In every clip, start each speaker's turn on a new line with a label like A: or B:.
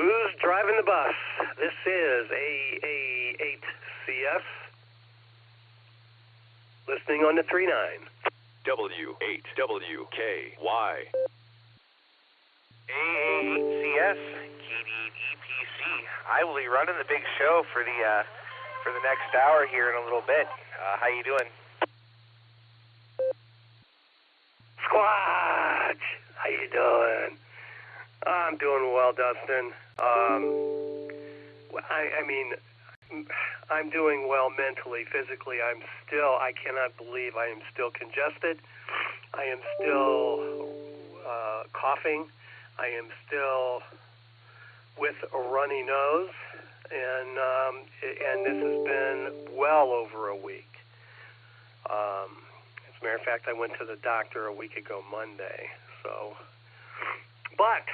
A: Who's driving the bus? This is AA8CS. Listening on the 39.
B: W8WKY.
C: AA8CS, KD8EPC. I will be running the big show for the next hour here in a little bit. How you doing?
A: Squatch! How you doing? I'm doing well, Dustin. I'm doing well mentally. Physically, I cannot believe I am still congested. I am still coughing. I am still with a runny nose. And this has been well over a week. As a matter of fact, I went to the doctor a week ago Monday. So, but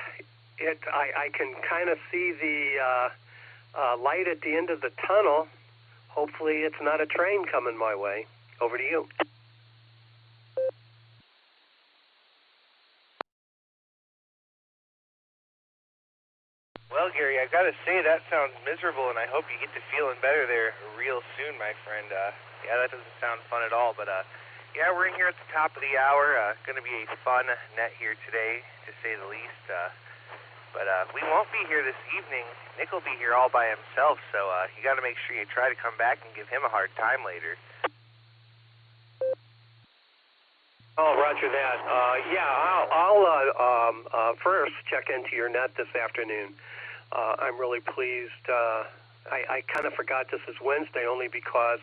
A: I can kind of see the light at the end of the tunnel. Hopefully, it's not a train coming my way. Over to you.
C: Well, Gary, I've got to say that sounds miserable, and I hope you get to feeling better there real soon, my friend. Yeah, that doesn't sound fun at all, but yeah, we're in here at the top of the hour. Going to be a fun net here today, to say the least. But we won't be here this evening. Nick will be here all by himself, so you got to make sure you try to come back and give him a hard time later.
A: Oh, roger that. Yeah, I'll first check into your net this afternoon. I'm really pleased. I kind of forgot this is Wednesday only because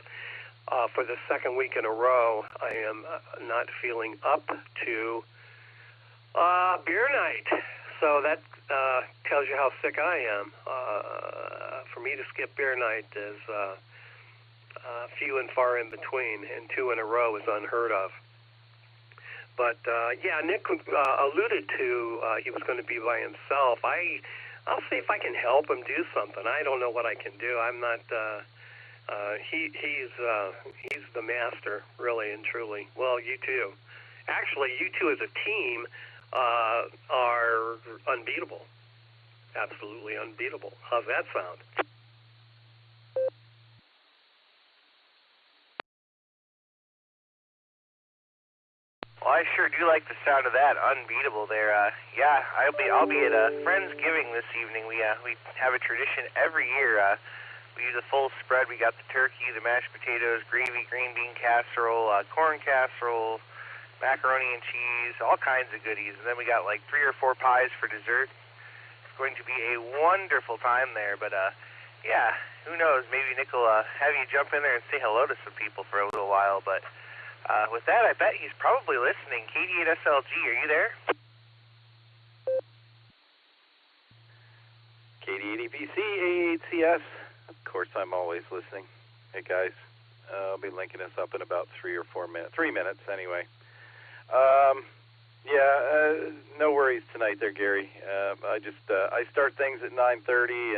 A: for the second week in a row, I am not feeling up to beer night. So that tells you how sick I am. For me to skip beer night is few and far in between, and 2 in a row is unheard of. But, yeah, Nick alluded to he was going to be by himself. I'll see if I can help him do something. I don't know what I can do. I'm not, he's the master, really and truly. Well, you too. Actually, you two as a team are unbeatable. Absolutely unbeatable. How's that sound?
C: Well, I sure do like the sound of that. Unbeatable there. Yeah, I'll be at a Friendsgiving this evening. We have a tradition every year. We do the full spread. We got the turkey, the mashed potatoes, gravy, green bean casserole, corn casserole, macaroni and cheese, all kinds of goodies. And then we got like 3 or 4 pies for dessert. It's going to be a wonderful time there. But yeah, who knows? Maybe Nick will have you jump in there and say hello to some people for a little while. But with that, I bet he's probably listening. KD8SLG, are you there?
B: KD8EPC, AA8CS. Of course, I'm always listening. Hey, guys. I'll be linking us up in about 3 or 4 minutes. 3 minutes, anyway. Yeah, no worries tonight there, Gary. I start things at 9:30,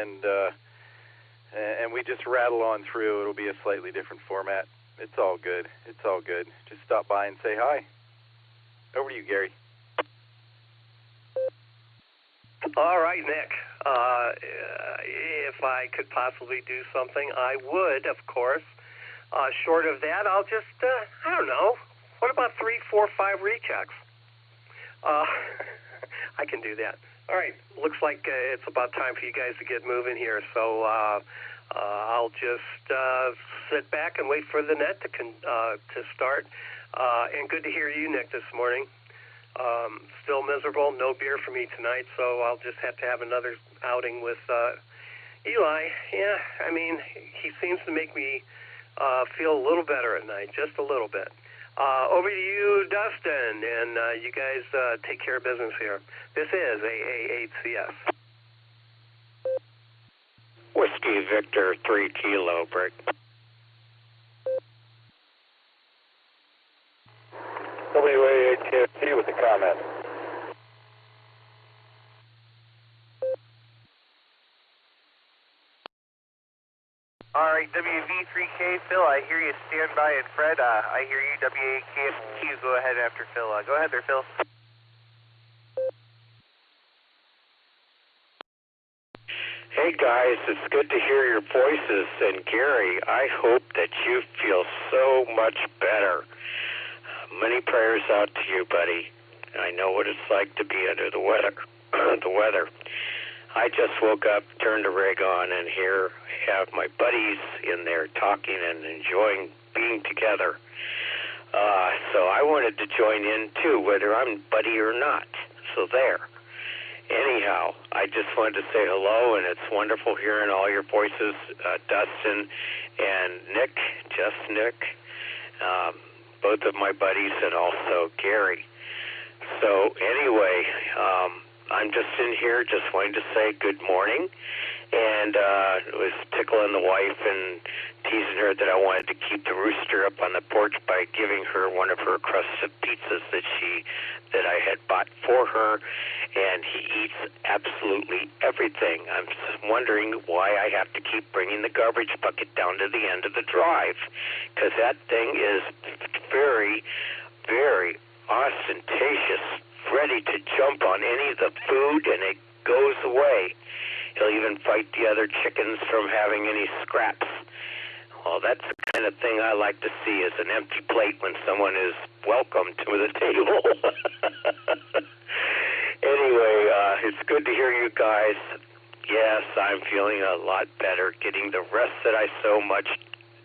B: and we just rattle on through. It'll be a slightly different format. It's all good. It's all good. Just stop by and say hi. Over to you, Gary.
A: All right, Nick. If I could possibly do something, I would, of course. Short of that, I'll just, I don't know. What about 3, 4, 5 rechecks? I can do that. All right. Looks like it's about time for you guys to get moving here. So I'll just sit back and wait for the net to start. And good to hear you, Nick, this morning. Still miserable. No beer for me tonight, so I'll just have to have another outing with Eli. Yeah, I mean, he seems to make me feel a little better at night, just a little bit. Over to you, Dustin, and you guys take care of business here. This is AA8CS.
D: Whiskey Victor 3 Kilo Brick. WA8TFT with the comment.
C: All right, WV3K, Phil, I hear you. Stand by, and Fred, I hear you. WA8KSQ, go ahead after Phil. Go ahead there, Phil.
D: Hey guys, it's good to hear your voices. And Gary, I hope that you feel so much better. Many prayers out to you, buddy. I know what it's like to be under the weather. I just woke up, turned the rig on, and here I have my buddies in there talking and enjoying being together. So I wanted to join in too, whether I'm buddy or not. So there. Anyhow, I just wanted to say hello, and it's wonderful hearing all your voices, Dustin and Nick, just Nick, both of my buddies, and also Gary. So anyway, I'm just in here, just wanting to say good morning, and was tickling the wife and teasing her that I wanted to keep the rooster up on the porch by giving her one of her crusted pizzas that I had bought for her, and he eats absolutely everything. I'm just wondering why I have to keep bringing the garbage bucket down to the end of the drive, because that thing is very, very ostentatious, ready to jump on any of the food, and it goes away. He'll even fight the other chickens from having any scraps. Well, that's the kind of thing I like to see, is an empty plate when someone is welcome to the table. Anyway, it's good to hear you guys. Yes, I'm feeling a lot better, getting the rest that I so much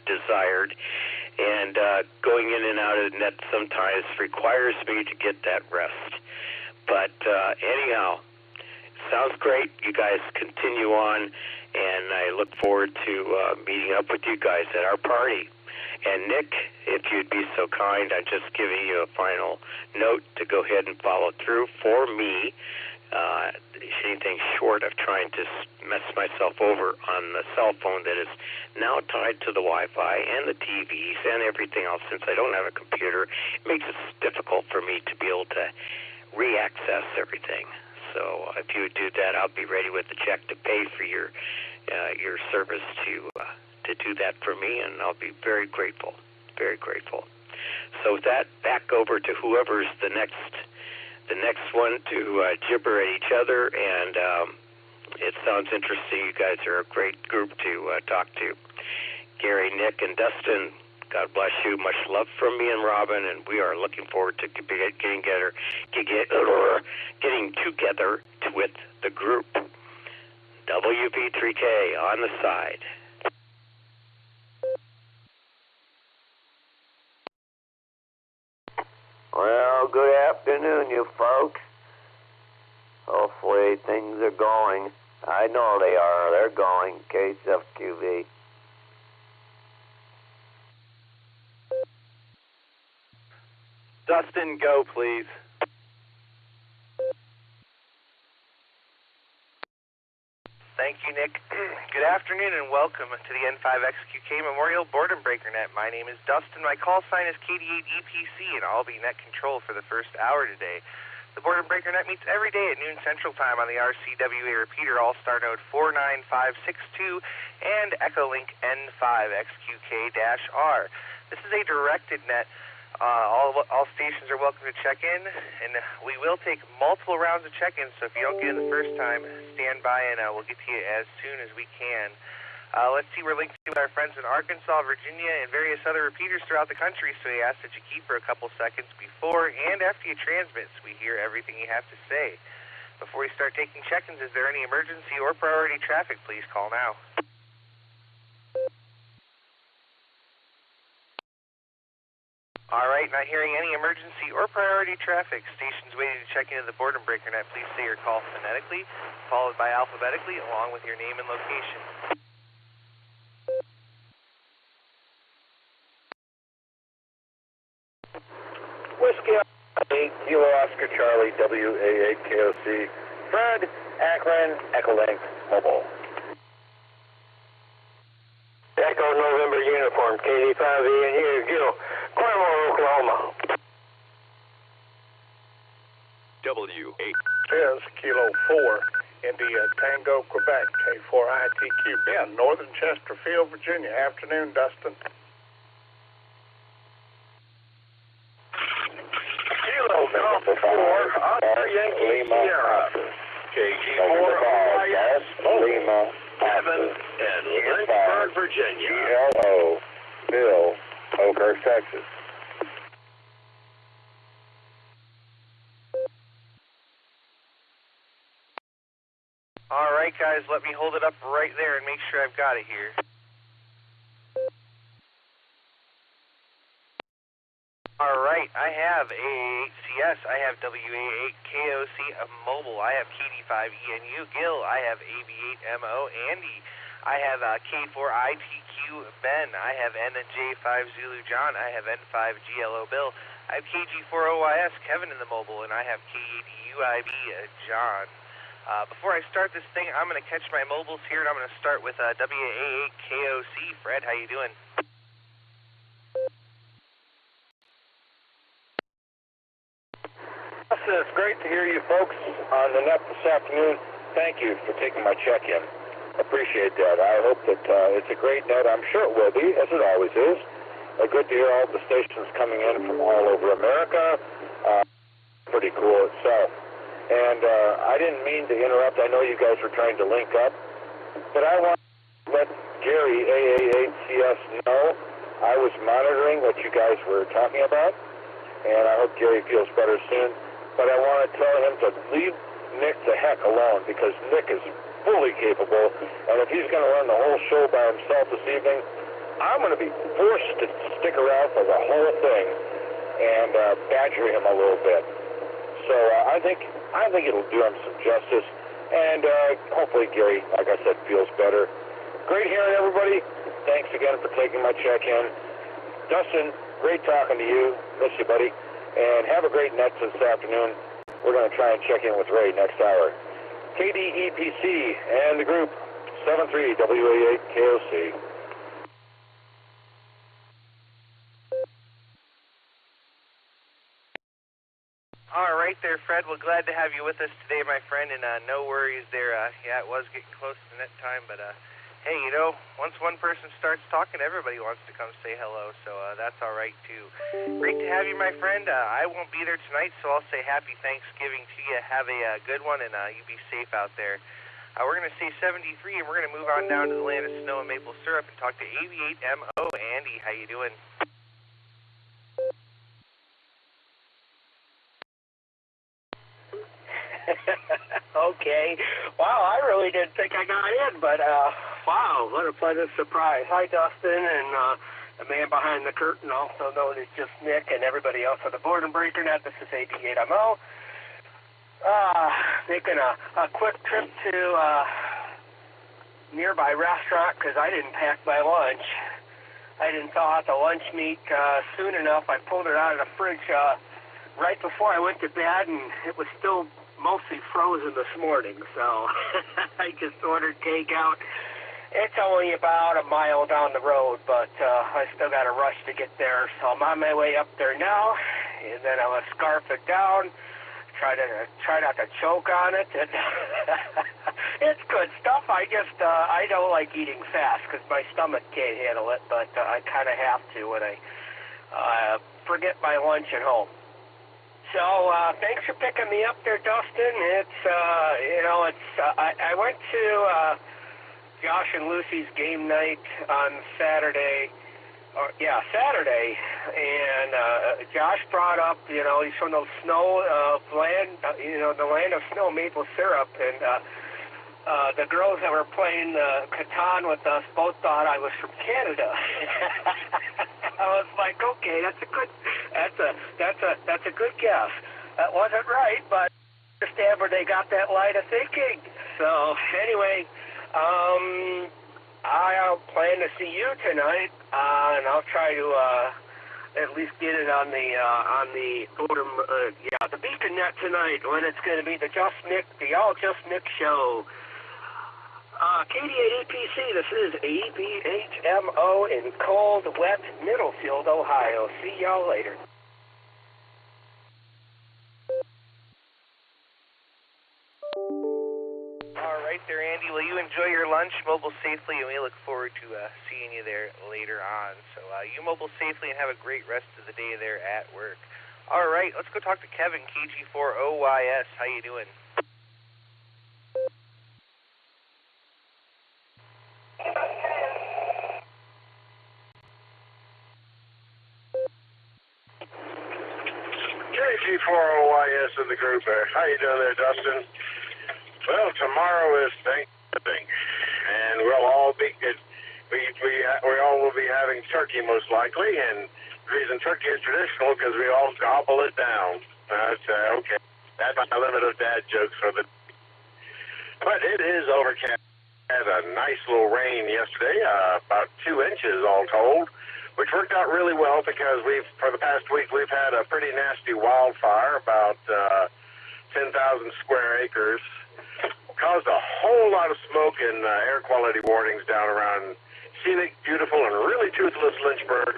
D: desired. And going in and out of the net sometimes requires me to get that rest. But anyhow, sounds great. You guys continue on, and I look forward to meeting up with you guys at our party. And Nick, if you'd be so kind, I'm just giving you a final note to go ahead and follow through for me. Anything short of trying to mess myself over on the cell phone that is now tied to the Wi-Fi and the TVs and everything else, since I don't have a computer, it makes it difficult for me to be able to re-access everything. So if you would do that, I'll be ready with the check to pay for your service to do that for me, and I'll be very grateful, very grateful. So with that, back over to whoever's the next one to gibber at each other, and it sounds interesting. You guys are a great group to talk to. Gary, Nick, and Dustin, God bless you. Much love from me and Robin, and we are looking forward to getting together with the group. WV3K on the side.
E: Well, good afternoon, you folks. Hopefully things are going. I know they are. They're going. KSFQV.
B: Dustin, go, please.
C: Thank you, Nick. Good afternoon and welcome to the N5XQK Memorial Boredom Breaker Net. My name is Dustin. My call sign is KD8EPC, and I'll be net control for the first hour today. The Boredom Breaker Net meets every day at noon Central Time on the RCWA repeater Allstar Node 49562 and Echolink N5XQK-R. This is a directed net. All stations are welcome to check in, and we will take multiple rounds of check-ins, so if you don't get in the first time, stand by and we'll get to you as soon as we can. Let's see, we're linked to our friends in Arkansas, Virginia, and various other repeaters throughout the country, so we ask that you keep for a couple seconds before and after you transmit so we hear everything you have to say. Before we start taking check-ins, is there any emergency or priority traffic? Please call now. All right, not hearing any emergency or priority traffic. Stations waiting to check into the Boredom Breaker Net, please say your call phonetically, followed by alphabetically, along with your name and location.
E: Whiskey 8 Kilo Oscar Charlie WA8KOC. Fred, Akron, Echolink, Mobile. Echo November Uniform, KD5E, and here, Gil, Claremore, Oklahoma.
F: W8 says Kilo 4, India Tango, Quebec, K4ITQ, Bend, Northern Chesterfield, Virginia. Afternoon, Dustin. Kilo Golf 4, Oscar Yankee Sierra. KG4,
E: Lima,
F: GLO, Bill, Oakhurst, Texas.
C: All right, guys, let me hold it up right there and make sure I've got it here. All right, I have AAHCS, I have WA8KOC Mobile, I have KD5ENU Gil, I have AB8MO Andy, I have K4ITQ Ben, I have NJ5 Zulu John, I have N5GLO Bill, I have KG4OYS Kevin in the mobile, and I have K8UIB John. Before I start this thing, I'm going to catch my mobiles here, and I'm going to start with WA8KOC. Fred, how you doing?
F: It's great to hear you folks on the net this afternoon. Thank you for taking my check-in. Appreciate that. I hope that it's a great net. I'm sure it will be, as it always is. Good to hear all the stations coming in from all over America. Pretty cool itself. And I didn't mean to interrupt. I know you guys were trying to link up. But I want to let Gary, AAHCS, know I was monitoring what you guys were talking about. And I hope Gary feels better soon. But I want to tell him to leave Nick the heck alone, because Nick is fully capable. And if he's going to run the whole show by himself this evening, I'm going to be forced to stick around for the whole thing and badger him a little bit. So I think it'll do him some justice. And hopefully Gary, like I said, feels better. Great hearing everybody. Thanks again for taking my check-in. Dustin, great talking to you. Miss you, buddy. And have a great net this afternoon. We're going to try and check in with Ray next hour. KDEPC and the group, 73WA8KOC.
C: All right there, Fred. Well, glad to have you with us today, my friend, and no worries there. Yeah, it was getting close to net time, but hey, you know, once one person starts talking, everybody wants to come say hello, so that's all right, too. Great to have you, my friend. I won't be there tonight, so I'll say happy Thanksgiving to you. Have a good one, and you be safe out there. We're going to say 73, and we're going to move on down to the land of snow and maple syrup and talk to AB8MO. Andy, how you doing?
G: Okay. Wow, I really didn't think I got in, but wow, what a pleasant surprise. Hi, Dustin, and the man behind the curtain, also known as just Nick, and everybody else on the Boredom Breaker Net. This is AB8MO. Making a quick trip to nearby restaurant because I didn't pack my lunch. I didn't thaw out the lunch meat soon enough. I pulled it out of the fridge right before I went to bed, and it was still mostly frozen this morning, so I just ordered takeout. It's only about a mile down the road, but I still got to rush to get there, so I'm on my way up there now, and then I'm going to scarf it down, try not to choke on it, and it's good stuff. I don't like eating fast because my stomach can't handle it, but I kind of have to when I forget my lunch at home. So thanks for picking me up there, Dustin. It's I went to Josh and Lucy's game night on Saturday, and Josh brought up, he's from the snow land, the land of snow maple syrup, and the girls that were playing Catan with us both thought I was from Canada. I was like, okay, that's a good guess. That wasn't right, but I understand where they got that line of thinking. So anyway, I plan to see you tonight, and I'll try to at least get it on the Boredom, the Beacon Net tonight when it's going to be the All Just Nick show. KD8EPC, this is AB8MO in cold, wet Middlefield, Ohio. See y'all later.
C: All right there, Andy. Well, you enjoy your lunch, mobile safely, and we look forward to seeing you there later on. So you mobile safely and have a great rest of the day there at work. All right, let's go talk to Kevin, KG4OYS. How you doing?
H: yes, in the group there. How you doing there, Dustin? Well, tomorrow is Thanksgiving, and we'll all be we all will be having turkey most likely, and the reason turkey is traditional because we all gobble it down. Okay, that's my limit of dad jokes for the. But it is overcast. Had a nice little rain yesterday, about 2 inches all told, which worked out really well because for the past week, we've had a pretty nasty wildfire, about 10,000 square acres, caused a whole lot of smoke and air quality warnings down around scenic, beautiful, and really toothless Lynchburg.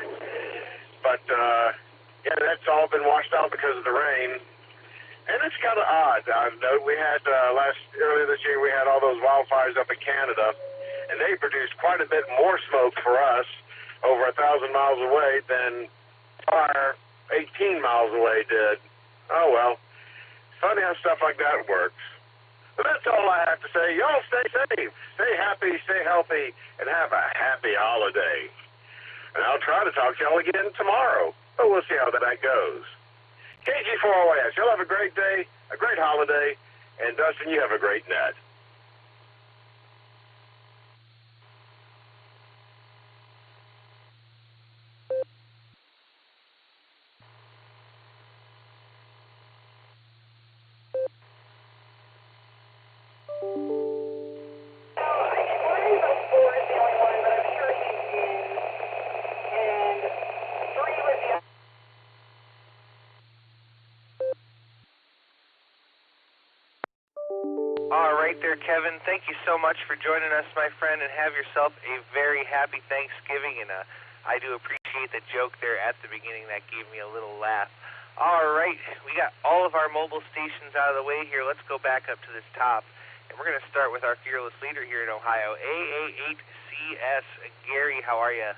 H: But, yeah, that's all been washed out because of the rain. And it's kind of odd. We had earlier this year, we had all those wildfires up in Canada, and they produced quite a bit more smoke for us over 1,000 miles away than fire 18 miles away did. Oh, well. Funny how stuff like that works. But that's all I have to say. Y'all stay safe, stay happy, stay healthy, and have a happy holiday. And I'll try to talk to y'all again tomorrow, but we'll see how that goes. KG4OS, y'all have a great day, a great holiday, and Dustin, you have a great net.
C: All right there, Kevin. Thank you so much for joining us, my friend, and have yourself a very happy Thanksgiving. And I do appreciate the joke there at the beginning. That gave me a little laugh. All right, we got all of our mobile stations out of the way here. Let's go back up to this top. And we're going to start with our fearless leader here in Ohio, AA8CS. Gary, how are you?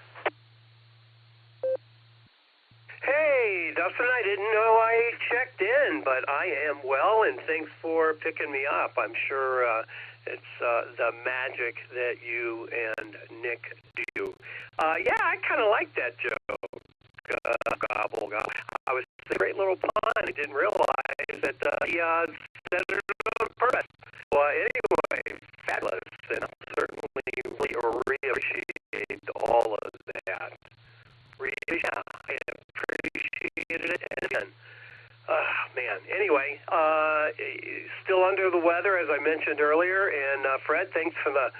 A: Hey, Dustin, I didn't know I checked in, but I am well, and thanks for picking me up. I'm sure it's the magic that you and Nick do. Yeah, I kind of like that joke. Gobble, gobble. I was a great little pun. I didn't realize that he said it on purpose. Well, anyway, fabulous, and I certainly really appreciate all of that. Yeah, I appreciated it, and again, man. Anyway, still under the weather, as I mentioned earlier, and Fred, thanks for the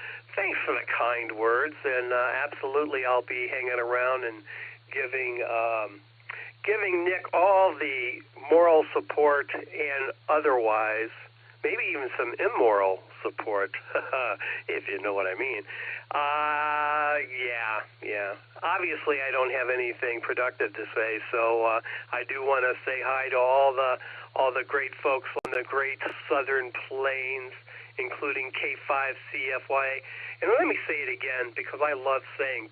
A: kind words, and absolutely, I'll be hanging around and giving Nick all the moral support and otherwise, maybe even some immoral support, if you know what I mean. Yeah. Obviously, I don't have anything productive to say, so I do want to say hi to all the great folks on the great Southern Plains, including K5CFY. And let me say it again because I love saying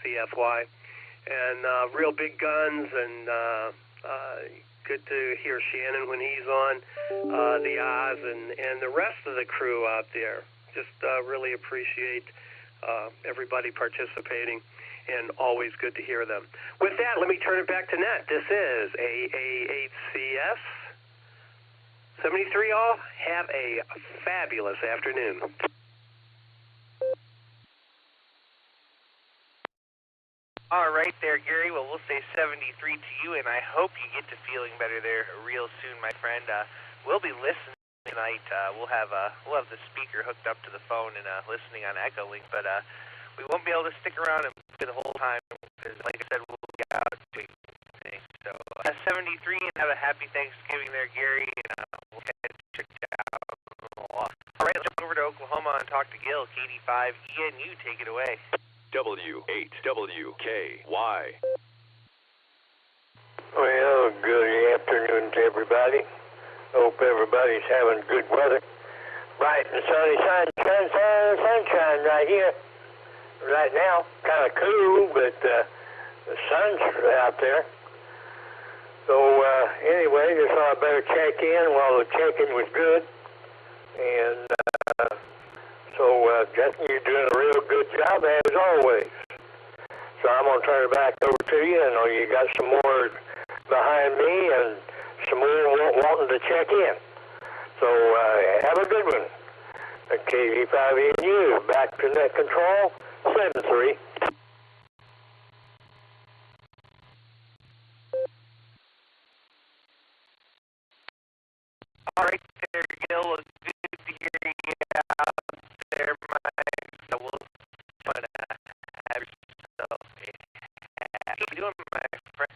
A: K5CFY. And real big guns, and good to hear Shannon when he's on the Oz, and the rest of the crew out there. Just really appreciate everybody participating, and always good to hear them. With that, let me turn it back to Net. This is AA8CS 73. All have a fabulous afternoon.
C: All right there, Gary. Well, we'll say 73 to you, and I hope you get to feeling better there real soon, my friend. We'll be listening tonight. We'll have the speaker hooked up to the phone and listening on Echolink, but we won't be able to stick around and play the whole time because, like I said, we'll be out today. So 73, and have a happy Thanksgiving there, Gary, and we'll catch you out. All right, let's jump over to Oklahoma and talk to Gil, KD5 ENU. Take it away.
I: W8WKY.
E: Well, good afternoon to everybody. Hope everybody's having good weather. Bright and sunny sunshine right here. Right now, kind of cool, but the sun's out there. So anyway, just thought I better check in while the check-in was good. And so, Justin, you're doing a real good job, as always. So I'm going to turn it back over to you. I know you got some more behind me, and wanted to check in. So have a good one. KV5NU, back to net control, 7-3.
C: All right there, Gil. Well, good to hear you out there, Mike. So we'll try to have yourself. How you doing, my friend?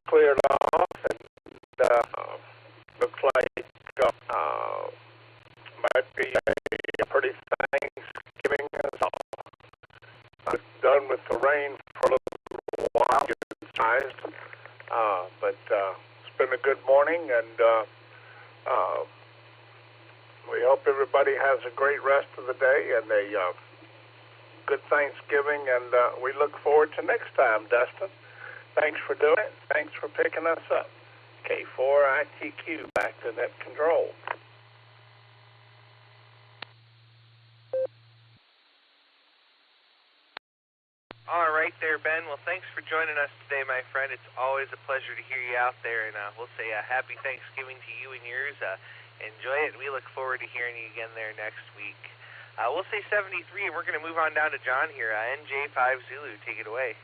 F: Cleared off, and looks like might be a pretty Thanksgiving as well. Done with the rain for a little while, it's nice, but it's been a good morning, and we hope everybody has a great rest of the day and a good Thanksgiving, and we look forward to next time, Dustin. Thanks for doing it. Thanks for picking us up. K4ITQ, back to net control.
C: All right there, Ben. Well, thanks for joining us today, my friend. It's always a pleasure to hear you out there, and we'll say a happy Thanksgiving to you and yours. Enjoy it, and we look forward to hearing you again there next week. We'll say 73, and we're going to move on down to John here. NJ5 Zulu, take it away.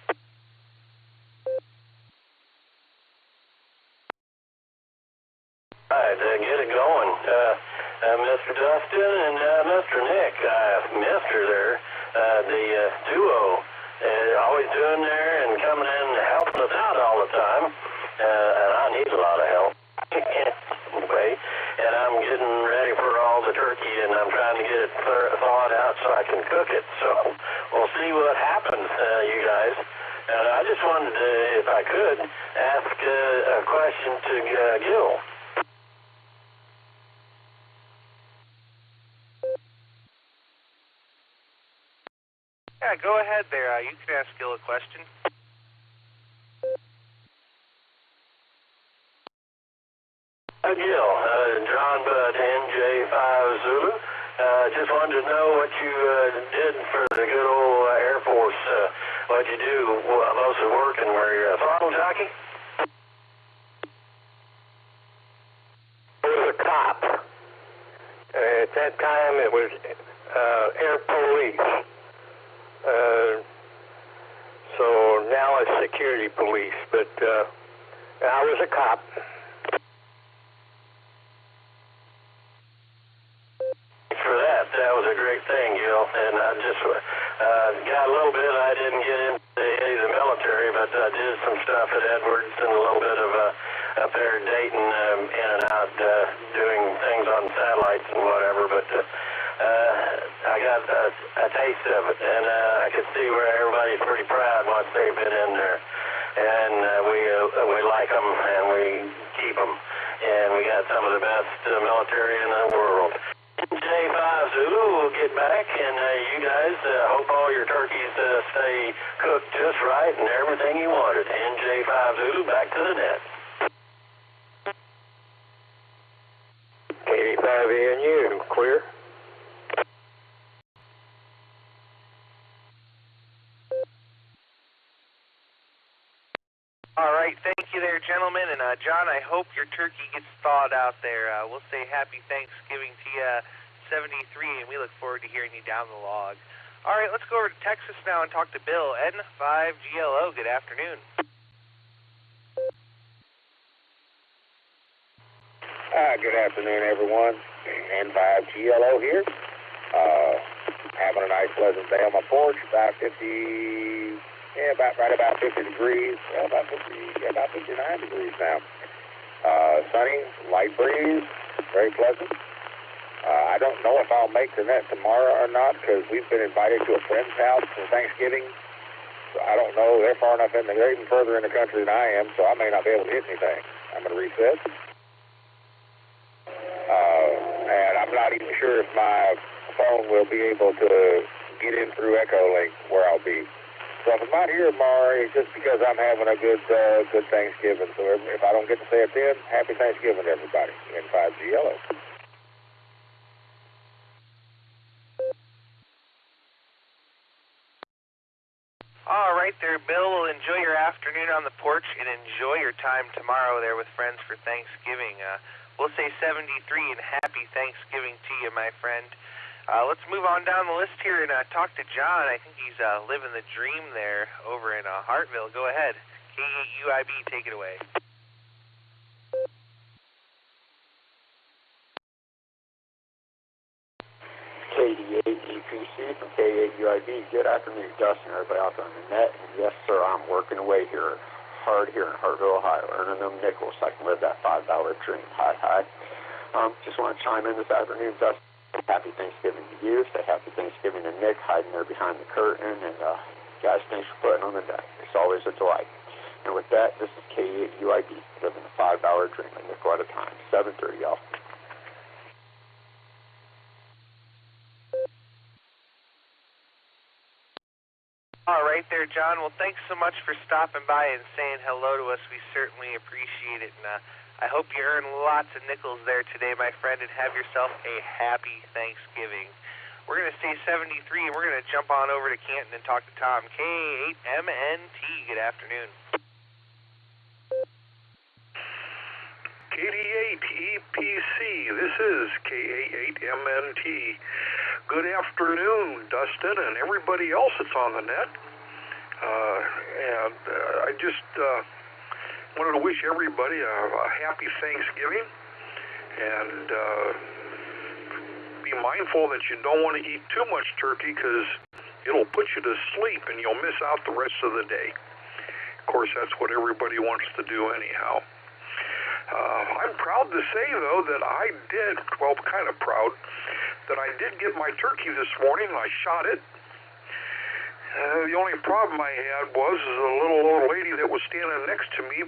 I: All right, get it going. Mr. Dustin and Mr. Nick, Mr. there, the duo, always doing there and coming in and helping us out all the time, and I need a lot of help. Anyway, and I'm getting ready for all the turkey, and I'm trying to get it thawed out so I can cook it, so we'll see what happens, you guys. And I just wanted to, if I could, ask a question to Gil.
C: Yeah, go ahead there. You can ask Gil a question.
I: Gil, John Budd, NJ5 Zulu. Just wanted to know what you did for the good old Air Force. What you do, most of the working, were you a throttle jockey?
E: I was a cop. At that time, it was air police. So now it's security police, but I was a cop.
I: Thanks for that. That was a great thing, Gil. And I just got a little bit. I didn't get into any of the military, but I did some stuff at Edwards and a little bit of up there at Dayton, in and out, doing things on satellites and whatever. But I got a taste of it, and I could see where everybody's pretty proud once they've been in there. And we like them, and we keep them. And we got some of the best military in the world. NJ5 Zulu will get back, and you guys hope all your turkeys stay cooked just right and everything you wanted. NJ5 Zulu, back to the net.
E: KV5NU, clear.
C: All right, thank you there, gentlemen. And John, I hope your turkey gets thawed out there. We'll say happy Thanksgiving to you, 73, and we look forward to hearing you down the log. All right, let's go over to Texas now and talk to Bill, N5GLO. Good afternoon.
F: Good afternoon, everyone. N5GLO here. Having a nice, pleasant day on my porch. About 50, about 50 degrees. Well, about 59 degrees now. Sunny, light breeze, very pleasant. I don't know if I'll make the net tomorrow or not because we've been invited to a friend's house for Thanksgiving. So I don't know. They're far enough in. They're even further in the country than I am, so I may not be able to hit anything. I'm going to reset. And I'm not not even sure if my phone will be able to get in through Echolink where I'll be. So if I'm not here tomorrow, it's just because I'm having a good Thanksgiving. So if I don't get to say it then, happy Thanksgiving to everybody in 5G Yellow.
C: All right there, Bill. Well, enjoy your afternoon on the porch and enjoy your time tomorrow there with friends for Thanksgiving. We'll say 73 and happy Thanksgiving to you, my friend. Let's move on down the list here and talk to John. I think he's living the dream there over in Hartville. Go ahead. K8UIB, take it away.
J: KD8EPC from K8UIB. Good afternoon, Dustin, everybody out there on the net. And yes, sir, I'm working away here hard here in Hartville, Ohio, earning them nickels so I can live that $5 dream. Hi. Just want to chime in this afternoon, Dustin. Happy Thanksgiving to you. Say happy Thanksgiving to Nick, hiding there behind the curtain. And guys, thanks for putting on the deck. It's always a delight. And with that, this is K8UIB, living the $5 dream, a nickel at a time. 7:30, y'all.
C: All right there, John. Well, thanks so much for stopping by and saying hello to us. We certainly appreciate it. And I hope you earn lots of nickels there today, my friend, and have yourself a happy Thanksgiving. We're going to stay 73, and we're going to jump on over to Canton and talk to Tom. K8MNT, good afternoon.
K: KD8EPC, this is K88MNT. Good afternoon, Dustin, and everybody else that's on the net. I just wanted to wish everybody a happy Thanksgiving, and be mindful that you don't want to eat too much turkey because it'll put you to sleep and you'll miss out the rest of the day. Of course, that's what everybody wants to do anyhow. I'm proud to say, though, that I did, well, kind of proud, that I did get my turkey this morning. I shot it. The only problem I had was a little old lady that was standing next to me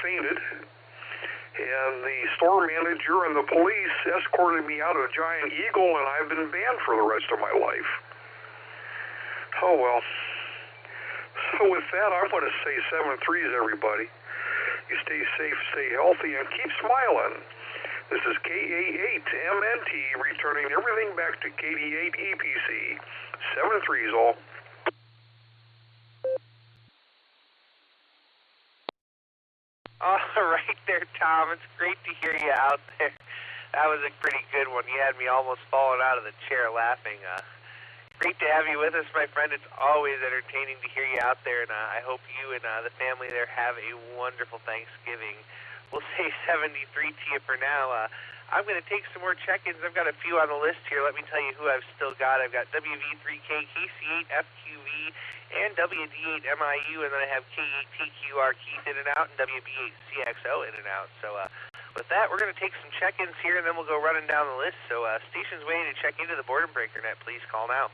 K: fainted, and the store manager and the police escorted me out of Giant Eagle, and I've been banned for the rest of my life. Oh, well. So with that, I'm going to say 7-3s, everybody. You stay safe, stay healthy, and keep smiling. This is K88MNT returning everything back to KD8EPC. 7-3s all.
C: All right there, Tom. It's great to hear you out there. That was a pretty good one. You had me almost falling out of the chair laughing. Great to have you with us, my friend. It's always entertaining to hear you out there, and I hope you and the family there have a wonderful Thanksgiving. We'll say 73 to you for now. I'm going to take some more check-ins. I've got a few on the list here. Let me tell you who I've still got. I've got WV3K, KC8FQV, and WD8MIU, and then I have K8TQR Keith in and out, and WB8CXO in and out. So with that, we're going to take some check-ins here, and then we'll go running down the list. So stations waiting to check into the Boredom Breaker net. Please call now.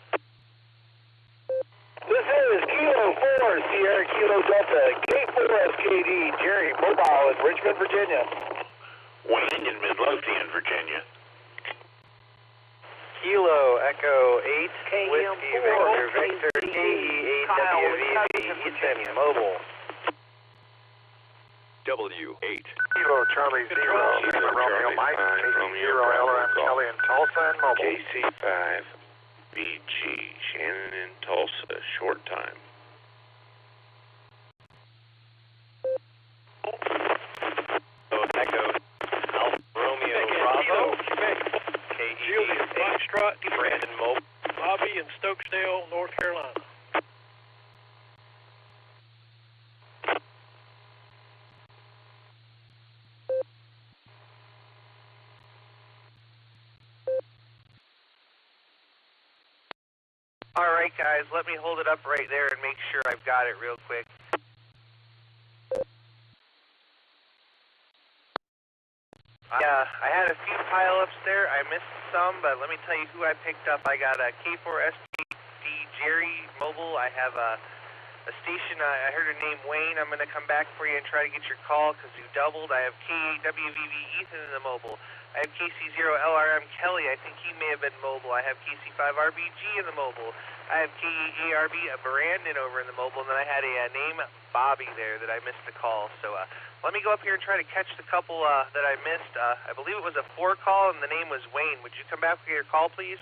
I: This is Kilo 4, Sierra Kilo Delta, K4SKD, Jerry, Mobile in Richmond, Virginia.
L: Wayne in Midlothian, Virginia.
C: Kilo Echo 8, Whiskey Victor Victor, KE8WVV, Easton Mobile.
L: W8.
M: Kilo Charlie 0, Romeo Mike, KC0, LRM Kelly in Tulsa and Mobile.
L: KC5, BG, Shannon in Tulsa, short time.
C: Echo, Alpha Romeo Bravo,
N: Julian Foxtrot,
C: Brandon Mobile.
N: Bobby in Stokesdale, North Carolina.
C: All right, guys, let me hold it up right there and make sure I've got it real quick. Yeah, I had a few pile-ups there. I missed some, but let me tell you who I picked up. I got a K4STD Jerry Mobile. I have a station. I heard her name Wayne. I'm going to come back for you and try to get your call because you doubled. I have K8WVV Ethan in the mobile. I have KC0LRM Kelly. I I think he may have been mobile. I have KC5RBG in the mobile. I have KEARB Brandon over in the mobile, and then I had a name Bobby there that I missed the call. So let me go up here and try to catch the couple that I missed. I believe it was a 4 call, and the name was Wayne. Would you come back with your call, please?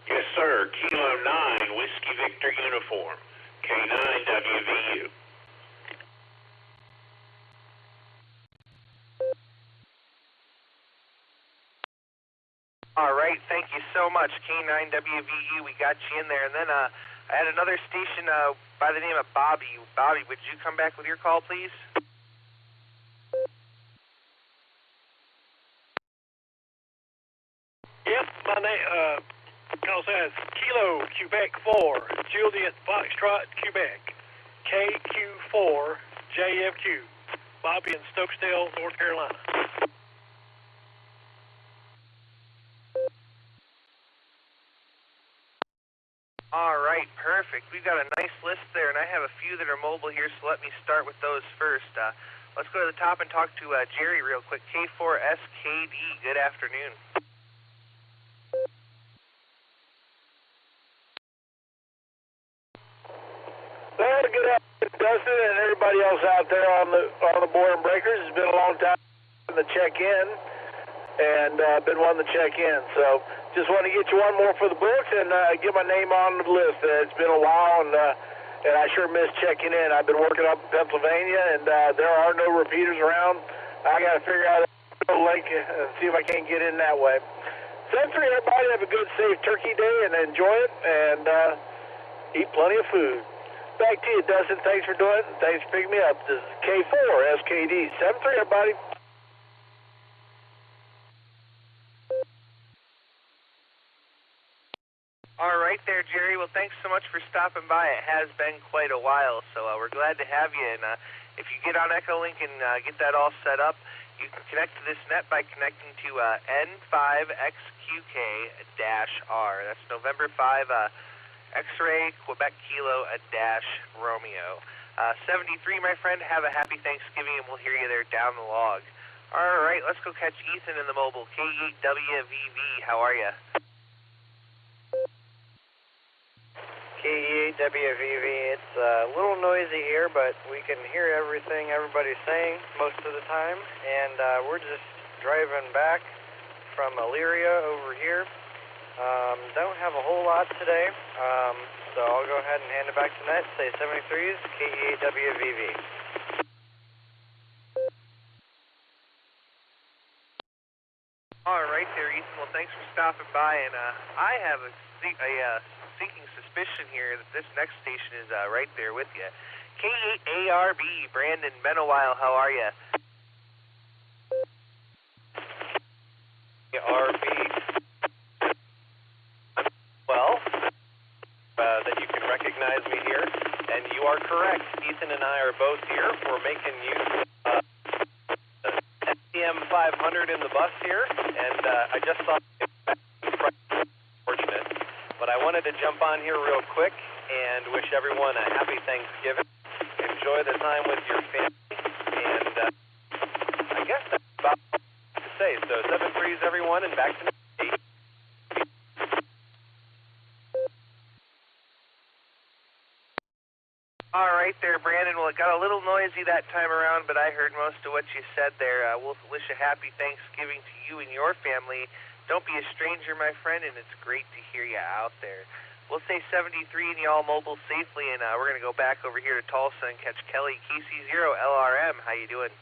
L: Yes, sir. Kilo 9, Whiskey Victor Uniform. K9 WVU.
C: All right, thank you so much, K9WVU. We got you in there. And then I had another station by the name of Bobby. Bobby, would you come back with your call, please?
N: Yep, my name, call sign is Kilo Quebec 4, Juliet Foxtrot Quebec, KQ4 JFQ, Bobby in Stokesdale, North Carolina.
C: All right, perfect. We've got a nice list there, and I have a few that are mobile here, so let me start with those first. Let's go to the top and talk to Jerry real quick. K4SKD, good afternoon.
F: Well, good afternoon, Dustin, and everybody else out there on the Boredom Breakers. It's been a long time to check in, and been wanting to check in. So just want to get you one more for the books and get my name on the list. It's been a while, and I sure miss checking in. I've been working up in Pennsylvania, and there are no repeaters around. I got to figure out a link and see if I can't get in that way. So for everybody, have a good, safe Turkey Day and enjoy it, and eat plenty of food. Back to you, Dustin. Thanks for doing it, and thanks for picking me up. This is K4SKD. 7-3, everybody.
C: All right there, Jerry. Well, thanks so much for stopping by. It has been quite a while, so we're glad to have you. And if you get on Echolink and get that all set up, you can connect to this net by connecting to N5XQK-R. That's November 5, X-Ray, Quebec Kilo, Romeo. 73, my friend, have a happy Thanksgiving, and we'll hear you there down the log. All right, let's go catch Ethan in the mobile. K8WVV, how are you?
O: KE8WVV, it's a little noisy here, but we can hear everything everybody's saying most of the time, and we're just driving back from Elyria over here. Don't have a whole lot today, so I'll go ahead and hand it back to Net, say 73s, KE8WVV.
C: All right there, Ethan. Well, thanks for stopping by, and I have a sinking suspicion here that this next station is right there with you. K8ARB, Brandon, been a while. How are you?
O: ARB, well, that you can recognize me here, and you are correct. Ethan and I are both here. We're making use of STM 500 in the bus here, and I just saw it. Fortunate. But I wanted to jump on here real quick and wish everyone a happy Thanksgiving. Enjoy the time with your family, and I guess that's about all I have to say. So 7-3s, everyone, and back to me.
C: All right there, Brandon. Well, it got a little noisy that time around, but I heard most of what you said there. We'll wish a happy Thanksgiving to you and your family. Don't be a stranger, my friend, and it's great to hear you out there. We'll say 73 and you all mobile safely, and we're going to go back over here to Tulsa and catch Kelly, KC0LRM. How you doing?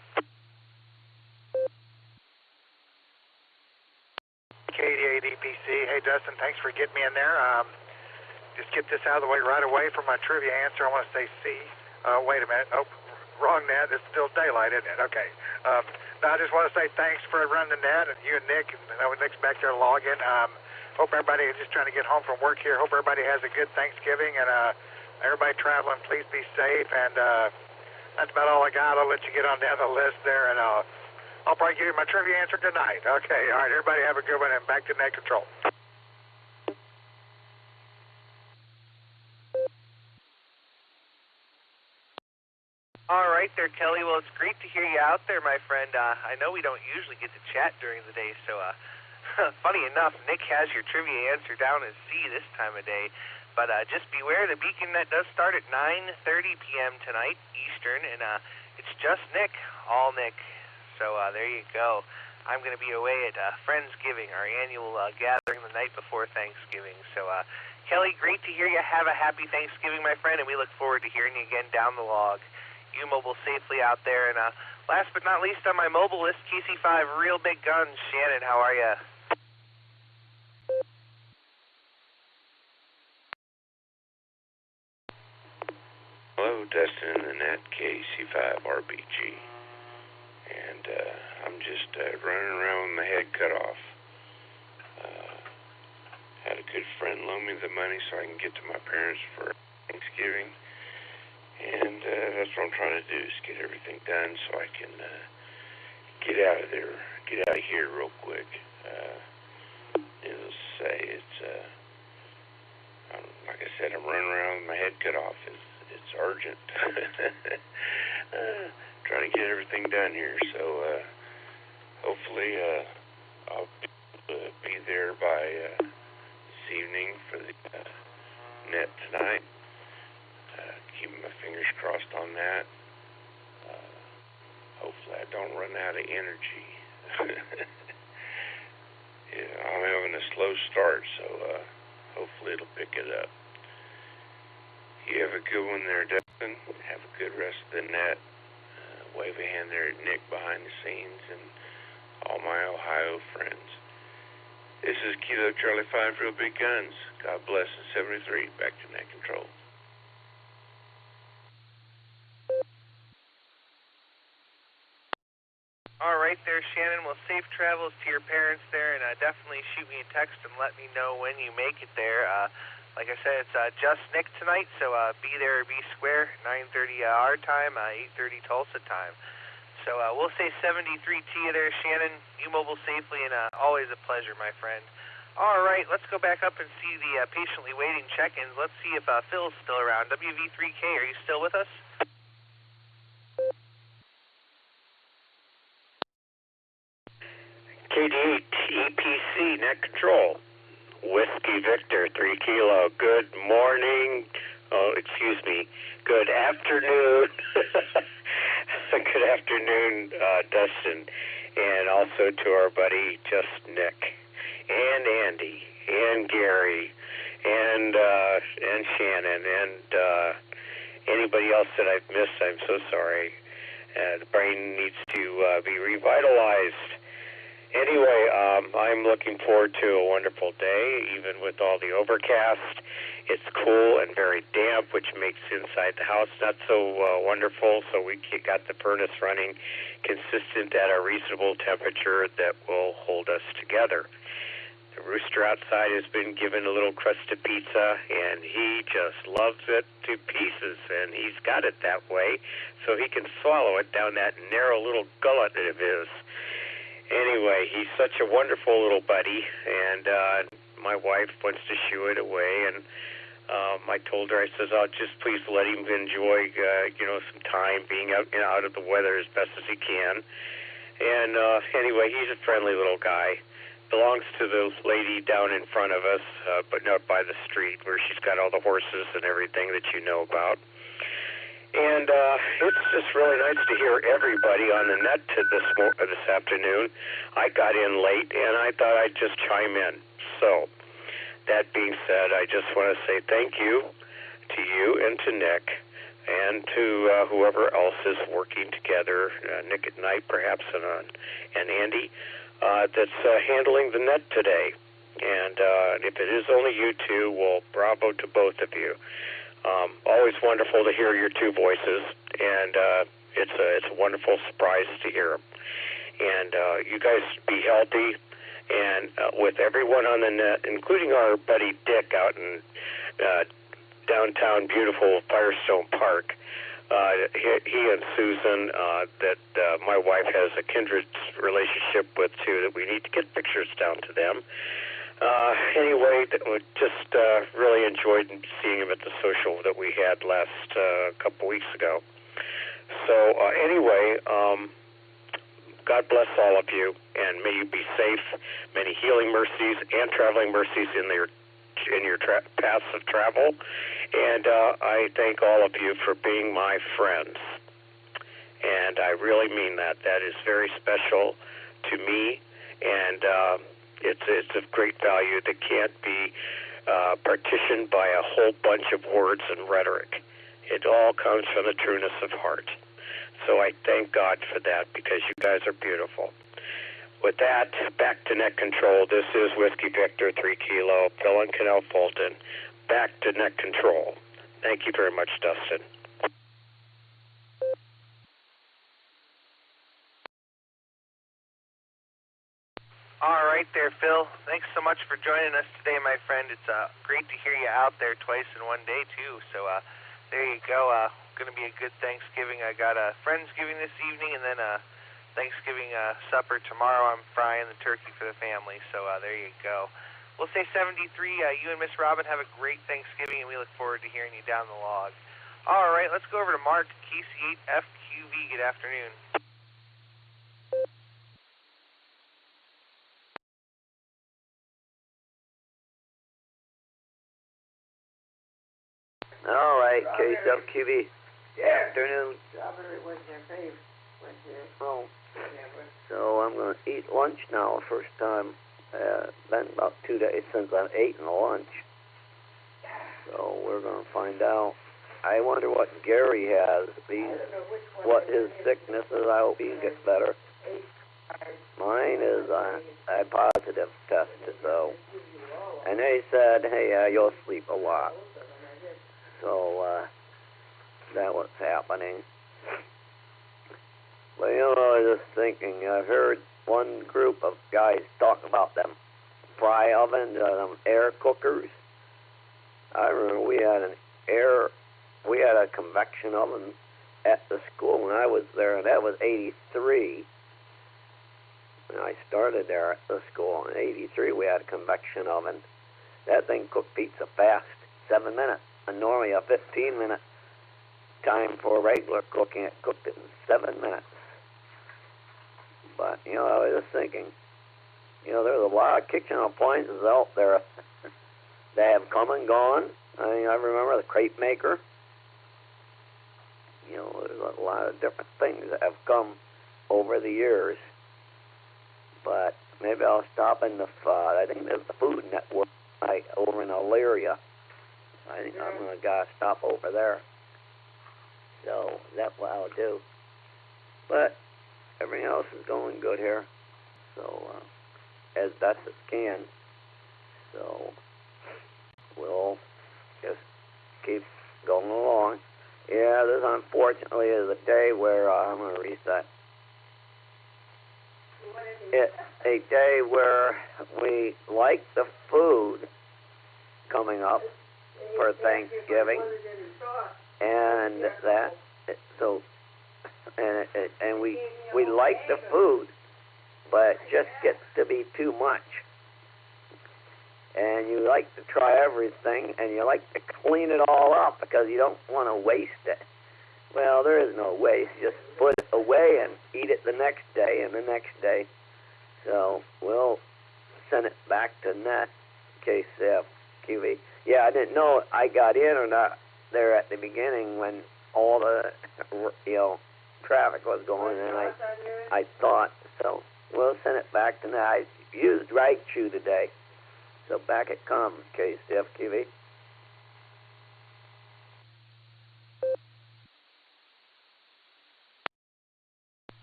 M: KD8EPC. Hey, Dustin, thanks for getting me in there. Just get this out of the way right away for my trivia answer. I want to say C. Wait a minute. Oh, wrong net. It's still daylight, isn't it? Okay. No, I just want to say thanks for running the net, and you and Nick, and I know Nick's back there logging. Hope everybody is just trying to get home from work here. Hope everybody has a good Thanksgiving, and everybody traveling, please be safe. And that's about all I got. I'll let you get on down the list there, and I'll probably give you my trivia answer tonight. Okay, all right, everybody have a good one, and back to net control.
C: All right there, Kelly. Well, it's great to hear you out there, my friend. I know we don't usually get to chat during the day, so funny enough, Nick has your trivia answer down as C this time of day. But just beware, the Beacon Net does start at 9:30 p.m. tonight, Eastern, and it's just Nick, all Nick. So there you go. I'm going to be away at Friendsgiving, our annual gathering the night before Thanksgiving. So, Kelly, great to hear you. Have a happy Thanksgiving, my friend, and we look forward to hearing you again down the log. You mobile safely out there. And last but not least on my mobile list, KC5 Real Big Guns. Shannon, how are you?
L: Hello, Dustin and that KC5RBG. And I'm just running around with my head cut off. Had a good friend loan me the money so I can get to my parents for Thanksgiving. And that's what I'm trying to do, is get everything done so I can get out of there, get out of here real quick. Needless to say, it's, like I said, I'm running around with my head cut off. It's urgent. Trying to get everything done here, so hopefully I'll be there by this evening for the net tonight. Keeping my fingers crossed on that. Hopefully I don't run out of energy. Yeah, I'm having a slow start, so hopefully it'll pick it up. You have a good one there, Dustin. Have a good rest of the net. Wave a hand there at Nick behind the scenes and all my Ohio friends. This is Kilo Charlie 5 Real Big Guns. God bless in 73. Back to net control.
C: All right there, Shannon. Well, safe travels to your parents there, and definitely shoot me a text and let me know when you make it there. Like I said, it's just Nick tonight, so be there or be square, 9:30 our time, 8:30 Tulsa time. So we'll say 73 to you there, Shannon. You mobile safely, and always a pleasure, my friend. All right, let's go back up and see the patiently waiting check-ins. Let's see if Phil's still around. WV3K, are you still with us?
D: KD8 EPC, net control. Whiskey Victor, 3 Kilo. Good morning. Oh, excuse me. Good afternoon. Good afternoon, Dustin. And also to our buddy, just Nick. And Andy. And Gary. And Shannon. And anybody else that I've missed, I'm so sorry. The brain needs to be revitalized. Anyway, I'm looking forward to a wonderful day, even with all the overcast. It's cool and very damp, which makes inside the house not so wonderful, so we got the furnace running consistent at a reasonable temperature that will hold us together. The rooster outside has been given a little crust of pizza, and he just loves it to pieces, and he's got it that way, so he can swallow it down that narrow little gullet of his. Anyway, he's such a wonderful little buddy, and my wife wants to shoo it away, and I told her, I says, "Oh, just please let him enjoy, some time being out of the weather as best as he can." And anyway, he's a friendly little guy. Belongs to the lady down in front of us, but not by the street, where she's got all the horses and everything that you know about. And it's just really nice to hear everybody on the net this afternoon. I got in late, and I thought I'd just chime in. So, that being said, I just want to say thank you to you and to Nick, and to whoever else is working together, Nick at night perhaps, and Andy, that's handling the net today. And if it is only you two, well, bravo to both of you. Always wonderful to hear your two voices, and it's a wonderful surprise to hear them. And you guys be healthy, and with everyone on the net, including our buddy Dick out in downtown beautiful Firestone Park. He and Susan, that my wife has a kindred relationship with too, that we need to get pictures down to them. Anyway, just really enjoyed seeing him at the social that we had last couple weeks ago. So anyway, God bless all of you, and may you be safe. Many healing mercies and traveling mercies in your paths of travel. And I thank all of you for being my friends. And I really mean that. That is very special to me, and it's of great value that can't be partitioned by a whole bunch of words and rhetoric. It all comes from the trueness of heart. So I thank God for that, because you guys are beautiful. With that, back to net control. This is Whiskey Victor 3 Kilo, Phil and Canal Fulton. Back to net control. Thank you very much, Dustin.
C: All right there, Phil. Thanks so much for joining us today, my friend. It's great to hear you out there twice in one day, too. So there you go. Going to be a good Thanksgiving. I got a Friendsgiving this evening, and then Thanksgiving supper tomorrow. I'm frying the turkey for the family. So there you go. We'll say 73. You and Miss Robin have a great Thanksgiving, and we look forward to hearing you down the log. All right, let's go over to Mark, KC8FQV. Good afternoon.
P: All right, KCFQV. Afternoon. Oh. So I'm going to eat lunch now. First time. Been about 2 days since I've eaten lunch. So we're going to find out. I wonder what Gary has. What his sickness is. I hope he gets better. Mine is I positive tested though, and they said, hey, you'll sleep a lot. So that was happening. Well, you know, I was just thinking, I've heard one group of guys talk about them fry ovens, them air cookers. I remember we had a convection oven at the school when I was there, and that was 83. When I started there at the school in 83, we had a convection oven. That thing cooked pizza fast, 7 minutes. And normally a 15-minute time for regular cooking, it cooked it in 7 minutes. But, you know, I was just thinking, you know, there's a lot of kitchen appliances out there that have come and gone. I mean, I remember the crepe maker. You know, there's a lot of different things that have come over the years. But maybe I'll stop in I think there's the Food Network over in Elyria. I think I'm going to stop over there. So that's what I'll do. But everything else is going good here. So as best as can. So we'll just keep going along. Yeah, this unfortunately is a day where I'm going to reset. It's a day where we like the food coming up for Thanksgiving, and that and we like the food, but it just gets to be too much. And you like to try everything, and you like to clean it all up because you don't want to waste it. Well, there is no waste. Just put it away and eat it the next day and the next day. So we'll send it back to net, KCFQV. Yeah, I didn't know I got in or not there at the beginning when all the, traffic was going, and I thought, so we'll send it back to net. I used right shoe today. So back it comes, KCFQV.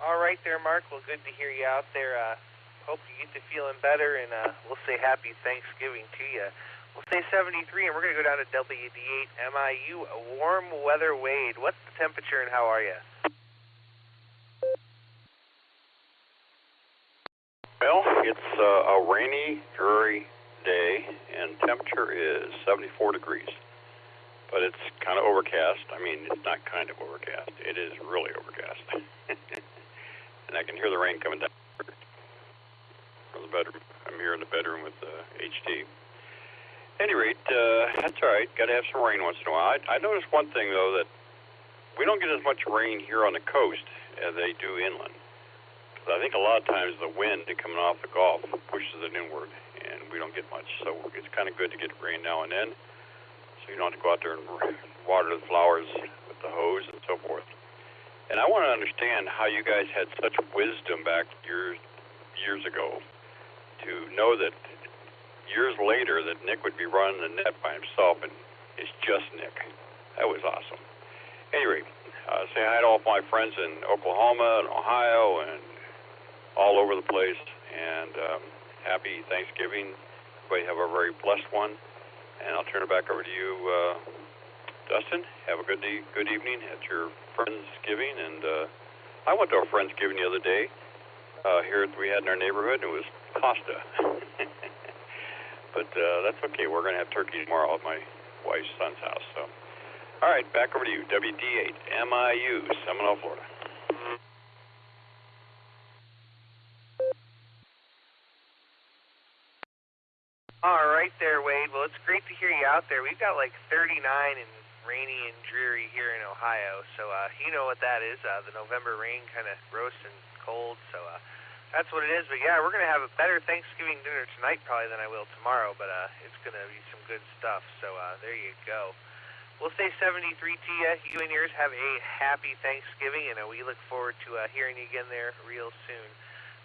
C: All right there, Mark. Well, good to hear you out there. Hope you get to feeling better, and we'll say happy Thanksgiving to you. We'll say 73, and we're going to go down to WD8 MIU, a warm weather Wade. What's the temperature, and how are you?
Q: Well, it's a rainy, dreary day, and temperature is 74 degrees. But it's kind of overcast. I mean, it's not kind of overcast. It is really overcast. And I can hear the rain coming down from the bedroom. I'm here in the bedroom with HT. At any rate, that's all right. Got to have some rain once in a while. I noticed one thing, though, that we don't get as much rain here on the coast as they do inland. I think a lot of times the wind coming off the Gulf pushes it inward, and we don't get much. So it's kind of good to get rain now and then, so you don't have to go out there and water the flowers with the hose and so forth. And I want to understand how you guys had such wisdom back years ago to know that years later that Nick would be running the net by himself, and it's just Nick. That was awesome. Anyway, say hi to all my friends in Oklahoma and Ohio and all over the place, and happy Thanksgiving. Everybody have a very blessed one, and I'll turn it back over to you, Dustin. Have a good evening at your Friendsgiving, and I went to a Friendsgiving the other day here we had in our neighborhood, and it was pasta. But that's okay. We're going to have turkey tomorrow at my wife's son's house. So, all right, back over to you. WD8 MIU, Seminole, Florida.
C: All right there, Wade. Well, it's great to hear you out there. We've got like 39 and rainy and dreary here in Ohio, so you know what that is. The November rain, kind of gross and cold, so that's what it is. But yeah, we're going to have a better Thanksgiving dinner tonight probably than I will tomorrow, but it's going to be some good stuff, so there you go. We'll say 73 to you. You and yours have a happy Thanksgiving, and we look forward to hearing you again there real soon.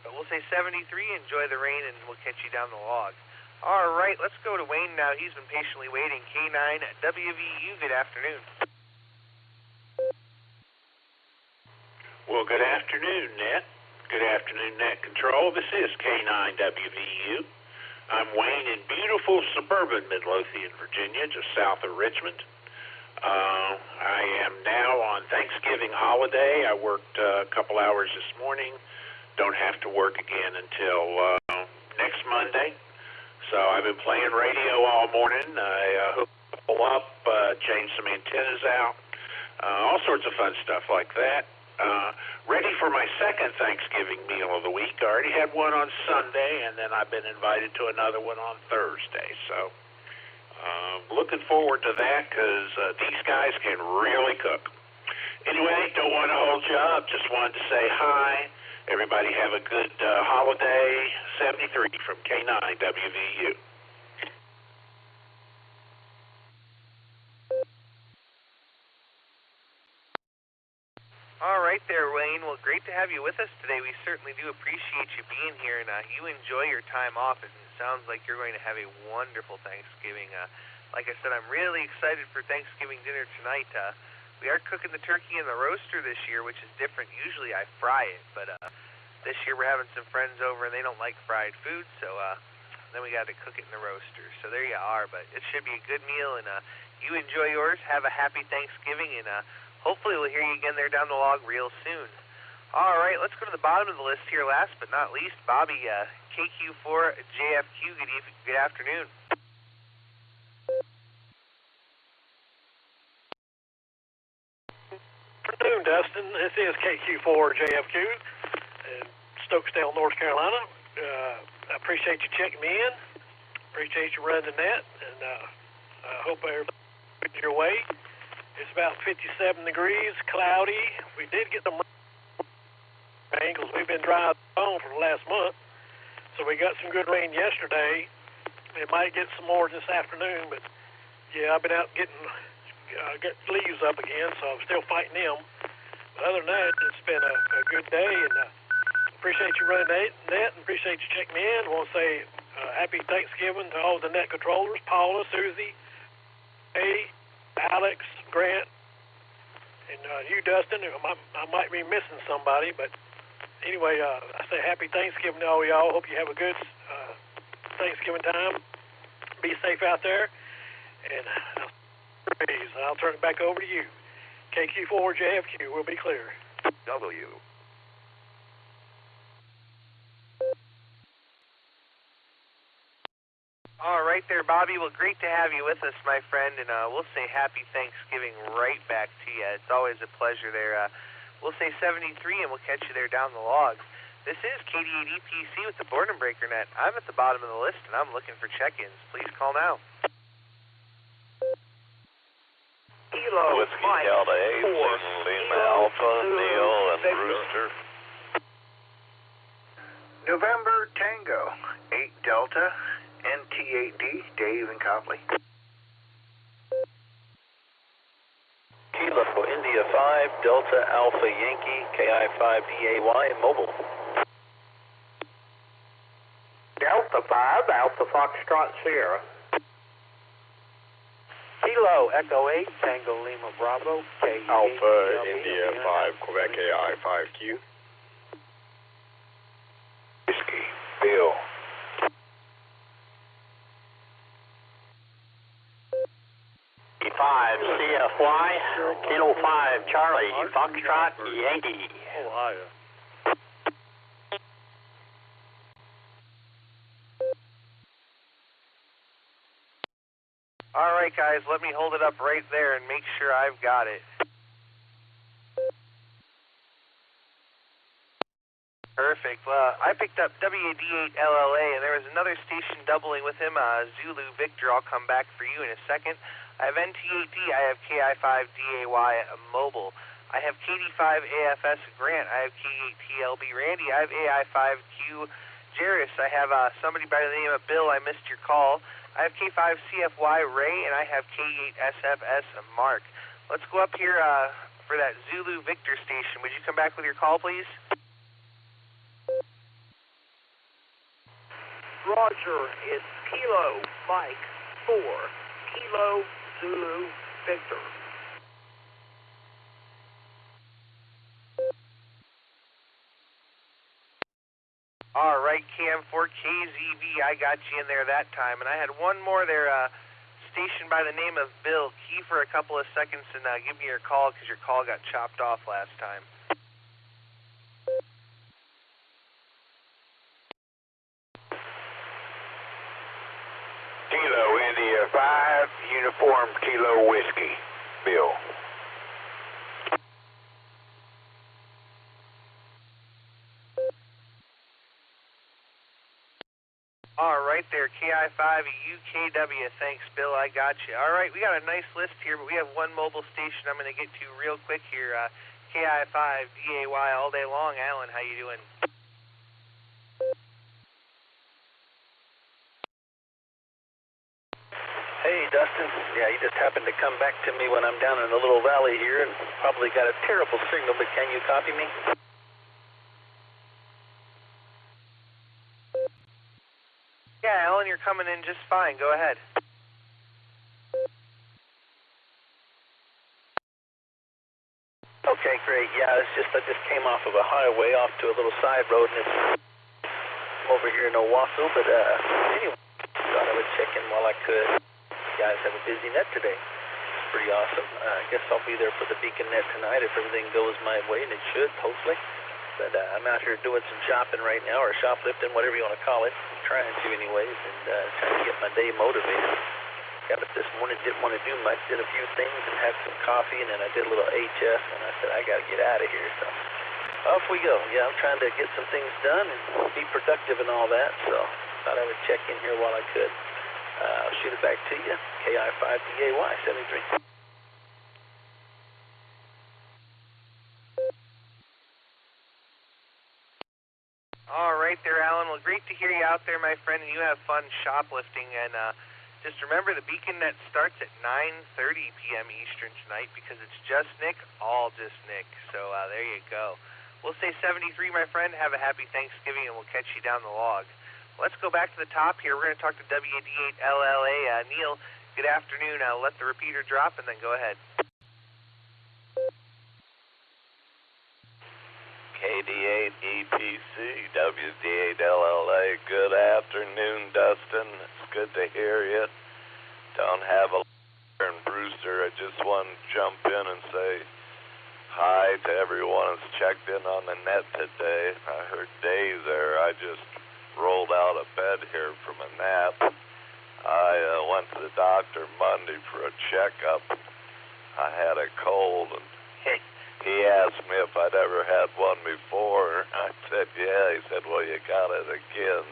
C: But we'll say 73, enjoy the rain, and we'll catch you down the log. All right, let's go to Wayne now. He's been patiently waiting. K9 WVU, good afternoon.
R: Well, good afternoon, Net. Good afternoon, Net Control. This is K9 WVU. I'm Wayne in beautiful suburban Midlothian, Virginia, just south of Richmond. I am now on Thanksgiving holiday. I worked a couple hours this morning. Don't have to work again until next Monday. So I've been playing radio all morning. I hooked people up, changed some antennas out, all sorts of fun stuff like that. Ready for my second Thanksgiving meal of the week. I already had one on Sunday, and then I've been invited to another one on Thursday. So looking forward to that because these guys can really cook. Anyway, don't want to hold you up. Just wanted to say hi. Everybody have a good holiday. 73 from K9 WVU.
C: All right there, Wayne. Well, great to have you with us today. We certainly do appreciate you being here, and you enjoy your time off. And it sounds like you're going to have a wonderful Thanksgiving. Like I said, I'm really excited for Thanksgiving dinner tonight. We are cooking the turkey in the roaster this year, which is different. Usually I fry it, but this year we're having some friends over, and they don't like fried food, so then we got to cook it in the roaster. So there you are, but it should be a good meal, and you enjoy yours. Have a happy Thanksgiving, and hopefully we'll hear you again there down the log real soon. All right, let's go to the bottom of the list here. Last but not least, Bobby, KQ4 JFQ, good afternoon.
N: Good afternoon, Dustin. This is KQ4 JFQ in Stokesdale, North Carolina. I appreciate you checking me in. Appreciate you running the net, and I hope everybody's your way. It's about 57 degrees, cloudy. We did get some rain because we've been dry on for the last month. So we got some good rain yesterday. We might get some more this afternoon, but yeah, I've been out getting leaves up again, so I'm still fighting them. But other than that, it's been a good day, and appreciate you running the net, and appreciate you checking me in. I want to say happy Thanksgiving to all the net controllers, Paula, Susie, Alex, Grant, and you, Dustin. I might be missing somebody, but anyway, I say happy Thanksgiving to all y'all. Hope you have a good Thanksgiving time. Be safe out there, and I'll turn it back over to you. KQ4 JFQ will be clear.
S: W.
C: All right there, Bobby. Well, great to have you with us, my friend, and we'll say happy Thanksgiving right back to you. It's always a pleasure there. We'll say 73, and we'll catch you there down the log. This is KD8EPC with the Boredom Breaker Net. I'm at the bottom of the list, and I'm looking for check-ins. Please call now.
S: Whiskey Delta 8, Lima Alpha, Neil, and Brewster.
T: November Tango 8 Delta, NT8D, Dave and Copley.
U: Kilo India 5 Delta Alpha Yankee KI5 DAY Mobile.
V: Delta 5 Alpha Foxtrot Sierra.
W: Kilo Echo 8 Tango Lima Bravo KE
J: Alpha India 5 Quebec AI 5Q.
F: Whiskey, Bill.
V: E5 CFY, Kilo 5 Charlie, Foxtrot Yankee.
W: Ohio.
C: All right, guys, let me hold it up right there and make sure I've got it. Perfect. I picked up WAD8LLA, and there was another station doubling with him, Zulu Victor. I'll come back for you in a second. I have NT8D. I have KI5DAY Mobile. I have KD5AFS Grant. I have K8TLB Randy. I have AI5Q Jairus. I have somebody by the name of Bill. I missed your call. I have K5CFY Ray, and I have K8SFS Mark. Let's go up here for that Zulu Victor station. Would you come back with your call, please?
V: Roger, it's Kilo Mike 4, Kilo Zulu Victor.
C: All right, Cam4KZV, I got you in there that time. And I had one more there, stationed by the name of Bill. Key for a couple of seconds and give me your call because your call got chopped off last time.
F: Kilo India 5, Uniform Kilo Whiskey, Bill.
C: All right there, KI5UKW. Thanks, Bill. I got you. All right, we got a nice list here, but we have one mobile station I'm going to get to real quick here. KI5DAY all day long. Alan, how you doing?
U: Hey, Dustin. Yeah, you just happened to come back to me when I'm down in the little valley here and probably got a terrible signal, but can you copy me?
C: Yeah, Alan, you're coming in just fine. Go ahead.
U: Okay, great. Yeah, I just came off of a highway off to a little side road, and it's over here in Owasso, but anyway, thought I would check in while I could. You guys have a busy net today. It's pretty awesome. I guess I'll be there for the Beacon Net tonight if everything goes my way, and it should, hopefully. But I'm out here doing some shopping right now, or shoplifting, whatever you want to call it. Trying to anyways, and trying to get my day motivated. Got up this morning, didn't want to do much, did a few things and had some coffee, and then I did a little HF, and I said, I got to get out of here. So off we go. Yeah, I'm trying to get some things done and be productive and all that, so thought I would check in here while I could. I'll shoot it back to you. KI5DAY 73.
C: All right there, Alan. Well, great to hear you out there, my friend, and you have fun shoplifting. And just remember, the Beacon Net starts at 9:30 p.m. Eastern tonight because it's just Nick, all just Nick. So there you go. We'll say 73, my friend. Have a happy Thanksgiving, and we'll catch you down the log. Let's go back to the top here. We're going to talk to WAD8LLA. Neil, good afternoon. I'll let the repeater drop, and then go ahead.
S: KD8EPC, WD8LLA. Good afternoon, Dustin. It's good to hear you. Don't have a and Brewster. I just want to jump in and say hi to everyone that's checked in on the net today. I heard Dave there. I just rolled out of bed here from a nap. I went to the doctor Monday for a checkup. I had a cold, and he asked me if I'd ever had one before. I said, yeah. He said, well, you got it again.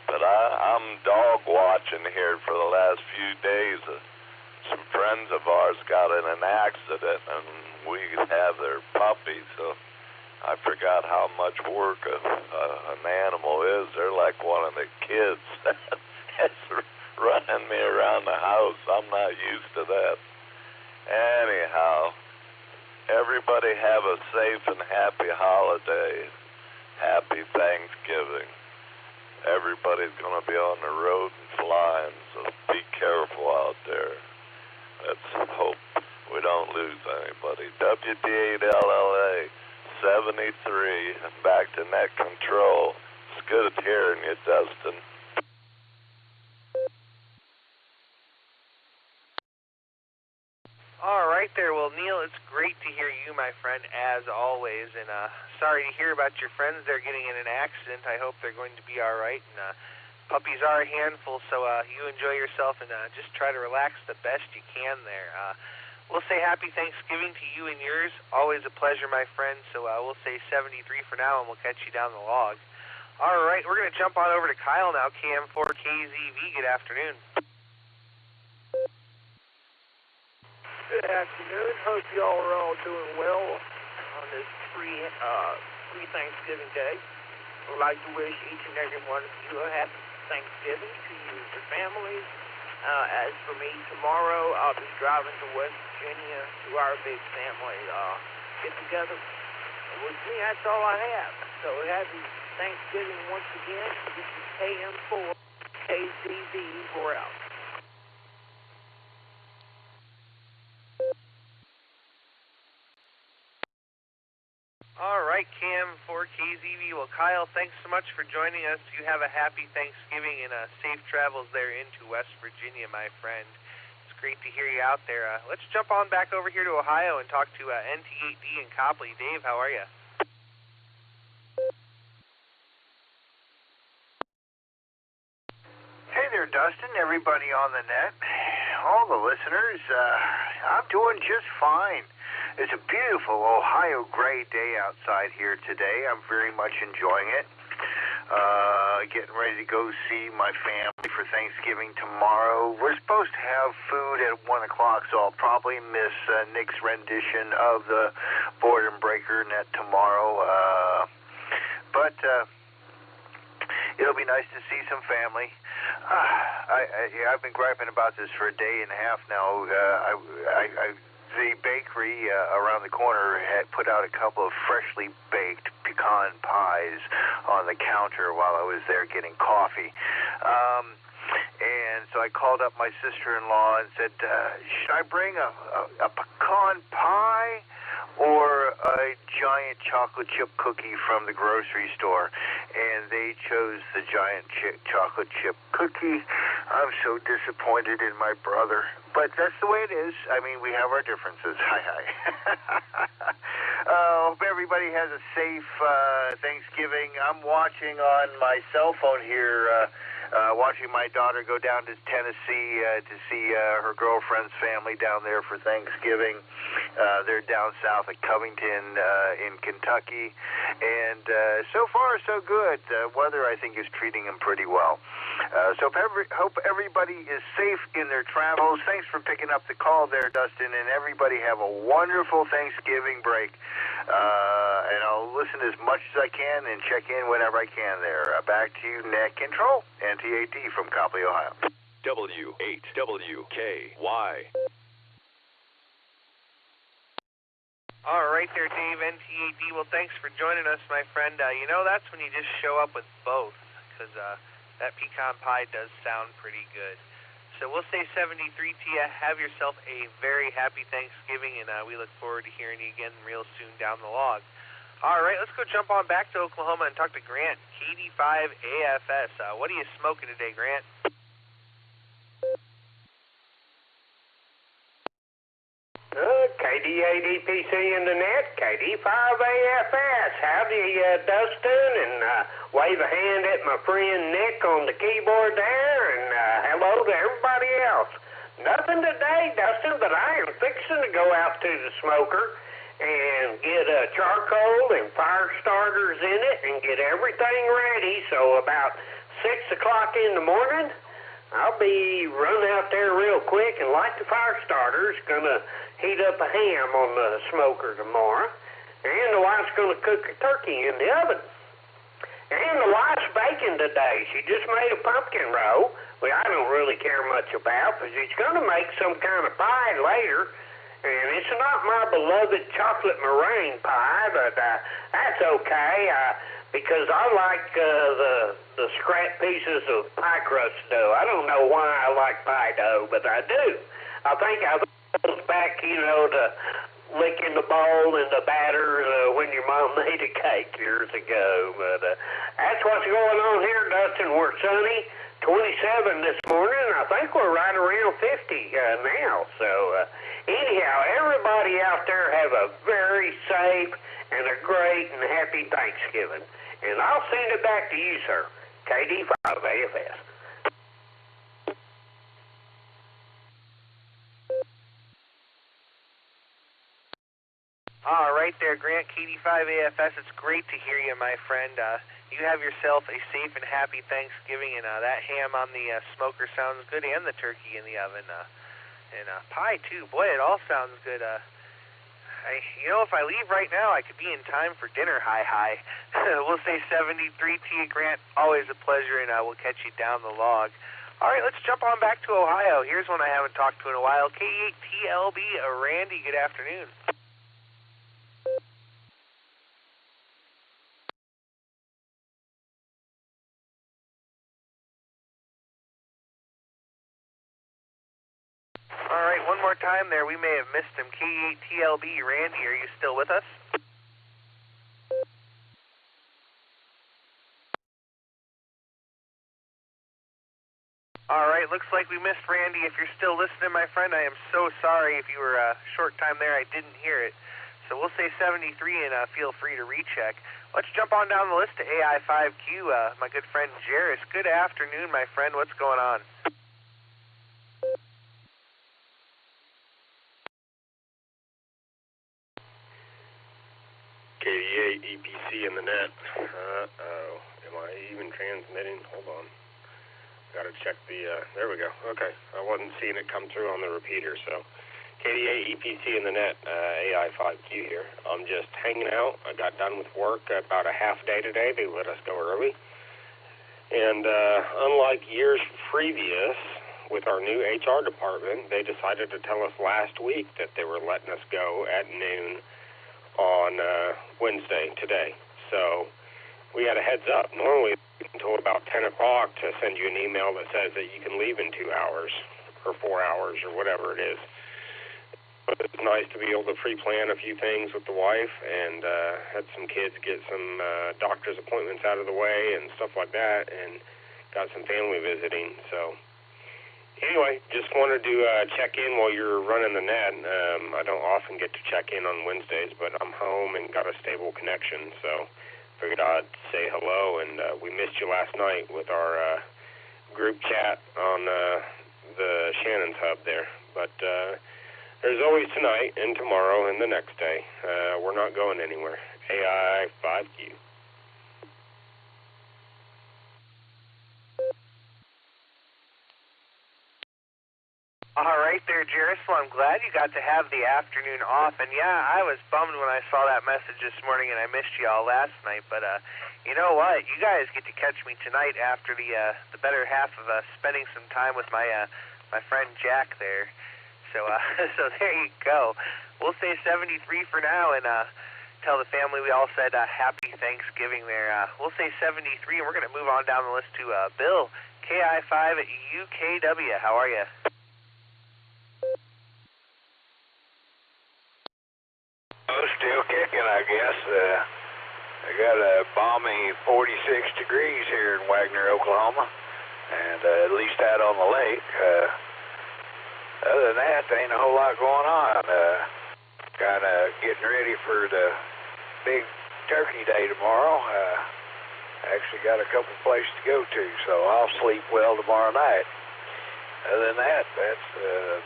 S: But I'm dog watching here for the last few days. some friends of ours got in an accident, and we have their puppy, so I forgot how much work an animal is. They're like one of the kids. It's running me around the house. I'm not used to that. Anyhow, everybody have a safe and happy holiday. Happy Thanksgiving. Everybody's going to be on the road and flying, so be careful out there. Let's hope we don't lose anybody. WD8LLA 73, and back to net control. It's good hearing you, Dustin.
C: All right there. Well, Neil, it's great to hear you, my friend, as always. And sorry to hear about your friends. They're getting in an accident. I hope they're going to be all right. And puppies are a handful, so you enjoy yourself and just try to relax the best you can there. We'll say happy Thanksgiving to you and yours. Always a pleasure, my friend. So we'll say 73 for now, and we'll catch you down the log. All right, we're going to jump on over to Kyle now, KM4KZV. Good afternoon.
B: Good afternoon. Hope y'all are all doing well on this pre-Thanksgiving day. I'd like to wish each and every one of you a happy Thanksgiving to you and your families. As for me, tomorrow I'll be driving to West Virginia to our big family get-together. With me, that's all I have. So happy Thanksgiving once again. This is KM4 KZV. We're out.
C: All right, Cam4KZV. Well, Kyle, thanks so much for joining us. You have a happy Thanksgiving and safe travels there into West Virginia, my friend. It's great to hear you out there. Let's jump on back over here to Ohio and talk to NT8D and Copley. Dave, how are you?
T: Hey there, Dustin, everybody on the net, all the listeners. I'm doing just fine. It's a beautiful Ohio gray day outside here today. I'm very much enjoying it. Getting ready to go see my family for Thanksgiving tomorrow. We're supposed to have food at 1 o'clock, so I'll probably miss Nick's rendition of the Boredom Breaker net tomorrow. But it'll be nice to see some family. I've been griping about this for a day and a half now. The bakery around the corner had put out a couple of freshly baked pecan pies on the counter while I was there getting coffee. And so I called up my sister-in-law and said, should I bring a pecan pie or a giant chocolate chip cookie from the grocery store? And they chose the giant chocolate chip cookie. I'm so disappointed in my brother. But that's the way it is. I mean, we have our differences. Hi. Hope everybody has a safe Thanksgiving. I'm watching on my cell phone here, watching my daughter go down to Tennessee to see her girlfriend's family down there for Thanksgiving. They're down south at Covington in Kentucky. And so far, so good. Weather, I think, is treating them pretty well. So hope everybody is safe in their travels. Thanks for picking up the call there, Dustin, and everybody have a wonderful Thanksgiving break. And I'll listen as much as I can and check in whenever I can there. Back to you, Net Control, NT8D from Copley, Ohio.
G: W8WKY.
C: All right there, Dave, NT8D. Well, thanks for joining us, my friend. That's when you just show up with both, because that pecan pie does sound pretty good. So we'll say 73 to you. Have yourself a very happy Thanksgiving, and we look forward to hearing you again real soon down the log. All right, let's go jump on back to Oklahoma and talk to Grant, KD5AFS. What are you smoking today, Grant?
H: KD8DPC in the net, KD5AFS. Howdy, Dustin, and wave a hand at my friend Nick on the keyboard there, and hello to everybody else. Nothing today, Dustin, but I am fixing to go out to the smoker and get charcoal and fire starters in it and get everything ready. So about 6 o'clock in the morning, I'll be running out there real quick and light the fire starters. Gonna heat up a ham on the smoker tomorrow. And the wife's gonna cook a turkey in the oven. And the wife's baking today. She just made a pumpkin roll, which I don't really care much about, but she's gonna make some kind of pie later. And it's not my beloved chocolate meringue pie, but that's okay, because I like the scrap pieces of pie crust dough. I don't know why I like pie dough, but I do. I think I was back, to licking the bowl and the batter when your mom made a cake years ago. But that's what's going on here, Dustin. We're sunny, 27 this morning. I think we're right around 50 now. So anyhow, everybody out there have a very safe and a great and happy Thanksgiving. And I'll send it back to you, sir. KD5AFS.
C: All right there, Grant, KD5AFS. It's great to hear you, my friend. You have yourself a safe and happy Thanksgiving, and that ham on the smoker sounds good, and the turkey in the oven, and pie too. Boy, it all sounds good. If I leave right now, I could be in time for dinner. Hi. We'll say 73 to you, Grant. Always a pleasure, and we'll catch you down the log. All right, let's jump on back to Ohio. Here's one I haven't talked to in a while. K8TLB, Randy. Good afternoon. All right, one more time there. We may have missed him. K8TLB, Randy, are you still with us? All right, looks like we missed Randy. If you're still listening, my friend, I am so sorry. If you were a short time there, I didn't hear it. So we'll say 73 and feel free to recheck. Let's jump on down the list to AI5Q. My good friend Jairus. Good afternoon, my friend. What's going on?
A: KD8 EPC in the net. Uh-oh. Am I even transmitting? Hold on. Got to check the, there we go. Okay. I wasn't seeing it come through on the repeater, so. KD8 EPC in the net, AI5Q here. I'm just hanging out. I got done with work about a half day today. They let us go early. And unlike years previous with our new HR department, they decided to tell us last week that they were letting us go at noon on Wednesday today. So we had a heads up. Normally until about 10 o'clock to send you an email that says that you can leave in 2 hours or 4 hours or whatever it is. But it's nice to be able to pre-plan a few things with the wife, and had some kids get some doctor's appointments out of the way and stuff like that, and got some family visiting. So anyway, just wanted to check in while you're running the net. I don't often get to check in on Wednesdays, but I'm home and got a stable connection, so figured I'd say hello. And we missed you last night with our group chat on the Shannon's Hub there. But there's always tonight and tomorrow and the next day. We're not going anywhere. AI5Q.
C: All right there, Jairus. Well, I'm glad you got to have the afternoon off. And yeah, I was bummed when I saw that message this morning and I missed you all last night. But you know what? You guys get to catch me tonight after the better half of spending some time with my friend Jack there. So so there you go. We'll say 73 for now and tell the family we all said happy Thanksgiving there. We'll say 73 and we're going to move on down the list to Bill, KI5 at UKW. How are you?
E: Oh, still kicking, I guess. I got a balmy 46 degrees here in Wagner, Oklahoma, and at least out on the lake. Other than that, there ain't a whole lot going on. Kind of getting ready for the big turkey day tomorrow. Actually got a couple places to go to, so I'll sleep well tomorrow night. Other than that, that's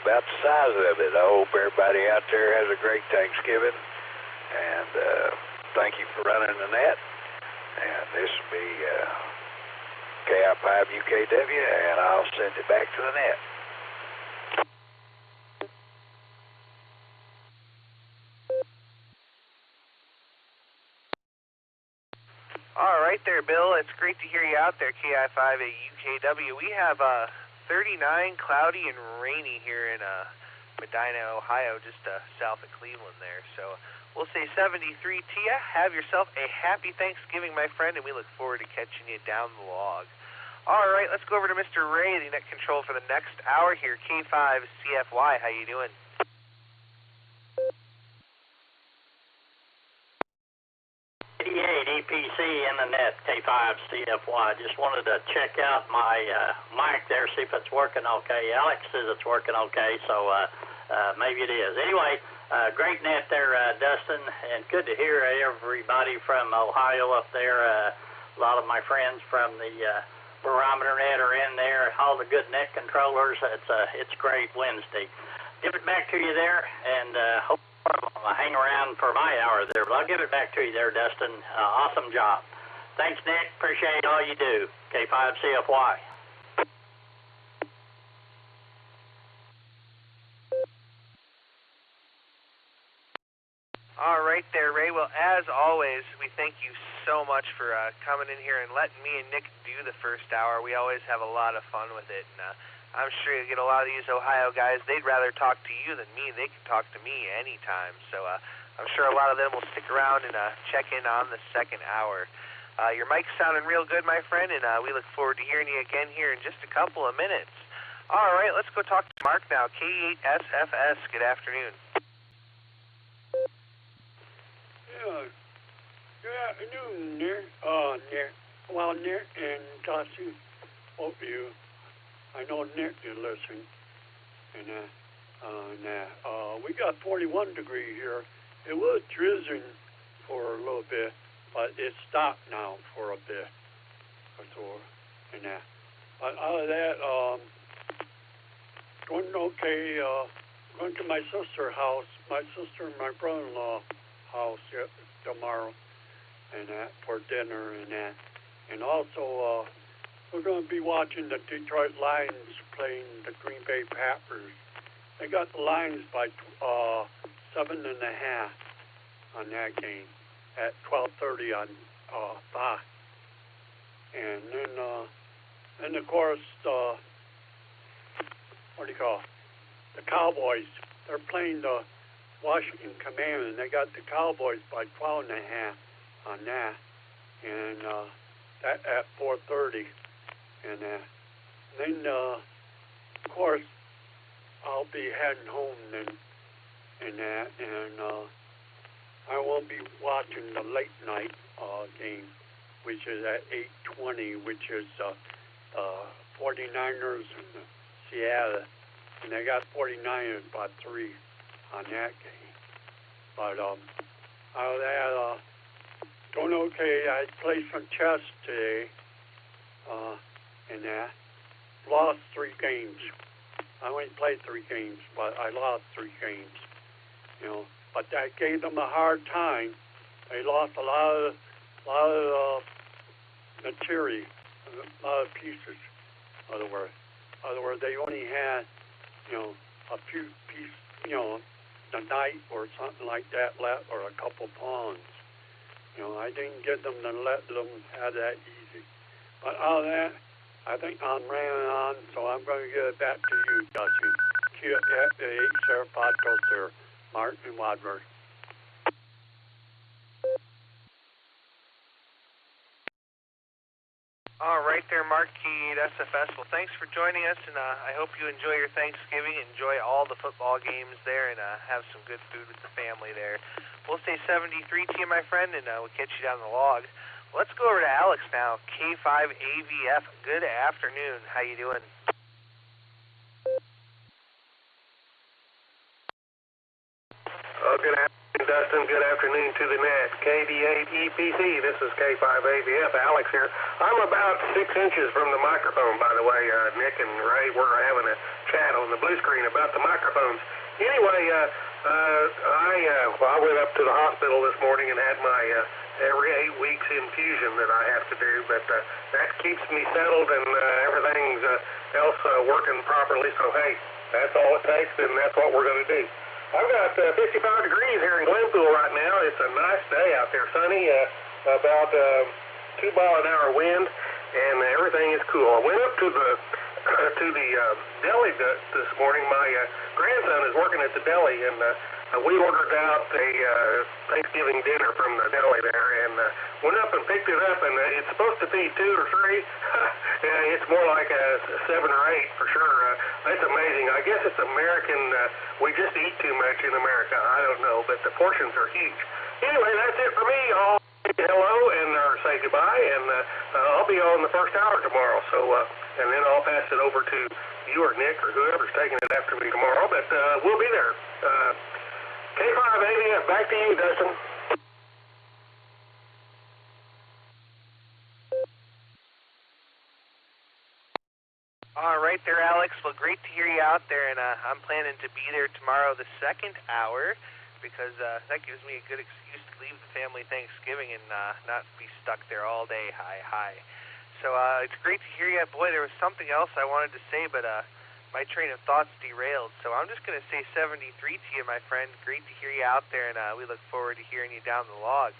E: about the size of it. I hope everybody out there has a great Thanksgiving. And thank you for running the net. And this will be KI5UKW, and I'll send it back to the net.
C: All right there, Bill. It's great to hear you out there, KI5 at UKW. We have 39 cloudy and rainy here in Medina, Ohio, just south of Cleveland there. So we'll say 73 to you. Have yourself a happy Thanksgiving, my friend, and we look forward to catching you down the log. All right, let's go over to Mr. Ray, the net control for the next hour here, K5 CFY. How you doing?
V: EPC in the net, K5CFY. Just wanted to check out my mic there, see if it's working okay. Alex says it's working okay, so maybe it is. Anyway, great net there, Dustin, and good to hear everybody from Ohio up there. A lot of my friends from the barometer net are in there, all the good net controllers. It's great Wednesday. Give it back to you there, and hope I'll hang around for my hour there, but I'll give it back to you there, Dustin. Awesome job. Thanks, Nick. Appreciate all you do. K5CFY.
C: All right there, Ray. Well, as always, we thank you so much for coming in here and letting me and Nick do the first hour. We always have a lot of fun with it, and I'm sure you'll get a lot of these Ohio guys. They'd rather talk to you than me. They can talk to me anytime. So I'm sure a lot of them will stick around and check in on the second hour. Your mic's sounding real good, my friend, and we look forward to hearing you again here in just a couple of minutes. All right, let's go talk to Mark now. K8SFS, good afternoon.
G: Yeah, good afternoon, Nick. Nick and Dustin, both of you. I know Nick is listening, and we got 41 degrees here. It was drizzling for a little bit, but it stopped now for a bit or so, and but out of that, going okay. Going to my sister's house, my sister and my brother-in-law house tomorrow, and for dinner and that, and also. We're going to be watching the Detroit Lions playing the Green Bay Packers. They got the Lions by 7.5 on that game at 12:30 on Fox. And then of course, what do you call it? The Cowboys. They're playing the Washington Commanders, and they got the Cowboys by 12.5 on that, and that at 4:30. And then, of course, I'll be heading home and I won't be watching the late night game, which is at 8:20, which is 49ers and Seattle, and they got 49ers by 3 on that game. But out of that, doing okay. I played some chess today. And lost 3 games. I only played 3 games, but I lost 3 games. You know, but that gave them a hard time. They lost a lot of material, a lot of pieces. In other words, they only had, a few pieces, a knight or something like that left, or a couple pawns. I didn't get them to let them have that easy. But out of that, I think I'm running on, so I'm going to give it back to you, Dustin. Q8 Sarah Patos there, Martin Wadmer.
C: All right there, Mark K8SFS. Well, thanks for joining us, and I hope you enjoy your Thanksgiving, enjoy all the football games there, and have some good food with the family there. We'll say 73 to you, my friend, and we'll catch you down the log. Let's go over to Alex now, K5AVF. Good afternoon. How you doing?
I: Good afternoon, Dustin. Good afternoon to the net. KD8EPC. This is K5AVF. Alex here. I'm about 6 inches from the microphone, by the way. Nick and Ray were having a chat on the blue screen about the microphones. Anyway, I went up to the hospital this morning and had my every 8 weeks infusion that I have to do, but that keeps me settled and everything's else working properly. So, hey, that's all it takes, and that's what we're going to do. I've got 55 degrees here in Glenpool right now. It's a nice day out there, sunny, about 2 mile an hour wind, and everything is cool. I went up to the deli this morning. My grandson is working at the deli, and we ordered out a Thanksgiving dinner from the deli there, and went up and picked it up, and it's supposed to be 2 or 3. It's more like 7 or 8 for sure. That's amazing. I guess it's American. We just eat too much in America. I don't know, but the portions are huge. Anyway, that's it for me. I'll say hello and say goodbye, and I'll be on the first hour tomorrow. So, and then I'll pass it over to you or Nick or whoever's taking it after me tomorrow. But we'll be there. K5AVF, back to you, Dustin.
C: All right there, Alex. Well, great to hear you out there, and I'm planning to be there tomorrow, the second hour, because that gives me a good excuse to leave the family Thanksgiving and not be stuck there all day. Hi. So it's great to hear you. Boy, there was something else I wanted to say, but my train of thought's derailed. So I'm just going to say 73 to you, my friend. Great to hear you out there, and we look forward to hearing you down the log.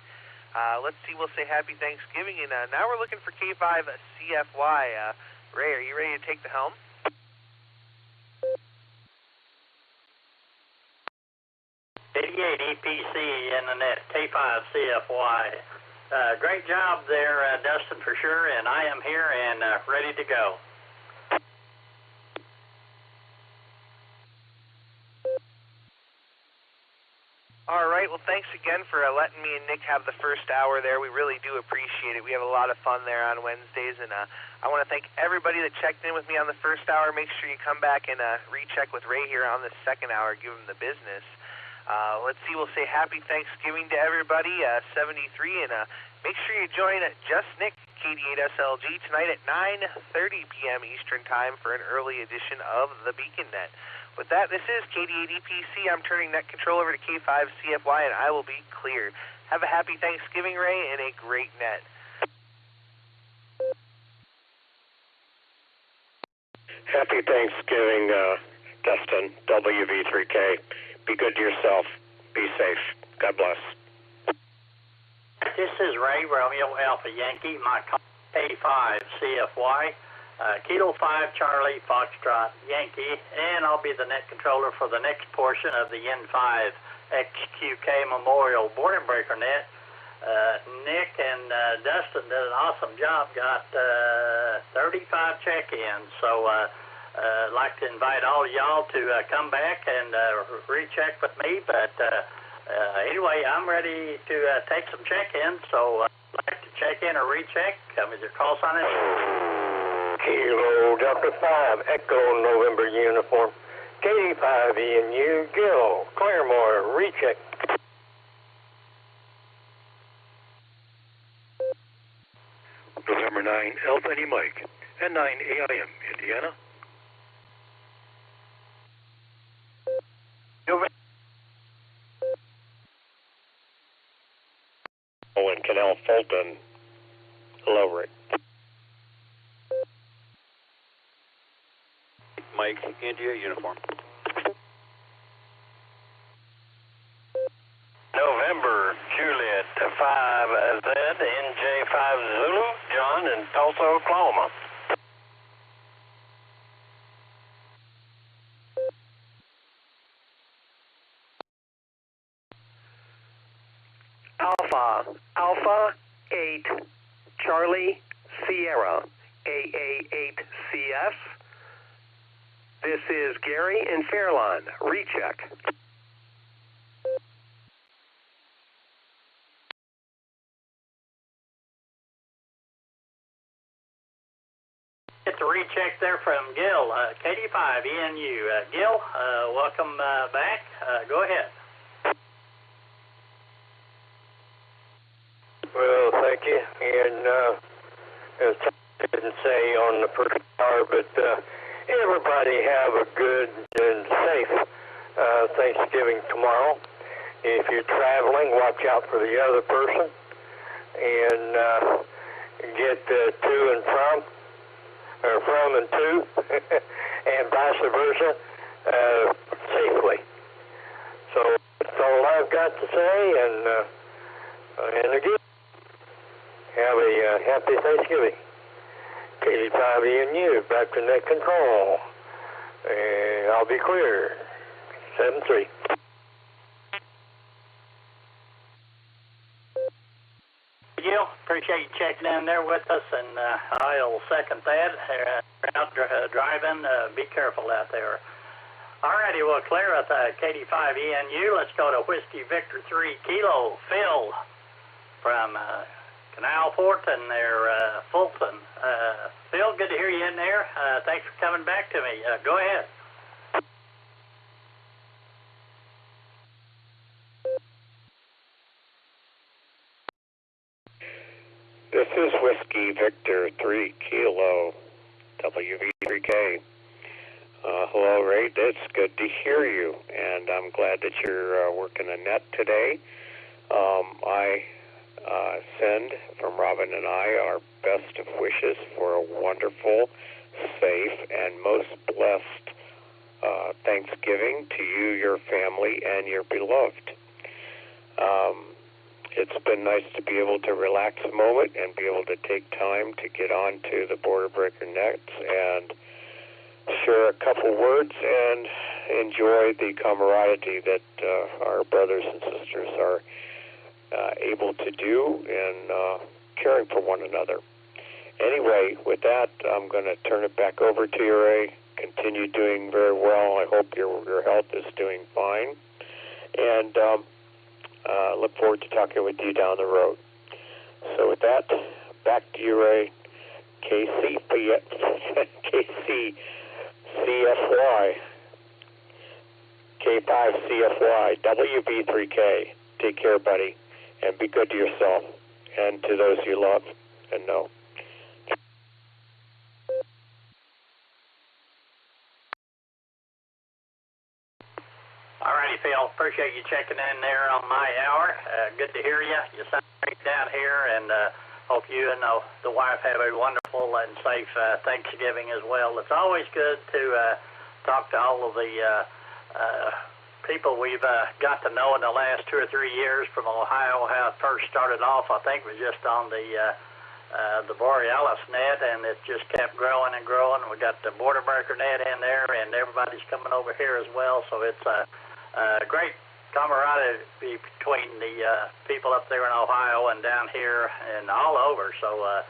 C: Let's see, we'll say Happy Thanksgiving, and now we're looking for K5CFY. Ray, are you ready to take the helm?
V: EPC in the net, K5CFY. Great job there, Dustin, for sure, and I am here and ready to go.
C: All right, well, thanks again for letting me and Nick have the first hour there. We really do appreciate it. We have a lot of fun there on Wednesdays, and I want to thank everybody that checked in with me on the first hour. Make sure you come back and recheck with Ray here on the second hour, give him the business. Let's see, we'll say Happy Thanksgiving to everybody, 73, and make sure you join Just Nick, KD8SLG, tonight at 9:30 p.m. Eastern Time for an early edition of the Beacon Net. With that, this is KD8EPC. I'm turning net control over to K5CFY, and I will be clear. Have a happy Thanksgiving, Ray, and a great net.
A: Happy Thanksgiving, Dustin, WV3K. Be good to yourself. Be safe. God bless.
V: This is Ray, Romeo Alpha Yankee, my K5CFY. Kilo 5 Charlie Foxtrot Yankee, and I'll be the net controller for the next portion of the N5 XQK Memorial Boredom Breaker net. Nick and Dustin did an awesome job, got 35 check-ins, so I'd like to invite all y'all to come back and recheck with me, but anyway, I'm ready to take some check-ins, so I'd like to check in or recheck. Is your call sign it?
H: Kilo Delta 5, Echo November uniform. KD5 ENU, Gil, Claremore, recheck.
K: November 9, Alpha Eddie Mike, at 9 a.m. Indiana.
A: Owen Canal Fulton, hello, Rick.
Q: Mike, India uniform.
H: November, Juliet 5Z, NJ5 Zulu, John in Tulsa, Oklahoma.
M: Alpha 8, Charlie Sierra, AA8CS. This is Gary in Fairlawn. Recheck.
V: Get the recheck there from Gil, KD5 ENU. Gil, welcome back. Go ahead.
H: Well, thank you. And as I didn't say on the first hour, but everybody have a good and safe Thanksgiving tomorrow. If you're traveling, watch out for the other person.
D: and get to and from, or from and to, and vice versa, safely. So that's all I've got to say, and again, have a happy Thanksgiving. KD5ENU, back to net control, and I'll be clear, 7-3.
V: Gil, appreciate you checking in there with us, and I'll second that. Out driving, be careful out there. Alrighty, we'll clear at KD5ENU. Let's go to Whiskey Victor 3 Kilo. Phil from Canal Fort and their Fulton. Phil, good to hear you in there. Thanks for coming back to me. Go ahead.
L: This is Whiskey Victor 3 Kilo, WV3K. Hello, Ray. It's good to hear you, and I'm glad that you're working a net today. I send from Robin and I our best of wishes for a wonderful, safe, and most blessed Thanksgiving to you, your family, and your beloved. It's been nice to be able to relax a moment and be able to take time to get on to the Border Breaker nets and share a couple words and enjoy the camaraderie that our brothers and sisters are able to do in caring for one another. Anyway, with that, I'm going to turn it back over to you, Ray. Continue doing very well. I hope your health is doing fine. And look forward to talking with you down the road. So with that, back to you, Ray. KCCFY, K5CFY, WV3K. Take care, buddy, and be good to yourself and to those you love and know.
V: Alrighty, Phil. Appreciate you checking in there on my hour. Good to hear you. You sound great down here, and hope you and the wife have a wonderful and safe Thanksgiving as well. It's always good to talk to all of the people we've got to know in the last 2 or 3 years from Ohio. How it first started off, I think, was just on the Borealis net, and it just kept growing and growing. We got the Border Breaker net in there, and everybody's coming over here as well. So it's great camaraderie between the people up there in Ohio and down here and all over. So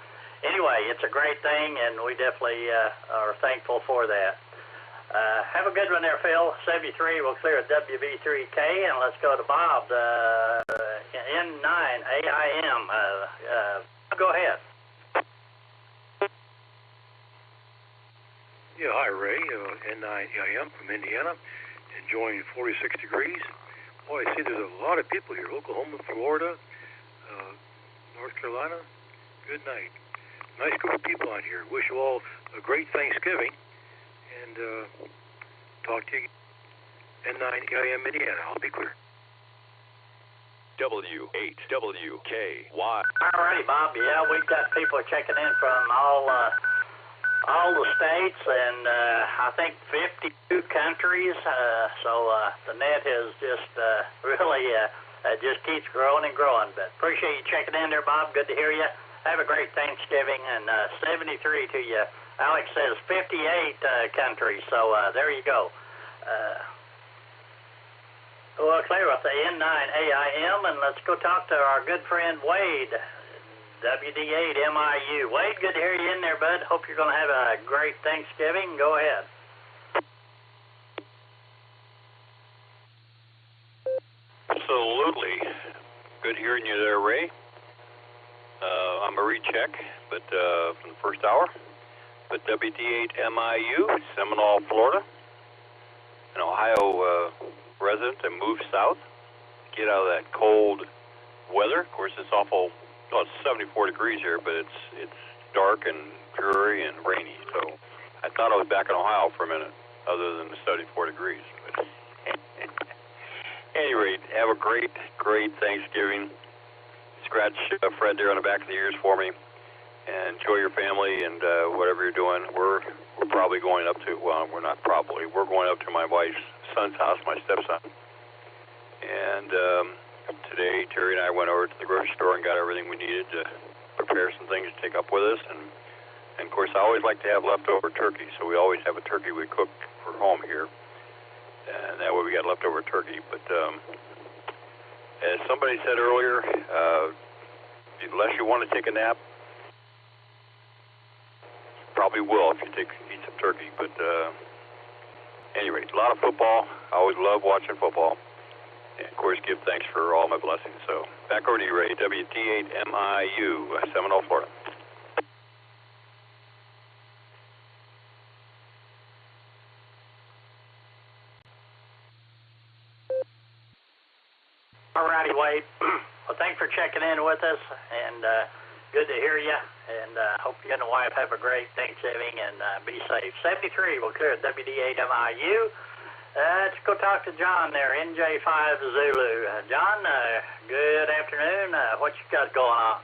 V: anyway, it's a great thing, and we definitely are thankful for that. Have a good one there, Phil. 73, we'll clear at WV3K, and let's go to Bob, N9AIM. Go ahead.
K: Yeah, hi, Ray. N9AIM from Indiana, enjoying 46 degrees. Boy, I see there's a lot of people here. Oklahoma, Florida, North Carolina. Good night. Nice group of people on here. Wish you all a great Thanksgiving, and talk to you. N9AIM Indiana. I'll be clear.
O: W8WKY.
V: All righty, Bob. Yeah, we've got people checking in from all the states, and I think 52 countries. So the net has just really just keeps growing and growing. But appreciate you checking in there, Bob. Good to hear you. Have a great Thanksgiving, and 73 to you. Alex says 58 countries. So there you go. Well, clear up the N9AIM, and let's go talk to our good friend Wade, WD8MIU. Wade, good to hear you in there, bud. Hope you're going to have a great Thanksgiving. Go ahead.
Q: Absolutely. Good hearing you there, Ray. I'm a recheck, but from the first hour. But WD8MIU, Seminole, Florida, an Ohio resident that moved south, get out of that cold weather. Of course, it's awful. Well, it's 74 degrees here, but it's dark and dreary and rainy. So I thought I was back in Ohio for a minute, other than the 74 degrees. But at any rate, have a great Thanksgiving. scratch Fred there on the back of the ears for me, and enjoy your family and whatever you're doing. We're probably going up to, well, we're not probably, we're going up to my wife's son's house, my stepson. And today, Terry and I went over to the grocery store and got everything we needed to prepare some things to take up with us. And of course, I always like to have leftover turkey, so we always have a turkey we cook for home here. And that way we got leftover turkey. But as somebody said earlier, unless you want to take a nap, you probably will if you eat some turkey. But anyway, a lot of football. I always love watching football. And of course, give thanks for all my blessings. So back over to you, Ray. WT8MIU, Seminole, Florida.
V: All righty, Wade. Well, thanks for checking in with us, and good to hear you. And hope you and the wife have a great Thanksgiving and be safe. 73, we'll clear at WD8MIU. Let's go talk to John there, NJ5 Zulu. John, good afternoon. What you got going on?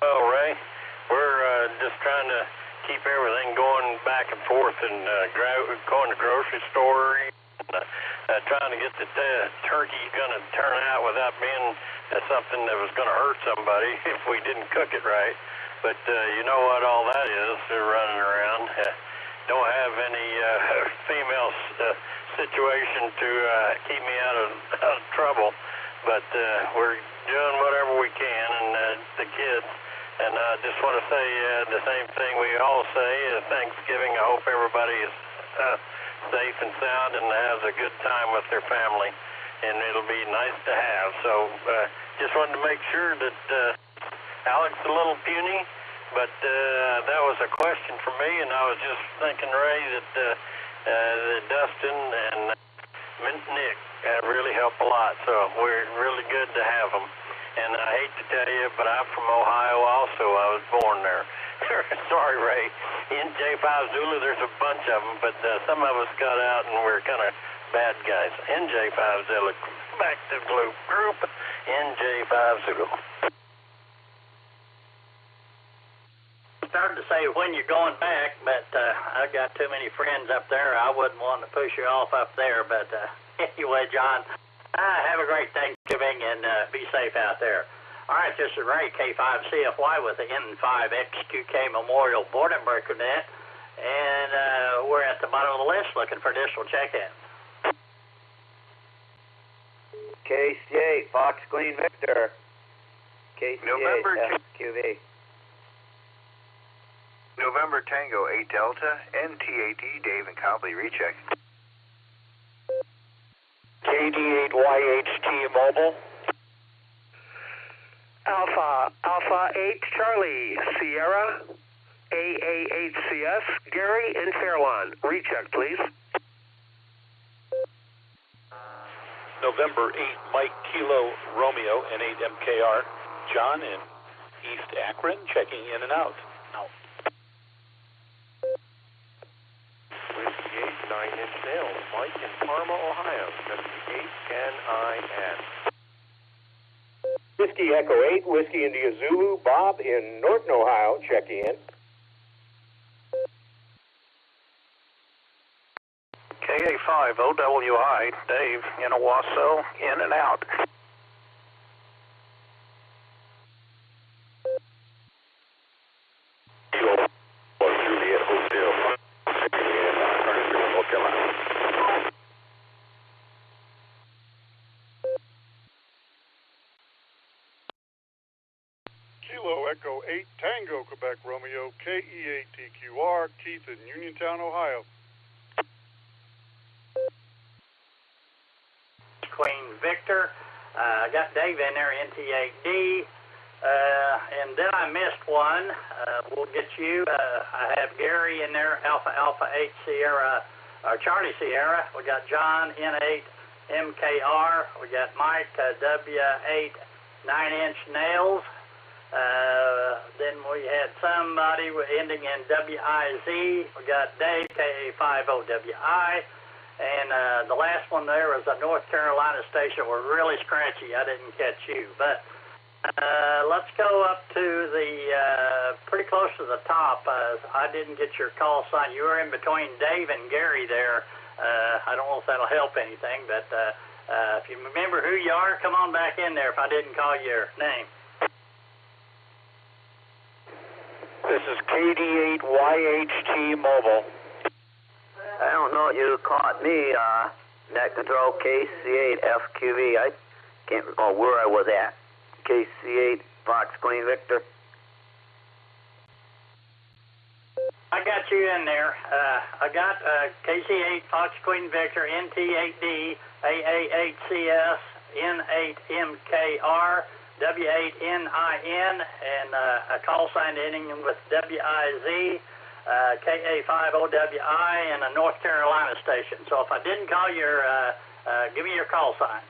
N: Well, Ray, we're just trying to keep everything going back and forth and going to the grocery store and trying to get the turkey going to turn out without being something that was going to hurt somebody if we didn't cook it right. But you know what all that is, they're running around. Don't have any female situation to keep me out of trouble. But we're doing whatever we can, and the kids. And I just want to say the same thing we all say, Thanksgiving. I hope everybody is safe and sound and has a good time with their family. And it'll be nice to have. So just wanted to make sure that Alex a little puny, but that was a question for me, and I was just thinking, Ray, that Dustin and Nick really help a lot, so we're really good to have them. And I hate to tell you, but I'm from Ohio also. I was born there. Sorry, Ray. NJ5 Zulu, there's a bunch of them, but some of us got out and we're kind of bad guys. NJ5 Zulu, back to the group. NJ5 Zulu.
V: Started to say when you're going back, but I've got too many friends up there. I wouldn't want to push you off up there, but anyway, John, have a great Thanksgiving and be safe out there. All right, this is Ray, K5CFY with the N5XQK Memorial Boredom Breaker Net, and we're at the bottom of the list looking for additional check-in.
P: KCA, Fox Queen Victor. KCA, SQV.
T: November Tango 8 Delta, NTAD, Dave and Cobley, recheck.
R: KD8YHT Mobile.
M: Alpha 8 Charlie, Sierra, AA8CS, Gary and Fairlawn. Recheck, please.
X: November 8 Mike Kilo Romeo and 8 MKR. John in East Akron, checking in and out. Out.
Y: Whiskey 8 9-inch nails, Mike in Parma, Ohio. 78NIN.
F: Whiskey Echo 8, Whiskey India Zulu, Bob in Norton, Ohio, checking in.
Y: KA5 OWI, Dave in Owasso, in and out.
X: Juliet Hotel, North Carolina.
Z: Kilo Echo 8 Tango Quebec Romeo KE8TQR, Keith in Uniontown, Ohio.
V: Queen Victor. I got Dave in there, NT8D. And then I missed one. We'll get you. I have Gary in there, Alpha 8 Sierra, or Charlie Sierra. We got John, N8 MKR. We got Mike, W8 9-inch nails. Then we had somebody ending in WIZ. We got Dave, KA50WI. And the last one there was a North Carolina station. Were really scratchy. I didn't catch you, but let's go up to the pretty close to the top. I didn't get your call sign. You were in between Dave and Gary there. I don't know if that'll help anything, but if you remember who you are, come on back in there if I didn't call your name.
L: This is KD8YHT Mobile.
P: I don't know. You caught me. Net control KC8FQV. I can't recall where I was at. KC8 Fox Queen Victor.
V: I got you in there. I got KC8 Fox Queen Victor, NT8D, AA8CS, N8MKR, W8NIN, and a call sign ending with WIZ, KA5OWI, and a North Carolina station. So if I didn't call your, give me your call sign.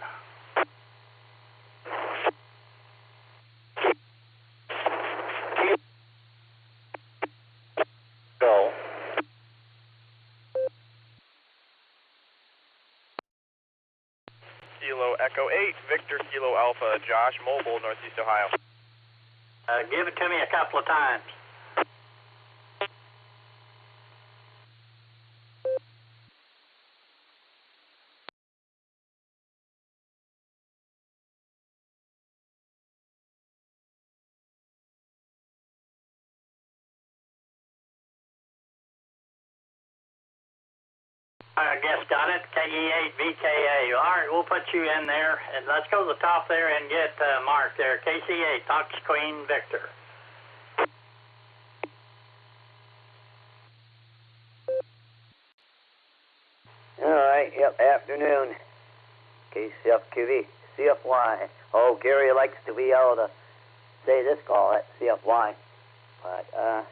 L: Go.
B: Kilo Echo 8, Victor Kilo Alpha, Josh Mobile, Northeast Ohio.
V: Give it to me a couple of times. I guess got it. KE8VKA. All right, we'll put you in there, and let's go to the top there and get Mark there. KC8 Fox Queen Victor.
P: All right. Yep. Afternoon. KCFQV. CFY. Oh, Gary likes to be able to say this call at CFY, but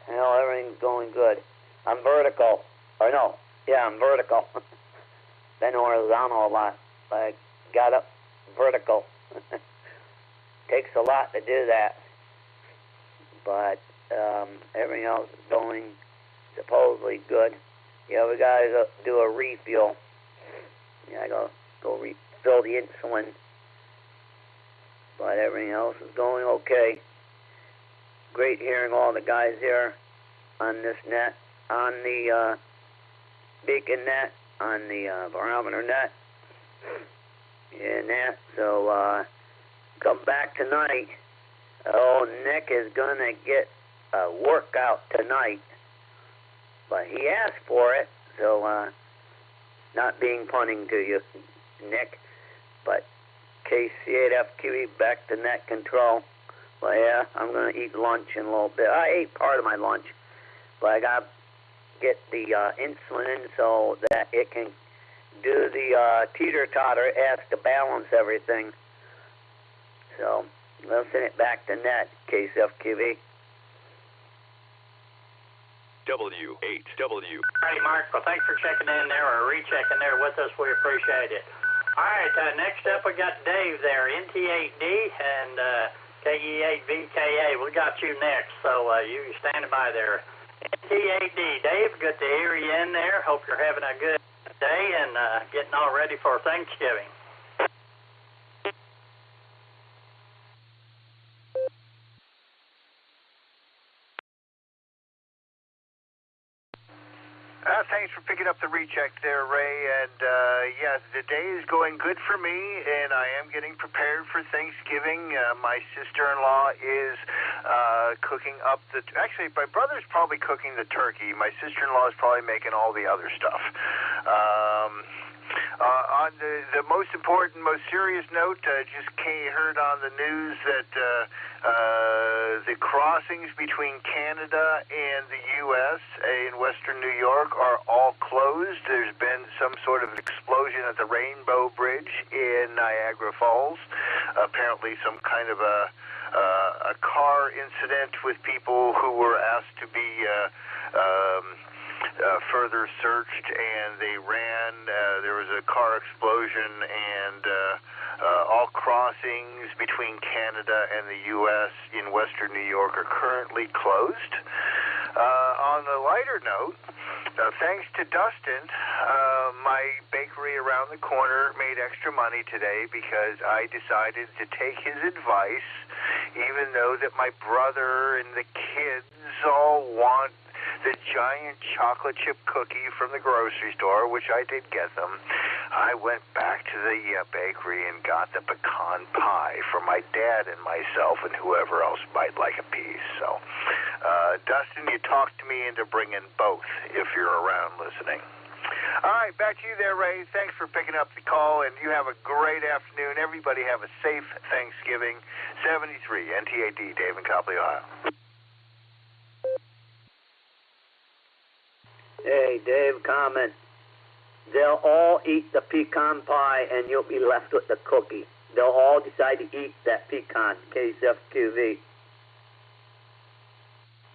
P: everything's going good. I'm vertical. Or no. Yeah, I'm vertical. Been horizontal a lot, but I got up vertical. Takes a lot to do that. But everything else is going supposedly good. Yeah, we got to do a refuel. Yeah, I go refill the insulin. But everything else is going okay. Great hearing all the guys here on this net, on the beacon net, on the barometer net, and that. So come back tonight. Oh, Nick is going to get a workout tonight, but he asked for it, so not being punning to you, Nick, but KC8FQE back to net control. Well, yeah, I'm going to eat lunch in a little bit. I ate part of my lunch, but I got to get the insulin in so that it can do the teeter-totter. It has to balance everything. So we'll send it back to net, KCFQV.
O: WHW.
V: Hey, Mark. Well, thanks for checking in there or rechecking there with us. We appreciate it. All right, next up we got Dave there, NT8D and KE8VKA. We got you next, so you standing by there. NT8D, Dave, good to hear you in there. Hope you're having a good day and getting all ready for Thanksgiving.
T: Thanks for picking up the recheck there, Ray. And yeah, the day is going good for me, and I am getting prepared for Thanksgiving. My sister-in-law is cooking up actually, my brother's probably cooking the turkey. My sister-in-law is probably making all the other stuff. On the most important, most serious note, just heard on the news that the crossings between Canada and the U.S. in western New York are all closed. There's been some sort of explosion at the Rainbow Bridge in Niagara Falls. Apparently some kind of a car incident with people who were asked to be further searched, and they ran. There was a car explosion, and all crossings between Canada and the U.S. in western New York are currently closed. On the lighter note, Thanks to Dustin, my bakery around the corner made extra money today because I decided to take his advice, even though that my brother and the kids all want the giant chocolate chip cookie from the grocery store, which I did get them. I went back to the bakery and got the pecan pie for my dad and myself and whoever else might like a piece. So, Dustin, you talked me into bringing both if you're around listening. All right, back to you there, Ray. Thanks for picking up the call, and you have a great afternoon. Everybody have a safe Thanksgiving. 73 NTAD, Dave in Copley, Ohio.
P: Hey, Dave, comment. They'll all eat the pecan pie, and you'll be left with the cookie. They'll all decide to eat that pecan, KSFQV.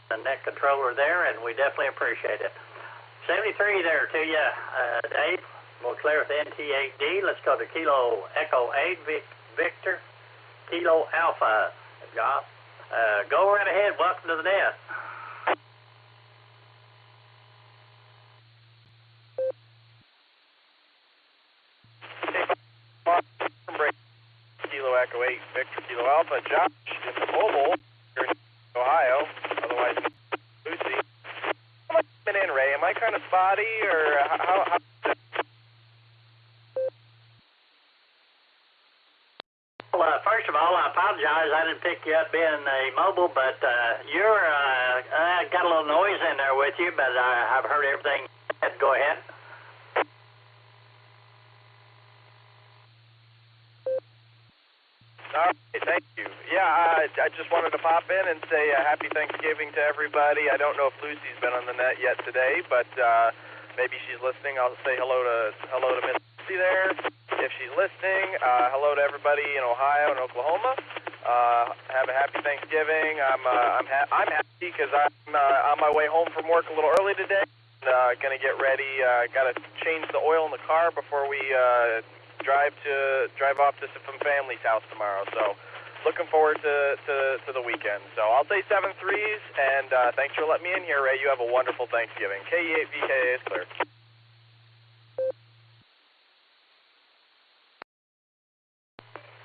V: The net controller there, and we definitely appreciate it. 73 there to you, Dave. We'll clear with NT8D. Let's go to Kilo Echo 8, Victor, Kilo Alpha. Go right ahead. Welcome to the net.
B: Kilo Echo 8, Victor, Kilo Alpha. Josh in the mobile here in Ohio, otherwise Lucy. How much been in, Ray? Am I kind of spotty, or how
V: Well, first of all, I apologize. I didn't pick you up being a mobile, but you're got a little noise in there with you, but I've heard everything. Go ahead.
B: All right, thank you. Yeah, I just wanted to pop in and say happy Thanksgiving to everybody. I don't know if Lucy's been on the net yet today, but maybe she's listening. I'll say hello to Miss Lucy there. If she's listening, hello to everybody in Ohio and Oklahoma. Have a happy Thanksgiving. I'm happy because I'm on my way home from work a little early today. Gonna get ready. Got to change the oil in the car before we drive off to some family's house tomorrow. So looking forward to the weekend. So I'll say 7 threes, and thanks for letting me in here, Ray. You have a wonderful Thanksgiving. KE8VKA is clear.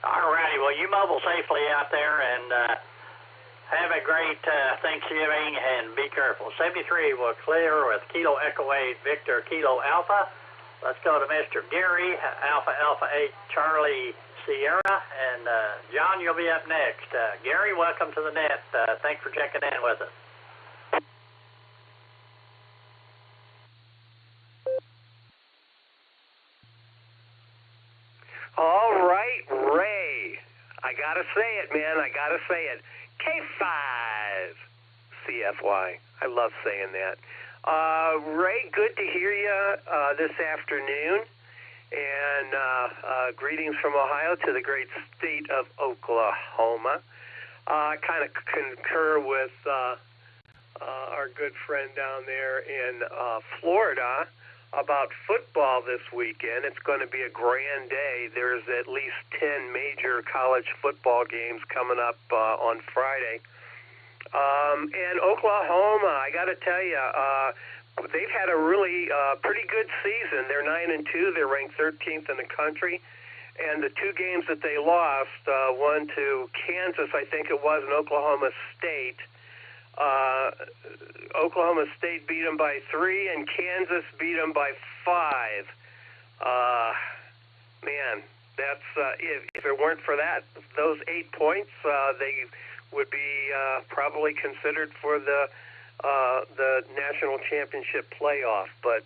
V: All righty. Well, you mobile safely out there, and have a great Thanksgiving, and be careful. 73 will clear with Kilo Echo 8, Victor, Kilo Alpha. Let's go to Mr. Gary, Alpha 8, Charlie Sierra, and John, you'll be up next. Gary, welcome to the net. Thanks for checking in with us.
M: All right, Ray. I gotta say it, man. I gotta say it. K5 CFY. I love saying that. Ray, good to hear you this afternoon, and greetings from Ohio to the great state of Oklahoma. I kind of concur with our good friend down there in Florida about football this weekend. It's going to be a grand day. There's at least 10 major college football games coming up on Friday. And Oklahoma, I got to tell you, they've had a really pretty good season. They're 9-2. They're ranked 13th in the country. And the two games that they lost, one to Kansas, I think it was, and Oklahoma State. Oklahoma State beat them by 3, and Kansas beat them by 5. Man, that's if it weren't for those 8 points, they would be probably considered for the national championship playoff. But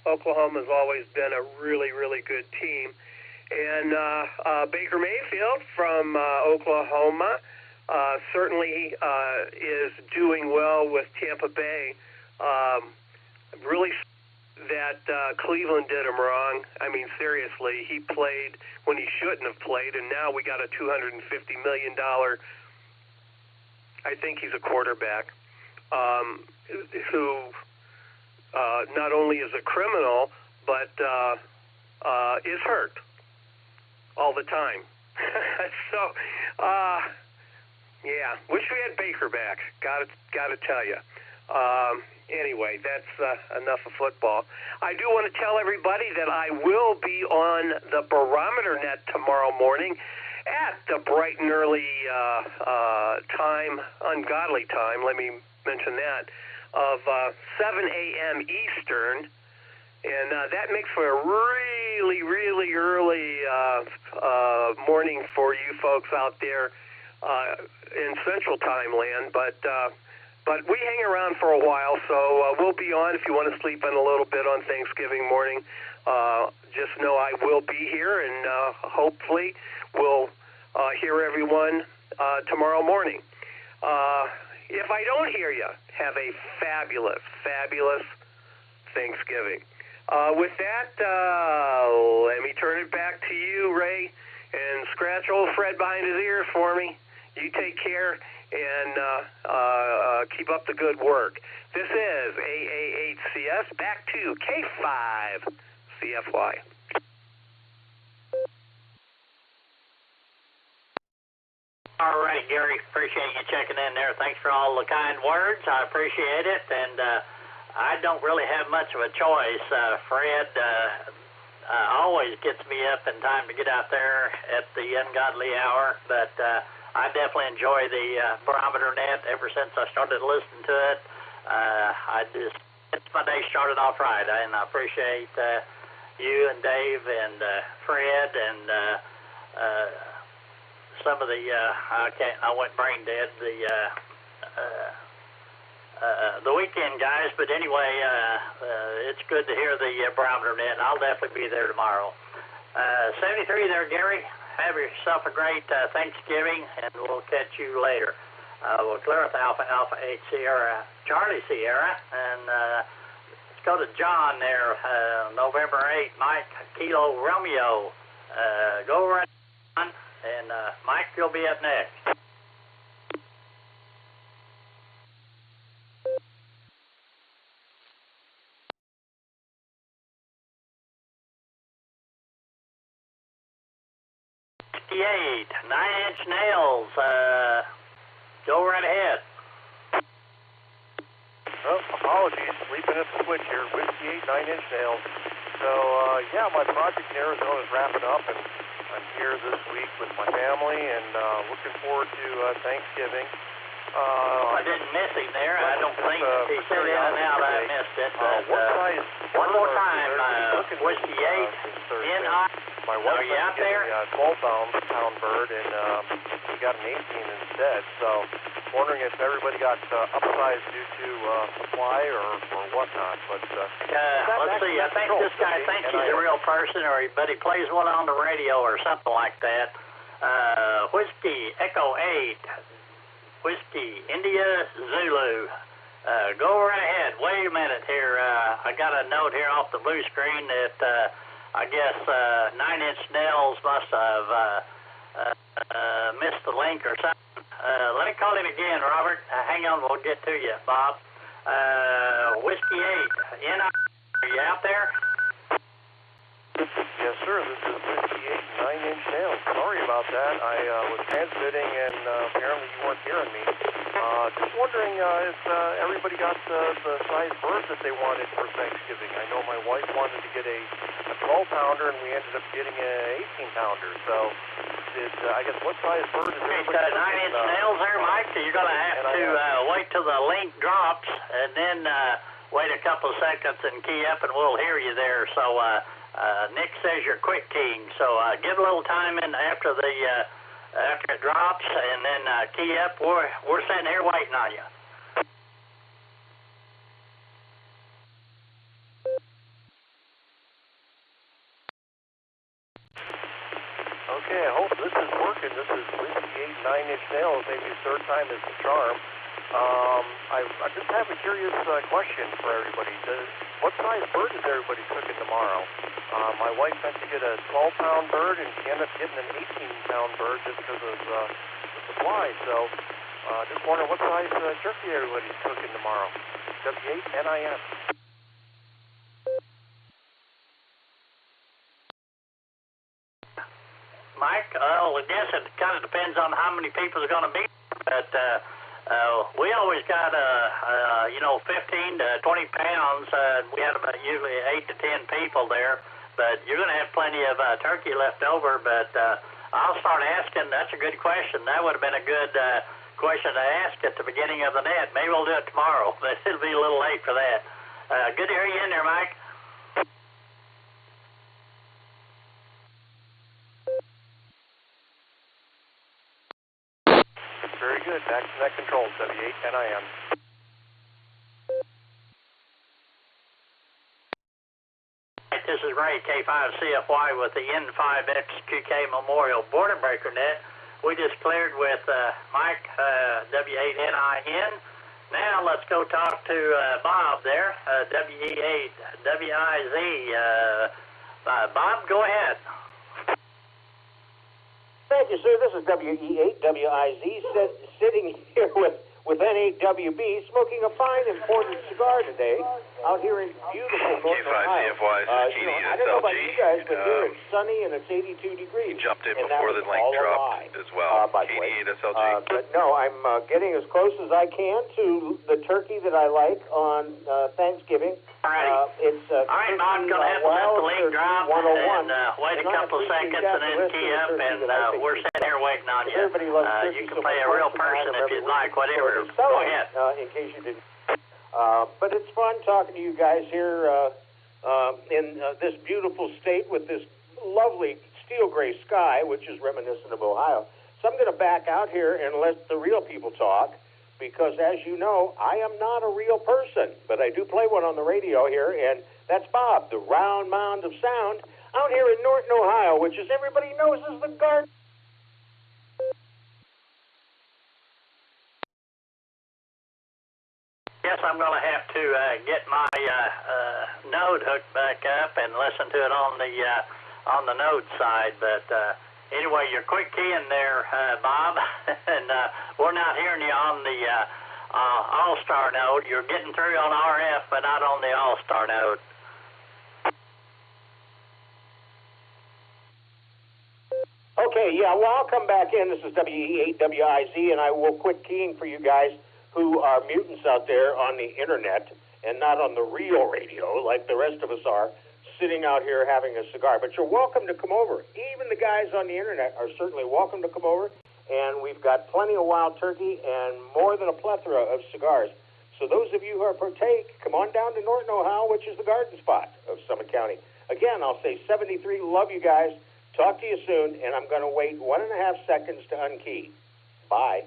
M: Oklahoma's always been a really, really good team. And Baker Mayfield from Oklahoma certainly is doing well with Tampa Bay. Really that Cleveland did him wrong. I mean, seriously, he played when he shouldn't have played, and now we got a $250 million, I think he's a quarterback, who not only is a criminal, but is hurt all the time. So, yeah, wish we had Baker back. Got to tell you. Anyway, that's enough of football. I do want to tell everybody that I will be on the barometer net tomorrow morning at the bright and early time, ungodly time, let me mention that, of 7 a.m. Eastern. And that makes for a really, really early morning for you folks out there in Central Time land. But we hang around for a while, so we'll be on if you want to sleep in a little bit on Thanksgiving morning. Just know I will be here, and hopefully we'll hear everyone tomorrow morning. If I don't hear you, have a fabulous, fabulous Thanksgiving. With that, let me turn it back to you, Ray, and scratch old Fred behind his ears for me. You take care and keep up the good work. This is AA8CS, back to K5CFY.
V: All right, Gary, appreciate you checking in there. Thanks for all the kind words. I appreciate it, and I don't really have much of a choice. Fred always gets me up in time to get out there at the ungodly hour, but I definitely enjoy the barometer net ever since I started listening to it. It's my day started off right, and I appreciate you and Dave and Fred and some of the I went brain dead the weekend guys, but anyway, it's good to hear the barometer net. I'll definitely be there tomorrow. 73 there, Gary. Have yourself a great Thanksgiving, and we'll catch you later. We'll clear with Alpha 8 Sierra, Charlie Sierra, and let's go to John there. November 8, Mike Kilo Romeo. Go right on. And Mike, you'll be up next. '68, 9-inch nails. Go right ahead.
E: Oh, apologies, sleeping at the switch here. Whiskey 8, 9-inch nails. So, yeah, my project in Arizona is wrapping up, and I'm here this week with my family, and looking forward to Thanksgiving.
V: I didn't miss him there. I don't think he said in and out. I missed it. One more time, Whiskey 8,
E: my wife
V: are you out there?
E: A 12-pound bird, and he got an 18 instead. So, wondering if everybody got upsized due to supply or whatnot. But
V: let's see. I think this guy thinks he's a real person, but he plays one on the radio or something like that. Whiskey Echo 8, Whiskey India Zulu. Go right ahead. Wait a minute here. I got a note here off the blue screen that I guess 9-inch nails must have missed the link or something. Let me call him again, Robert. Hang on, we'll get to you, Bob. Whiskey 8, are you out there?
E: Yes, sir. This is Whiskey 8, 9-inch nails. Sorry about that. I was transmitting, and apparently you weren't hearing me. Just wondering if everybody got the size bird that they wanted for Thanksgiving. I know my wife wanted to get a 12-pounder, and we ended up getting an 18-pounder. So, I guess what size bird is everybody?
V: 9-inch nails there, Mike. So you're going to have to wait till the link drops, and then wait a couple of seconds and key up, and we'll hear you there. So, Nick says you're quick keying, so give a little time in after it drops, and then key up. We're sitting here waiting on you.
E: Okay, I hope this is working. This is Whiskey 8, 9-inch nails. Maybe third time is the charm. I just have a curious question for everybody. What size bird is everybody cooking tomorrow? My wife meant to get a 12-pound bird, and she ended up getting an 18-pound bird just because of the supply. So, just wondering what size turkey everybody's cooking tomorrow. W8NIS.
V: Mike, I guess it kind of depends on how many people are going to be. But We always got, 15 to 20 pounds. We had about usually 8 to 10 people there, but you're going to have plenty of turkey left over. But I'll start asking. That's a good question. That would have been a good question to ask at the beginning of the net. Maybe we'll do it tomorrow, but it'll be a little late for that. Good to hear you in there, Mike.
E: Very good. Back to net controls, W8NIM.
V: This is Ray, K5CFY with the N5XQK Memorial Border Breaker Net. We just cleared with Mike, W8NIN. Now let's go talk to Bob there, W8WIZ. Bob, go ahead.
G: Thank you, sir. This is WE8WIZ sitting here with N8WB, smoking a fine imported cigar today out here in beautiful Northern Ohio. I don't know about you guys, but here it's sunny and it's 82 degrees.
J: Jumped in before the link dropped as well. KD8SLG.
G: But no, I'm getting as close as I can to the turkey that I like on Thanksgiving.
V: All right, Bob, go ahead and let the link drop and wait a couple of seconds and then key up, and we're sitting here waiting on you. You can play a real person if you'd like, whatever. Go ahead.
G: In case you didn't. But it's fun talking to you guys here in this beautiful state with this lovely steel gray sky, which is reminiscent of Ohio. So I'm going to back out here and let the real people talk, because as you know, I am not a real person, but I do play one on the radio here, and that's Bob, the round mound of sound, out here in Norton, Ohio, which, as everybody knows, is the garden.
V: Yes, I'm going to have to get my node hooked back up and listen to it on the node side. But anyway, you're quick keying there, Bob, and we're not hearing you on the Allstar node. You're getting through on RF, but not on the Allstar node.
G: Okay, yeah, well, I'll come back in. This is WE8WIZ, and I will quit keying for you guys who are mutants out there on the internet and not on the real radio like the rest of us are, sitting out here having a cigar. But you're welcome to come over. Even the guys on the internet are certainly welcome to come over, and we've got plenty of wild turkey and more than a plethora of cigars. So those of you who are partake, come on down to Norton, Ohio, which is the garden spot of Summit County. Again, I'll say 73, love you guys. Talk to you soon, and I'm going to wait 1.5 seconds to unkey. Bye.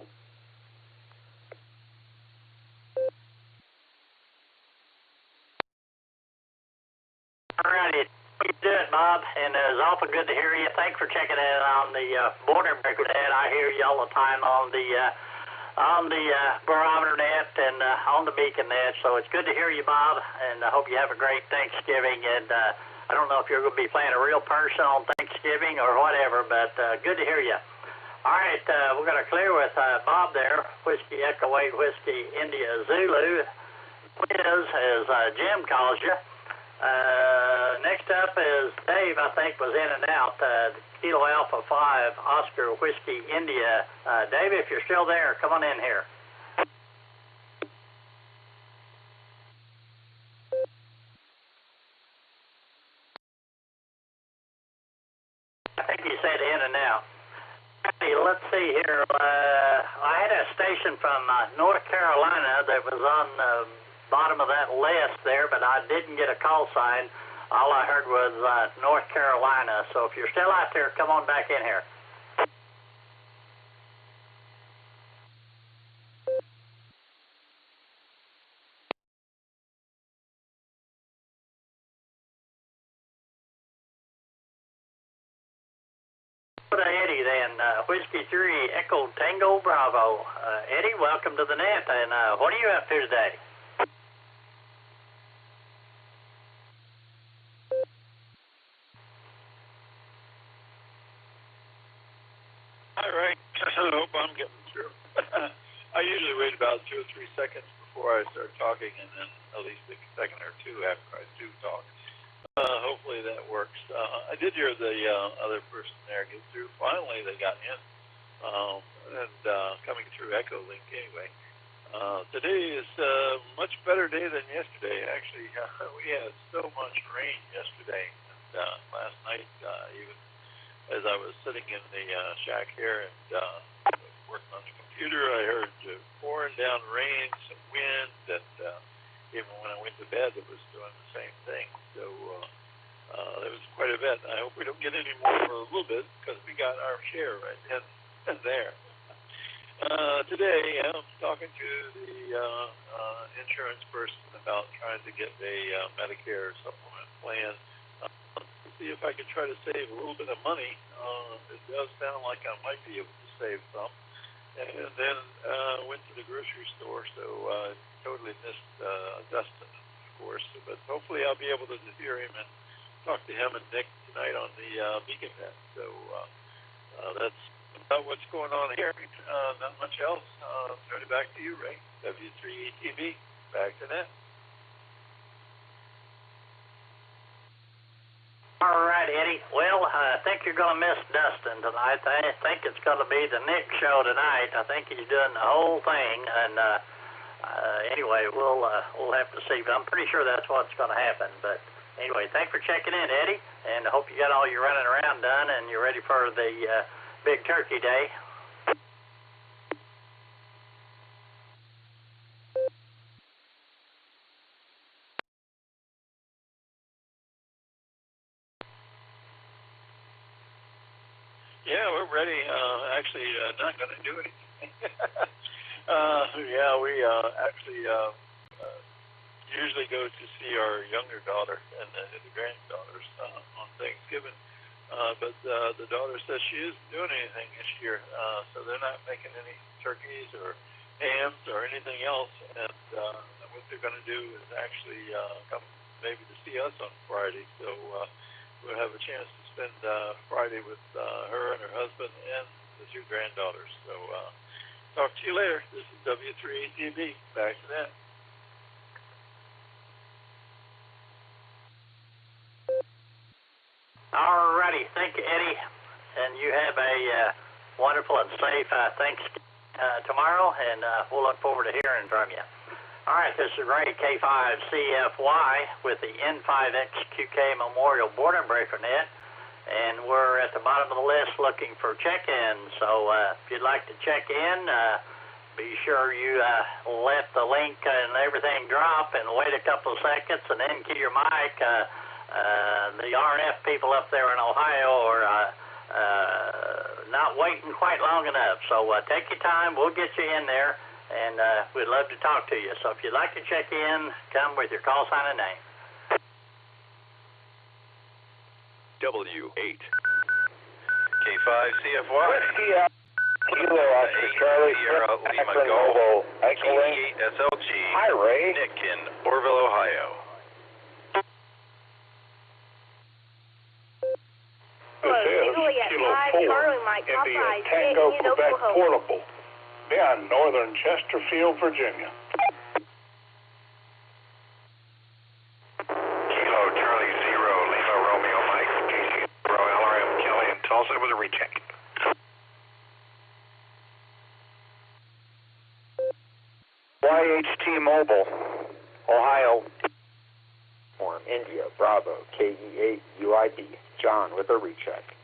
V: All righty. You do it, Bob, and it's awful good to hear you. Thanks for checking in on the Border Breaker Net. I hear you all the time on the barometer net and on the beacon net, so it's good to hear you, Bob, and I hope you have a great Thanksgiving. And I don't know if you're going to be playing a real person on Thanksgiving or whatever, but good to hear you. All right, we're going to clear with Bob there, Whiskey Echo 8, Whiskey India Zulu. Liz, as Jim calls you. Next up is Dave, I think, was in and out. Kilo Alpha 5, Oscar Whiskey India. Dave, if you're still there, come on in here. I think you said in and out. Hey, let's see here. I had a station from North Carolina that was on the bottom of that list there, but I didn't get a call sign. All I heard was North Carolina. So if you're still out there, come on back in here. Go to Eddie then. Whiskey 3, Echo Tango Bravo. Eddie, welcome to the net. And what are you up to today?
R: All right. I hope I'm getting through. I usually wait about 2 or 3 seconds before I start talking, and then at least a second or two after I do talk. Hopefully that works. I did hear the other person there get through. Finally, they got in, and coming through Echolink anyway. Today is a much better day than yesterday. Actually, we had so much rain yesterday. And, last night, even as I was sitting in the shack here and working on the computer, I heard pouring down rain, some wind, and even when I went to bed, it was doing the same thing. So there was quite a bit. I hope we don't get any more for a little bit because we got our share right then and there. Today, I'm talking to the insurance person about trying to get a Medicare supplement plan. See if I can try to save a little bit of money. It does sound like I might be able to save some. And then went to the grocery store, so totally missed Dustin, of course. But hopefully I'll be able to hear him and talk to him and Nick tonight on the Beacon Net. So that's about what's going on here. Not much else. Turn it back to you, Ray. W3ETV, back to net.
V: All right, Eddie. Well, I think you're going to miss Dustin tonight. I think it's going to be the Nick show tonight. I think he's doing the whole thing. And anyway, we'll have to see. But I'm pretty sure that's what's going to happen. But anyway, thanks for checking in, Eddie. And I hope you got all your running around done and you're ready for the Big Turkey Day.
R: Yeah, we're ready. Actually, not going to do anything. Yeah, we actually usually go to see our younger daughter and the granddaughters on Thanksgiving. But the daughter says she isn't doing anything this year, so they're not making any turkeys or hams or anything else. And what they're going to do is actually come maybe to see us on Friday. So we'll have a chance to spend Friday with her and her husband and the two granddaughters. So talk to you later. This is W3ATV. Back to that.
V: All righty. Thank you, Eddie. And you have a wonderful and safe Thanksgiving tomorrow, and we'll look forward to hearing from you. All right, this is Ray K5CFY with the N5XQK Memorial Boredom Breaker Net, and we're at the bottom of the list looking for check-ins. So if you'd like to check in, be sure you let the link and everything drop and wait a couple of seconds and then key your mic. The RF people up there in Ohio are not waiting quite long enough. So take your time. We'll get you in there, and we'd love to talk to you. So if you'd like to check in, come with your call sign and name.
O: W8.
J: K5CFY.
F: Kilo Oscar Charlie,
J: Sierra Lima Golf,
F: Echolink,
J: SLG,
F: Hi Ray.
J: Nick in Orville, Ohio.
F: This is Kilo 4, India Tango Quebec Portable, in northern Chesterfield, Virginia.
A: Kilo Charlie 0, Lima Romeo Mike, JC LRM Kelly in Tulsa with a recheck.
C: YHT Mobile, Ohio. India, Bravo, KE8 UID, John with a recheck.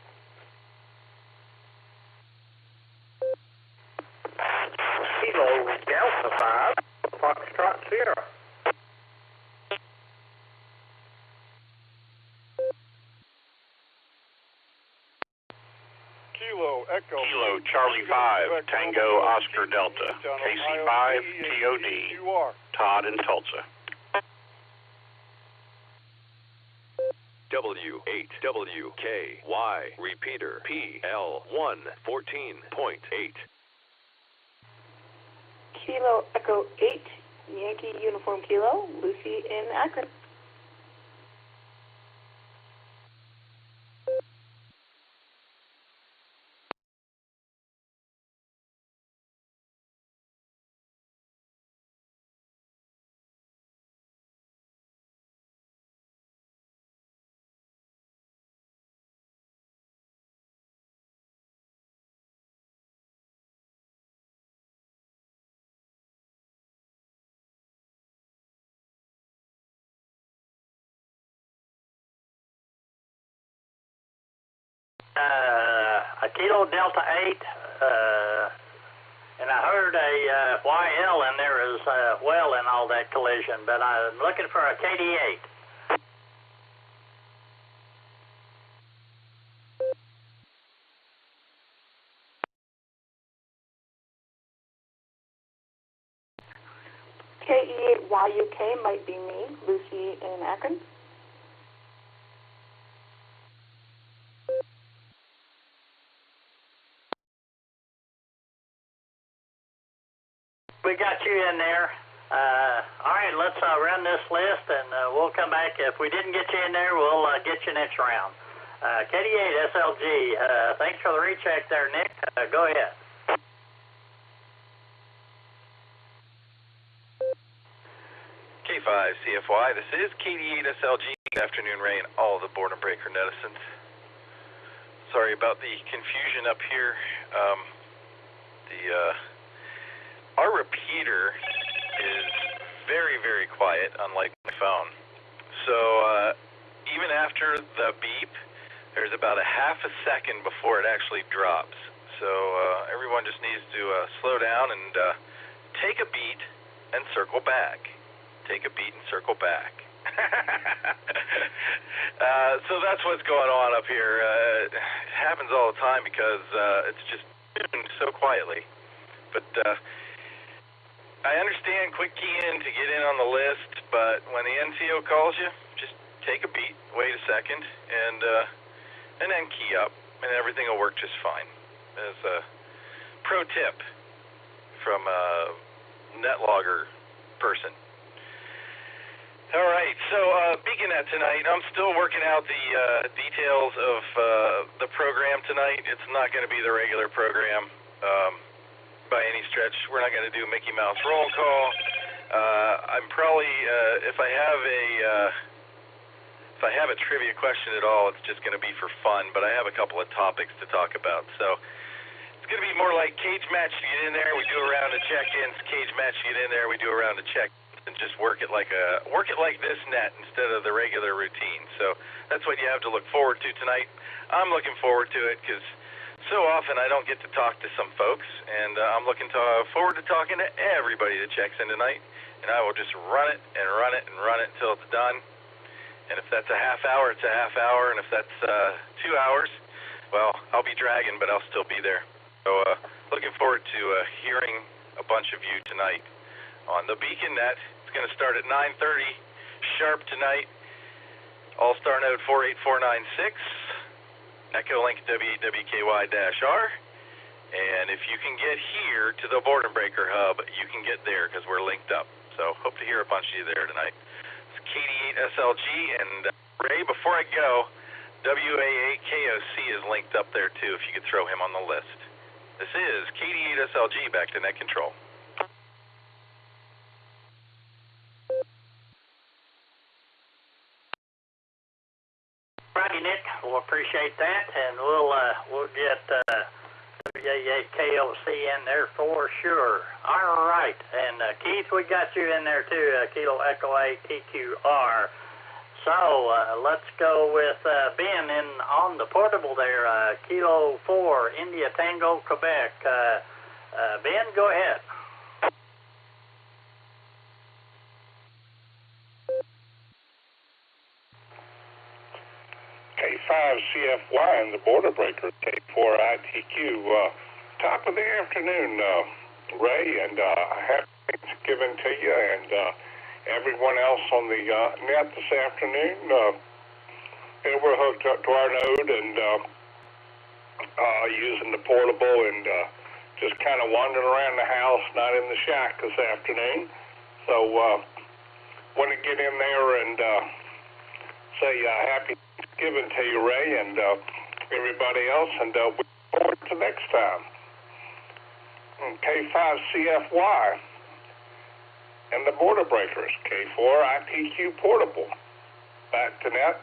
H: Kilo Delta 5, Foxtrot Sierra.
A: Kilo Charlie 5, Tango Oscar Delta, KC5 TOD, Todd in Tulsa.
O: W8WKY, repeater PL1 14.8.
I: Kilo Echo 8, Yankee Uniform Kilo, Lucy in Akron.
V: a Kilo Delta 8, and I heard a YL in there as well in all that collision, but I'm looking for a KD8.
I: KE8YUK might be me, Lucy in Akron.
V: We got you in there. All right, let's run this list, and we'll come back. If we didn't get you in there, we'll get you next round. KD8 SLG, thanks for the recheck there, Nick. Go ahead.
J: K5 CFY, this is KD8 SLG. Good afternoon, Ray, and all the Boredom Breaker netizens. Sorry about the confusion up here. Our repeater is very, very quiet, unlike my phone. So even after the beep, there's about a half a second before it actually drops. So everyone just needs to slow down and take a beat and circle back. Take a beat and circle back. So that's what's going on up here. It happens all the time because it's just tuned so quietly. But I understand quick key in to get in on the list, but when the NCO calls you, just take a beat, wait a second, and then key up, and everything will work just fine. As a pro tip from a NetLogger person. All right, so BeaconNet tonight, I'm still working out the details of the program tonight. It's not going to be the regular program by any stretch. We're not going to do Mickey Mouse roll call. I'm probably, if I have a trivia question at all, it's just going to be for fun, but I have a couple of topics to talk about. So it's going to be more like cage match. You get in there, we do a round of check-ins. Cage match, you get in there, we do a round of check-ins. And just work it like this net instead of the regular routine. So that's what you have to look forward to tonight. I'm looking forward to it because so often I don't get to talk to some folks, and I'm looking forward to talking to everybody that checks in tonight. And I will just run it and run it and run it until it's done. And if that's a half hour, it's a half hour. And if that's 2 hours, well, I'll be dragging, but I'll still be there. So looking forward to hearing a bunch of you tonight on the BeaconNet. It's going to start at 9:30 sharp tonight. Allstar Node 48496, Echolink W8WKY-R. And if you can get here to the Boredom Breaker Hub, you can get there because we're linked up. So hope to hear a bunch of you there tonight. It's KD8 SLG, and Ray, before I go, WA8KOC is linked up there too, if you could throw him on the list. This is KD8 SLG, back to net control.
V: Righty, Nick. We'll appreciate that, and we'll get WA8KOC in there for sure. All right, and Keith, we got you in there too, Kilo Echo 8 TQR. So let's go with Ben on the portable there, Kilo 4 India Tango Quebec. Ben, go ahead.
D: K5 CFY and the Border Breaker, K4 ITQ. Top of the afternoon, Ray, and happy Thanksgiving to you and everyone else on the net this afternoon. We're hooked up to our node and using the portable and just kind of wandering around the house, not in the shack this afternoon. So want to get in there and say happy Thanksgiving to you, Ray, and everybody else, and we look forward to next time. K5 CFY and the Border Breakers, K4 ITQ Portable. Back to net.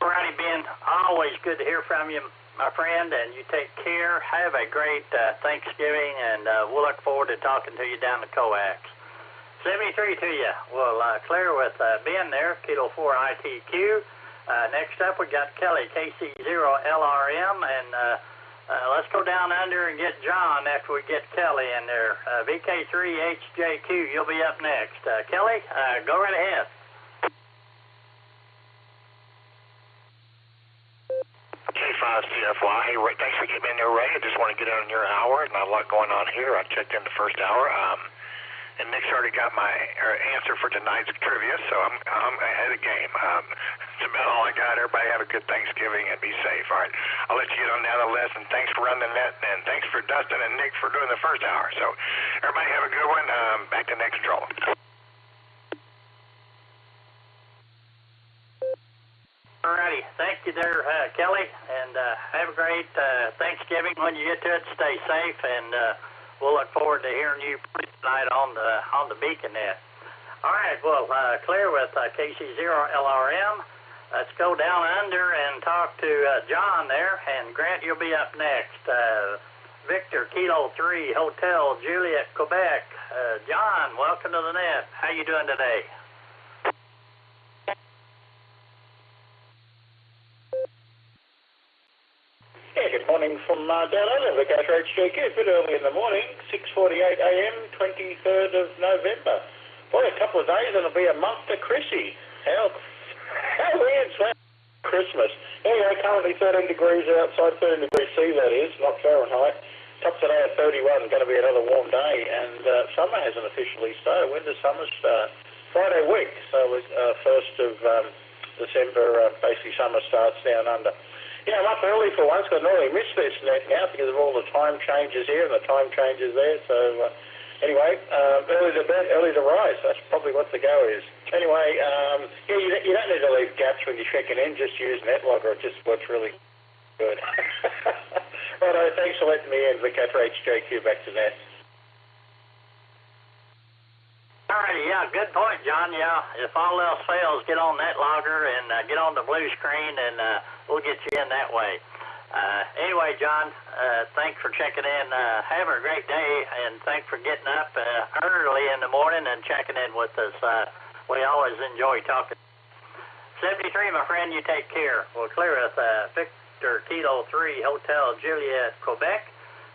V: All righty, Ben. Always good to hear from you, my friend, and you take care. Have a great Thanksgiving, and we'll look forward to talking to you down the coax. 73 to you. We'll clear with Ben there, Kilo 4 ITQ. Next up, we got Kelly, KC0LRM, and let's go down under and get John after we get Kelly in there. VK3HJQ, you'll be up next. Kelly, go right ahead.
K: K5CFY, hey, Ray, thanks for getting in there, Ray. I just want to get in your hour. Not a lot going on here. I checked in the first hour. And Nick's already got my answer for tonight's trivia, so I'm ahead of the game. That's about all I got. Everybody have a good Thanksgiving and be safe. All right, I'll let you get on down the list, and thanks for running the net, and thanks for Dustin and Nick for doing the first hour. So everybody have a good one. Back to net control.
V: Alrighty, thank you there, Kelly, and have a great Thanksgiving. When you get to it, stay safe, and we'll look forward to hearing you tonight on the Beacon net. All right, well, clear with KC0LRM. Let's go down under and talk to John there, and Grant, you'll be up next. Victor, Kilo 3, Hotel Juliet, Quebec. John, welcome to the net. How you doing today?
N: Yeah, good morning from down under the KH-HJQ. A bit early in the morning, 6:48 a.m., 23rd of November. Boy, a couple of days and it'll be a month to Chrissy. How weird's that? Christmas. Anyway, currently 13 degrees outside, 13 degrees C that is, not Fahrenheit. Top today at 31, going to be another warm day, and summer hasn't officially started. When does summer start? Friday week, so 1st of December, basically summer starts down under. Yeah, I'm up early for once. I normally miss this net now because of all the time changes here and the time changes there. So anyway, early to bed, early to rise. That's probably what the go is. Anyway, yeah, you don't need to leave gaps when you're checking in. Just use NetLogger. It just works really good. Righto, thanks for letting me in. VK3HJQ back to net.
V: All right, yeah, good point, John. Yeah, if all else fails, get on NetLogger and get on the blue screen, and we'll get you in that way. Anyway, John, thanks for checking in. Have a great day, and thanks for getting up early in the morning and checking in with us. We always enjoy talking. 73, my friend, you take care. We'll clear with Victor Kilo 3, Hotel Juliet, Quebec.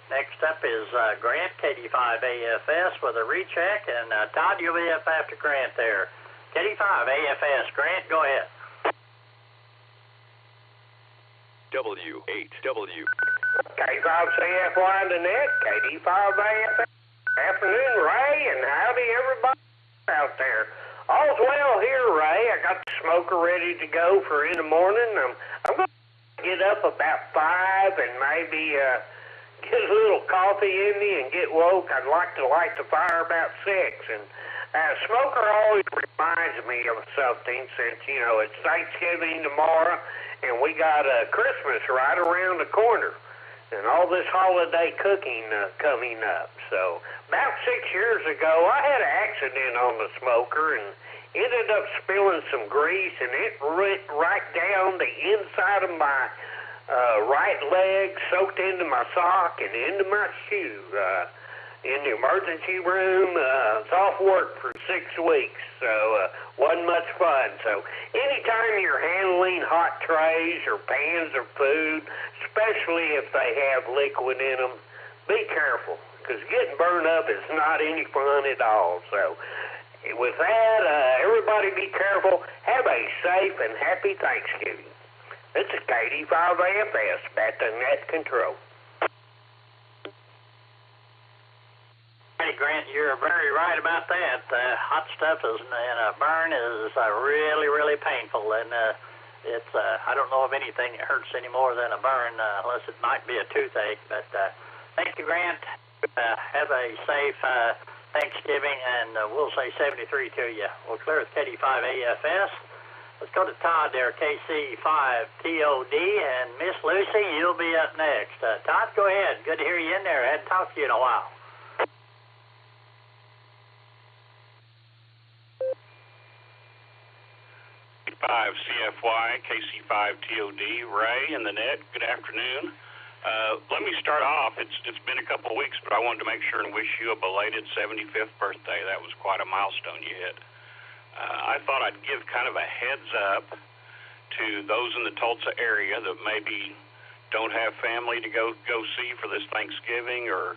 V: Next up is Grant, KD5AFS with a recheck, and Todd, you'll be up after Grant there. KD5AFS, Grant, go ahead.
O: W8W.
H: K5CFY on the net, KD5AFS. Afternoon, Ray, and howdy everybody out there. All's well here, Ray. I got the smoker ready to go for in the morning. I'm going to get up about 5 and maybe get a little coffee in me and get woke. I'd like to light the fire about 6. And smoker always reminds me of something since, you know, it's Thanksgiving tomorrow and we got Christmas right around the corner and all this holiday cooking coming up. So about 6 years ago, I had an accident on the smoker and ended up spilling some grease, and it went right down the inside of my right leg, soaked into my sock and into my shoe. In the emergency room, it's off work for 6 weeks, so wasn't much fun. So anytime you're handling hot trays or pans of food, especially if they have liquid in them, be careful, because getting burned up is not any fun at all. So with that, everybody be careful. Have a safe and happy Thanksgiving. This is KD5AFS, back to net control.
V: Hey, Grant, you're very right about that. Hot stuff and a burn is really, really painful, and it's I don't know of anything that hurts any more than a burn, unless it might be a toothache. But thank you, Grant. Have a safe Thanksgiving, and we'll say 73 to you. We'll clear with KD5AFS. Let's go to Todd there, KC5TOD, and Miss Lucy, you'll be up next. Todd, go ahead. Good to hear you in there. I hadn't talked to you in a while.
Q: KC5CFY, KC5TOD, Ray in the net. Good afternoon. Let me start off. It's been a couple of weeks, but I wanted to make sure and wish you a belated 75th birthday. That was quite a milestone you hit. I thought I'd give kind of a heads up to those in the Tulsa area that maybe don't have family to go see for this Thanksgiving, or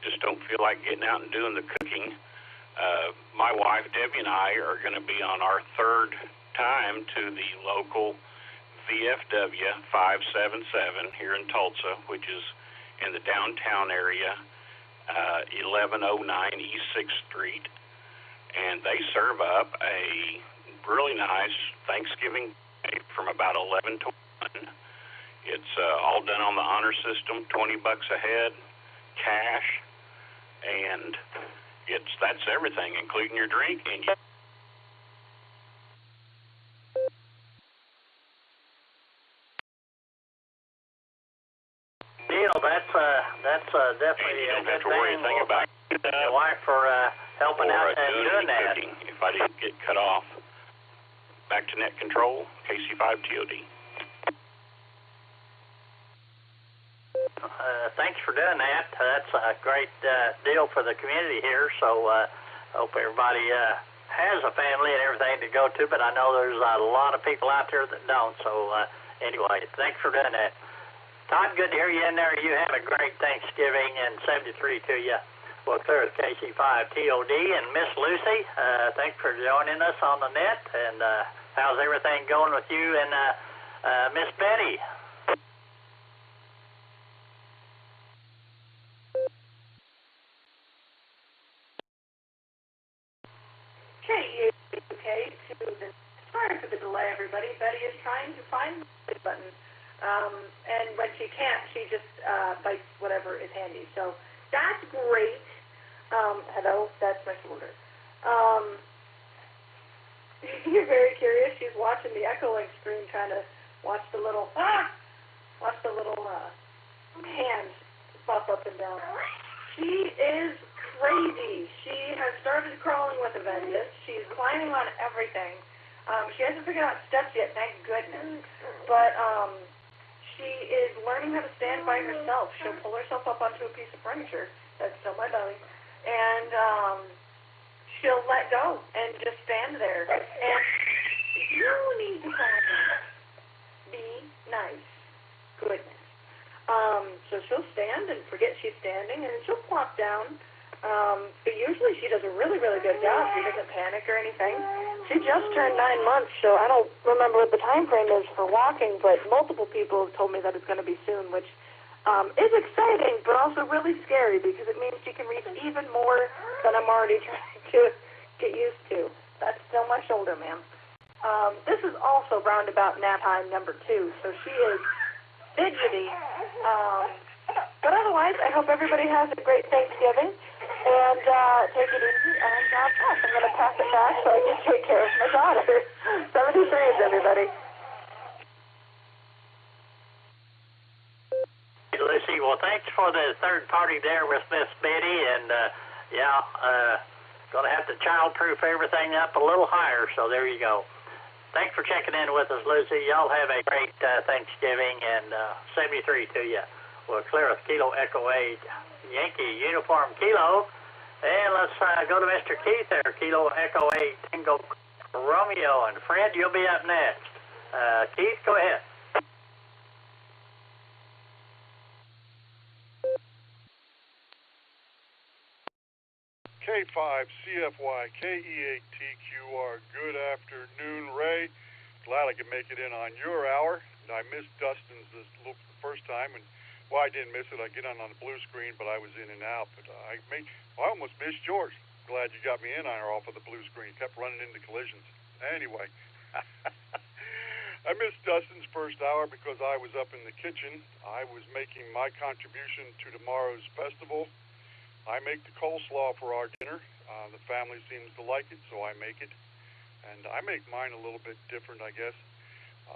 Q: just don't feel like getting out and doing the cooking. My wife, Debbie, and I are going to be on our third time to the local VFW 577 here in Tulsa, which is in the downtown area, 1109 East 6th Street. And they serve up a really nice Thanksgiving day from about 11 to 1. It's all done on the honor system, $20 a head, cash, and that's everything, including your drink. And
V: that's definitely a good thing.
Q: About
V: your wife for helping out and doing that.
Q: Cooking, if I didn't get cut off. Back to net control, KC5TOD.
V: Thanks for doing that. That's a great deal for the community here. So hope everybody has a family and everything to go to. But I know there's a lot of people out there that don't. So anyway, thanks for doing that. Todd, good to hear you in there. You have a great Thanksgiving, and 73 to you. Well, clear with KC5TOD. And Miss Lucy, thanks for joining us on the net. And how's everything going with you and Miss Betty?
I: Okay, sorry for the delay, everybody. Betty is trying to find the button. And when she can't, she just bites whatever is handy. So that's great. Hello, that's my shoulder. You're very curious. She's watching the Echolink screen, trying to watch the little hands pop up and down. She is crazy. She has started crawling with a vengeance. She's climbing on everything. She hasn't figured out steps yet, thank goodness. But she is learning how to stand by herself. She'll pull herself up onto a piece of furniture that's still my belly, and she'll let go and just stand there. And you need to calm down. Be nice. Goodness. So she'll stand and forget she's standing, and she'll plop down. But usually she does a really, really good job. She doesn't panic or anything. She just turned 9 months, so I don't remember what the time frame is for walking, but multiple people have told me that it's going to be soon, which is exciting, but also really scary because it means she can reach even more than I'm already trying to get used to. That's still my shoulder, ma'am. This is also roundabout nap time number 2, so she is fidgety. But otherwise, I hope everybody has a great Thanksgiving. And take it easy, and God bless. I'm going to pass it back so I can take care of my daughter. 73s, everybody.
V: Lucy, well, thanks for the third party there with Miss Betty. And, going to have to childproof everything up a little higher, so there you go. Thanks for checking in with us, Lucy. Y'all have a great Thanksgiving, and 73 to you. We'll clear with Kilo Echo 8, Yankee Uniform Kilo. And let's go to Mr. Keith there, Kilo Echo 8, Tango Romeo. And Fred, you'll be up next. Keith, go ahead.
Z: K5CFY KE8TQR. Good afternoon, Ray. Glad I could make it in on your hour. I missed Dustin's the first time, and I didn't miss it. I get on the blue screen, but I was in and out. But I almost missed yours. Glad you got me in on or off of the blue screen. Kept running into collisions. Anyway, I missed Dustin's first hour because I was up in the kitchen. I was making my contribution to tomorrow's festival. I make the coleslaw for our dinner. The family seems to like it, so I make it. And I make mine a little bit different, I guess.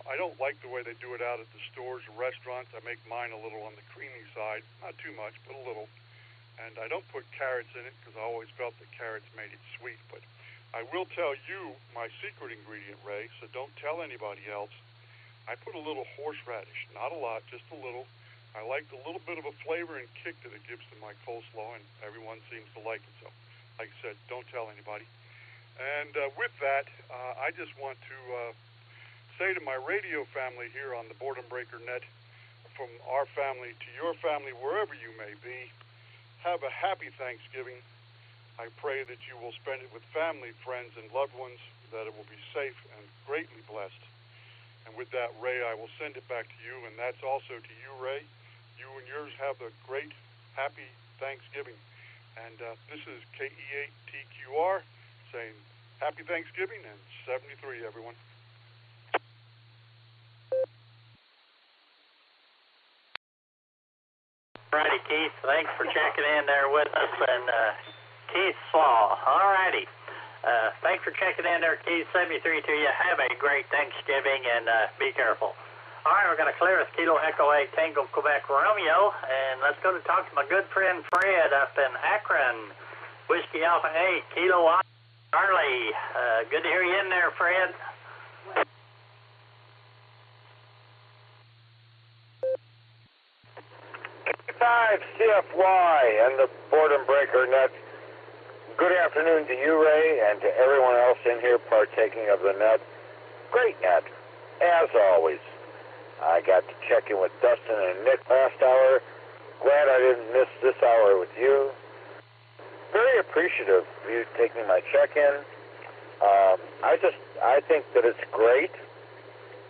Z: I don't like the way they do it out at the stores or restaurants. I make mine a little on the creamy side. Not too much, but a little. And I don't put carrots in it because I always felt that carrots made it sweet. But I will tell you my secret ingredient, Ray, so don't tell anybody else. I put a little horseradish, not a lot, just a little, I like the little bit of a flavor and kick that it gives to my coleslaw, and everyone seems to like it. So, like I said, don't tell anybody. And with that, I just want to say to my radio family here on the Boredom Breaker Net, from our family to your family, wherever you may be, have a happy Thanksgiving. I pray that you will spend it with family, friends, and loved ones, that it will be safe and greatly blessed. And with that, Ray, I will send it back to you, and that's also to you, Ray. You and yours have a great, happy Thanksgiving. And this is KE8TQR saying happy Thanksgiving and 73, everyone.
V: Alrighty, Keith, thanks for checking in there with us. And Keith Slaw, alrighty. Thanks for checking in there, Keith. 73 to you. Have a great Thanksgiving and be careful. All right, we're going to clear with Kilo Echo 8 Tango Quebec Romeo, and let's go to talk to my good friend Fred up in Akron. Whiskey Alpha 8 Kilo Charlie. Good to hear you in there, Fred.
F: CFY and the Boredom Breaker Net. Good afternoon to you, Ray, and to everyone else in here partaking of the net. Great net, as always. I got to check in with Dustin and Nick last hour. Glad I didn't miss this hour with you. Very appreciative of you taking my check-in. I think that it's great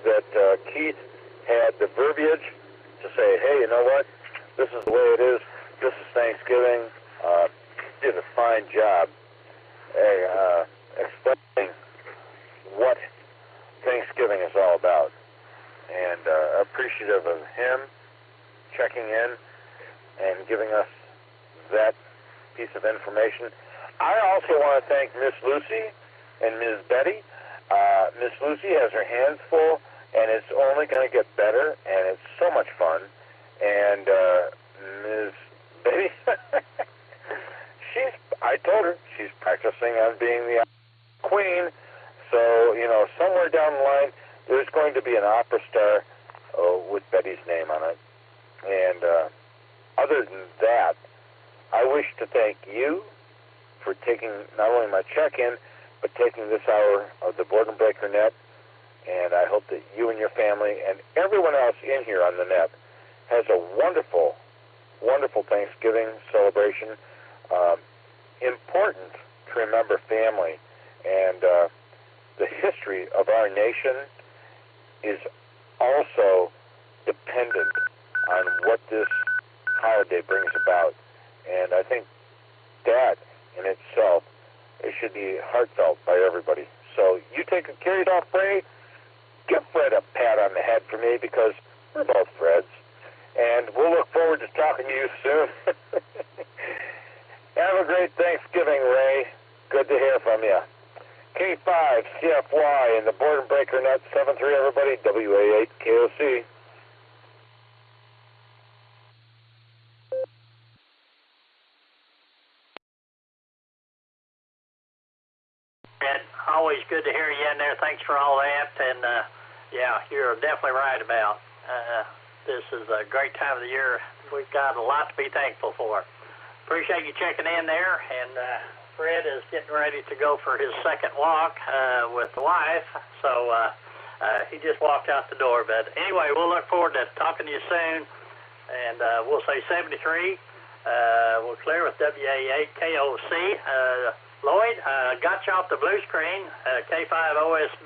F: that Keith had the verbiage to say, hey, you know what? This is the way it is. This is Thanksgiving. Did a fine job explaining what Thanksgiving is all about. And appreciative of him checking in and giving us that piece of information. I also want to thank Miss Lucy and Ms. Betty. Miss Lucy has her hands full, and it's only going to get better, and it's so much fun. And Ms. Betty, I told her she's practicing on being the queen. So, you know, somewhere down the line, there's going to be an opera star with Betty's name on it. And other than that, I wish to thank you for taking not only my check-in, but taking this hour of the Boredom Breaker Net. And I hope that you and your family and everyone else in here on the net has a wonderful, wonderful Thanksgiving celebration. Important to remember family. And the history of our nation is also dependent on what this holiday brings about. And I think that in itself, it should be heartfelt by everybody. So you carry it off, Ray. Give Fred a pat on the head for me, because we're both Freds. And we'll look forward to talking to you soon. Have a great Thanksgiving, Ray. Good to hear from you. K5, CFY, and the Boredom Breaker Net, 73, everybody, WA8, KOC.
V: Ed, always good to hear you in there. Thanks for all that. And, yeah, you're definitely right about this is a great time of the year. We've got a lot to be thankful for. Appreciate you checking in there. And Fred is getting ready to go for his second walk with the wife. So he just walked out the door. But anyway, we'll look forward to talking to you soon. And we'll say 73. We'll clear with WA8KOC. Lloyd, got you off the blue screen. K5OSB,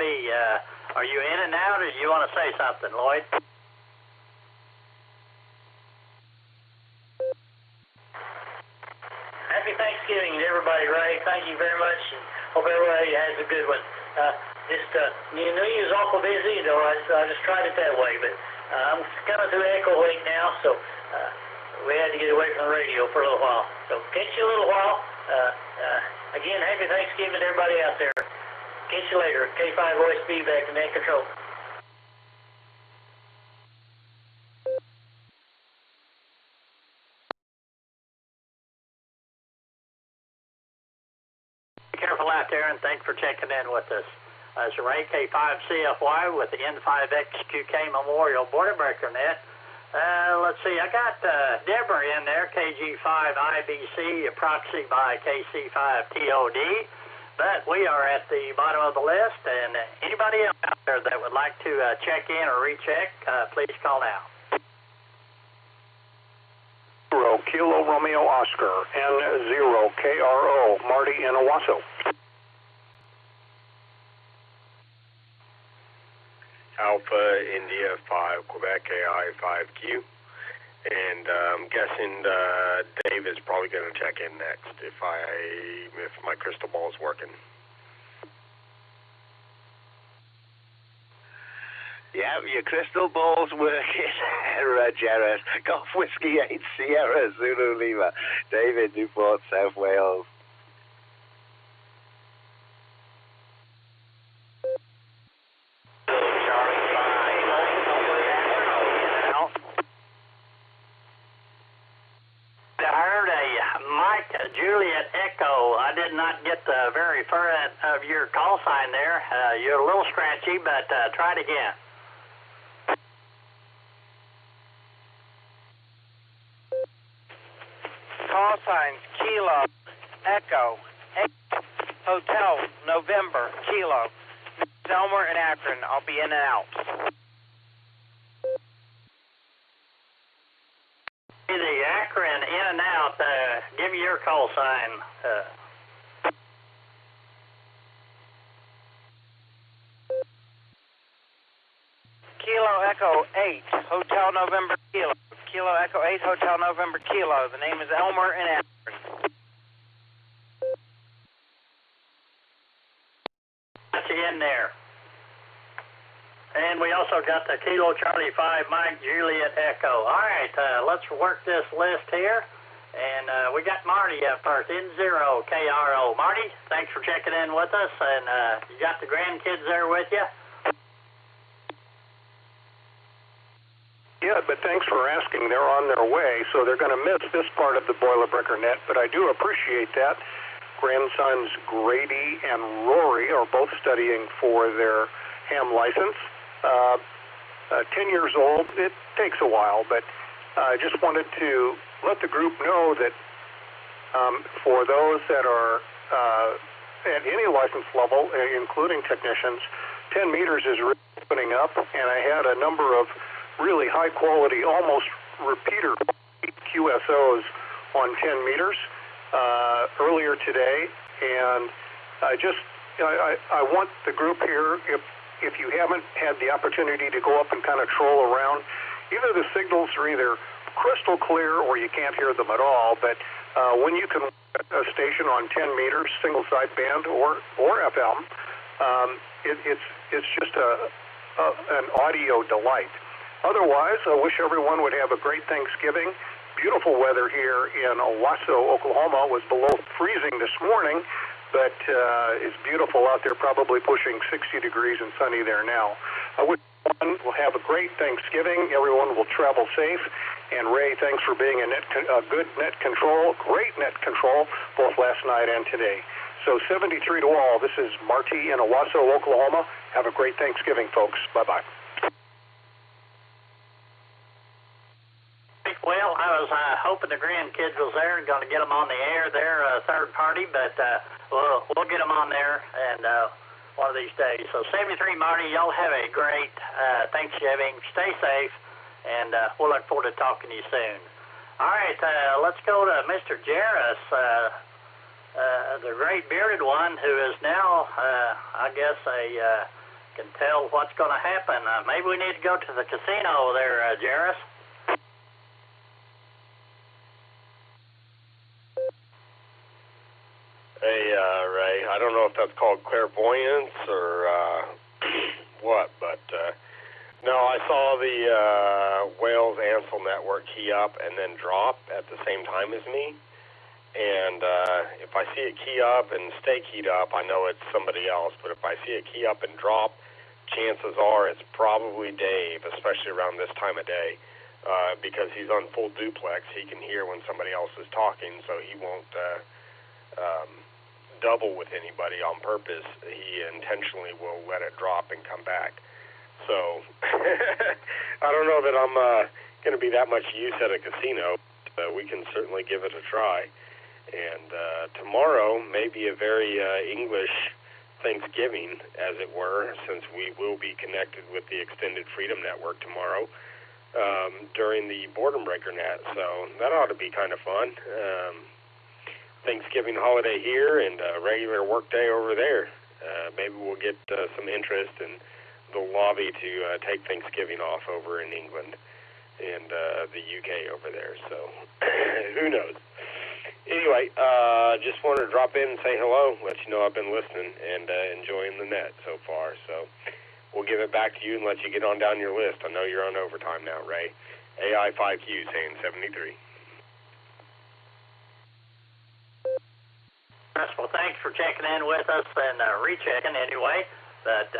V: are you in and out, or do you want to say something, Lloyd?
L: Happy Thanksgiving to everybody, Ray. Thank you very much, and hope everybody has a good one. New Year's awful busy, though I just tried it that way, but I'm coming through Echolink now, so we had to get away from the radio for a little while. So catch you a little while. Again, happy Thanksgiving to everybody out there. Catch you later. K5OSB back to net control.
V: Be careful out there, and thanks for checking in with us. It's Ray K5CFY with the N5XQK Memorial Border Breaker Net. Let's see, I got Deborah in there, KG5IBC, proxy by KC5TOD, but we are at the bottom of the list, and anybody else out there that would like to check in or recheck, please call now.
S: 0 Kilo Romeo Oscar, N0 KRO, Marty in Owasso.
T: Alpha India 5 Quebec AI 5Q, and I'm guessing Dave is probably going to check in next if my crystal ball is working.
U: Yeah, your crystal ball's working. Roger, Golf Whiskey 8 Sierra Zulu Lima, David, Newport, South Wales.
V: Juliet Echo, I did not get the very front of your call sign there. You're a little scratchy, but try it again.
W: Call signs Kilo Echo 8 Hotel November Kilo Elmer and Akron. I'll be in and out.
V: The Akron in and out, give me your call sign.
W: Kilo Echo 8 Hotel November Kilo. Kilo Echo 8 Hotel November Kilo. The name is Elmer and Akron.
V: Got you in there. And we also got the Kilo Charlie 5 Mike Juliet Echo. All right, let's work this list here. And we got Marty up first, N0 KRO. Marty, thanks for checking in with us. And you got the grandkids there with you?
S: Yeah, but thanks for asking. They're on their way, so they're going to miss this part of the Boilerbreaker net, but I do appreciate that. Grandsons Grady and Rory are both studying for their ham license. 10 years old, it takes a while, but I just wanted to let the group know that for those that are at any license level, including technicians, 10 meters is really opening up, and I had a number of really high quality, almost repeater QSOs on 10 meters earlier today, and I want the group here, if you haven't had the opportunity to go up and kind of troll around, either the signals are either crystal clear or you can't hear them at all, but when you can a station on 10 meters, single sideband or FM, it's just an audio delight. Otherwise, I wish everyone would have a great Thanksgiving. Beautiful weather here in Owasso, Oklahoma. It was below freezing this morning, but it's beautiful out there, probably pushing 60 degrees and sunny there now. I wish everyone will have a great Thanksgiving. Everyone will travel safe. And Ray, thanks for being a good net control, great net control, both last night and today. So 73 to all. This is Marty in Owasso, Oklahoma. Have a great Thanksgiving, folks. Bye-bye.
V: Well, I was hoping the grandkids was there and going to get them on the air there, third party, but we'll get them on there and one of these days. So 73, Marty, y'all have a great Thanksgiving. Stay safe, and we'll look forward to talking to you soon. All right, let's go to Mr. Jarris, the great bearded one who is now, I guess, can tell what's going to happen. Maybe we need to go to the casino there, Jarris.
T: Hey, Ray, I don't know if that's called clairvoyance or what, but no, I saw the Wales Ansel network key up and then drop at the same time as me. And if I see it key up and stay keyed up, I know it's somebody else. But if I see it key up and drop, chances are it's probably Dave, especially around this time of day, because he's on full duplex. He can hear when somebody else is talking, so he won't double with anybody on purpose. He intentionally will let it drop and come back. So I don't know that I'm going to be that much use at a casino. We can certainly give it a try. And tomorrow may be a very English Thanksgiving, as it were, since we will be connected with the Extended Freedom Network tomorrow during the Boredom Breaker Net. So that ought to be kind of fun. Thanksgiving holiday here and a regular work day over there. Maybe we'll get some interest in the lobby to take Thanksgiving off over in England and the UK over there. So who knows? Anyway, just wanted to drop in and say hello, let you know I've been listening and enjoying the net so far. So we'll give it back to you and let you get on down your list. I know you're on overtime now, Ray. AI5Q saying 73.
V: Well, thanks for checking in with us and rechecking anyway. But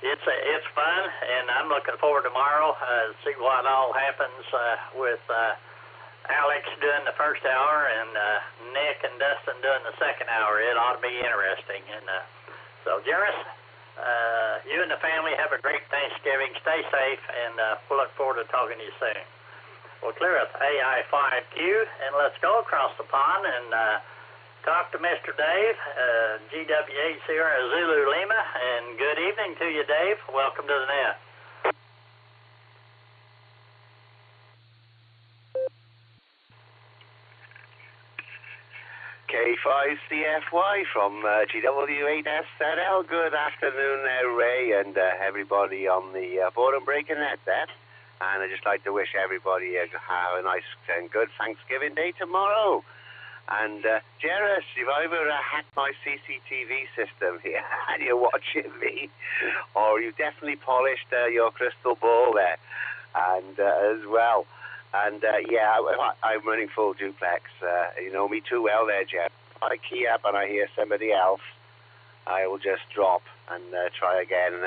V: it's fun, and I'm looking forward tomorrow to see what all happens with Alex doing the first hour and Nick and Dustin doing the second hour. It ought to be interesting. And so, Jerris, you and the family have a great Thanksgiving. Stay safe, and we'll look forward to talking to you soon. We'll clear up AI5Q, and let's go across the pond and talk to Mr. Dave, GWH Sierra Zulu Lima, and good evening to you, Dave. Welcome to the net.
U: K5CFY from GW8SZL. Good afternoon there, Ray, and everybody on the Boredom Breaker Net there. And I'd just like to wish everybody a nice and good Thanksgiving Day tomorrow. And, Jerris, if I ever hacked my CCTV system here and you're watching me, or you definitely polished your crystal ball there, and as well. And, yeah, I'm running full duplex. You know me too well there, Jeff. If I key up and I hear somebody else, I will just drop and try again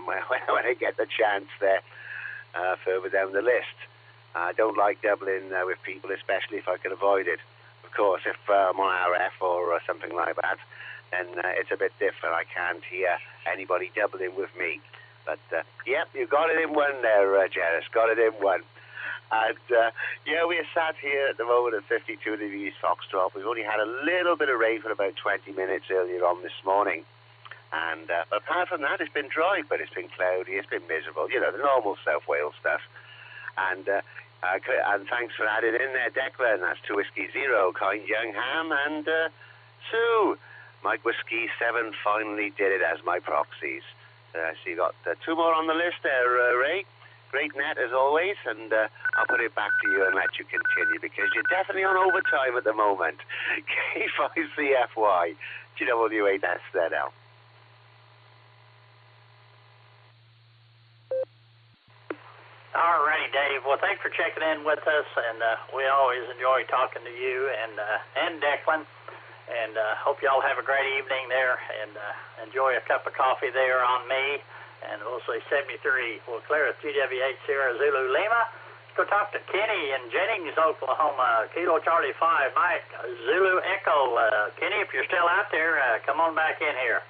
U: when I get the chance there further down the list. I don't like doubling with people, especially if I can avoid it. Of course, if I'm on RF or something like that, then it's a bit different. I can't hear anybody doubling with me. But, yep, you got it in one there, Jerris. Got it in one. And, yeah, we are sat here at the moment at 52 degrees Foxtrot. We've only had a little bit of rain for about 20 minutes earlier on this morning. And apart from that, it's been dry, but it's been cloudy. It's been miserable. You know, the normal South Wales stuff. And thanks for adding in there, Declan. That's 2 Whiskey 0, Kind Young Ham, and Sue. Mike Whiskey 7 finally did it as my proxies. So you got 2 more on the list there, Ray. Great net as always, and I'll put it back to you and let you continue because you're definitely on overtime at the moment. K5CFY, GW8SZL.
V: All righty, Dave. Well, thanks for checking in with us, and we always enjoy talking to you and Declan. And hope y'all have a great evening there, and enjoy a cup of coffee there on me. And we'll say 73. We'll clear it. GWH Sierra Zulu Lima. Let's go talk to Kenny in Jennings, Oklahoma. Kilo Charlie 5, Mike Zulu Echo. Kenny, if you're still out there, come on back in here.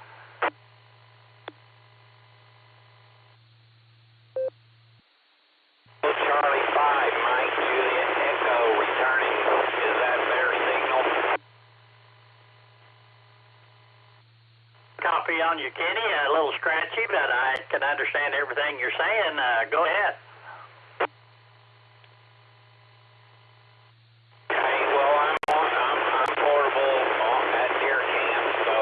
U: Charlie 5, Mike, Juliet Echo, returning. Is that their signal?
V: Copy on you, Kenny. A little scratchy, but I can understand everything you're saying. Go ahead.
U: Okay, well, I'm portable at deer camp, so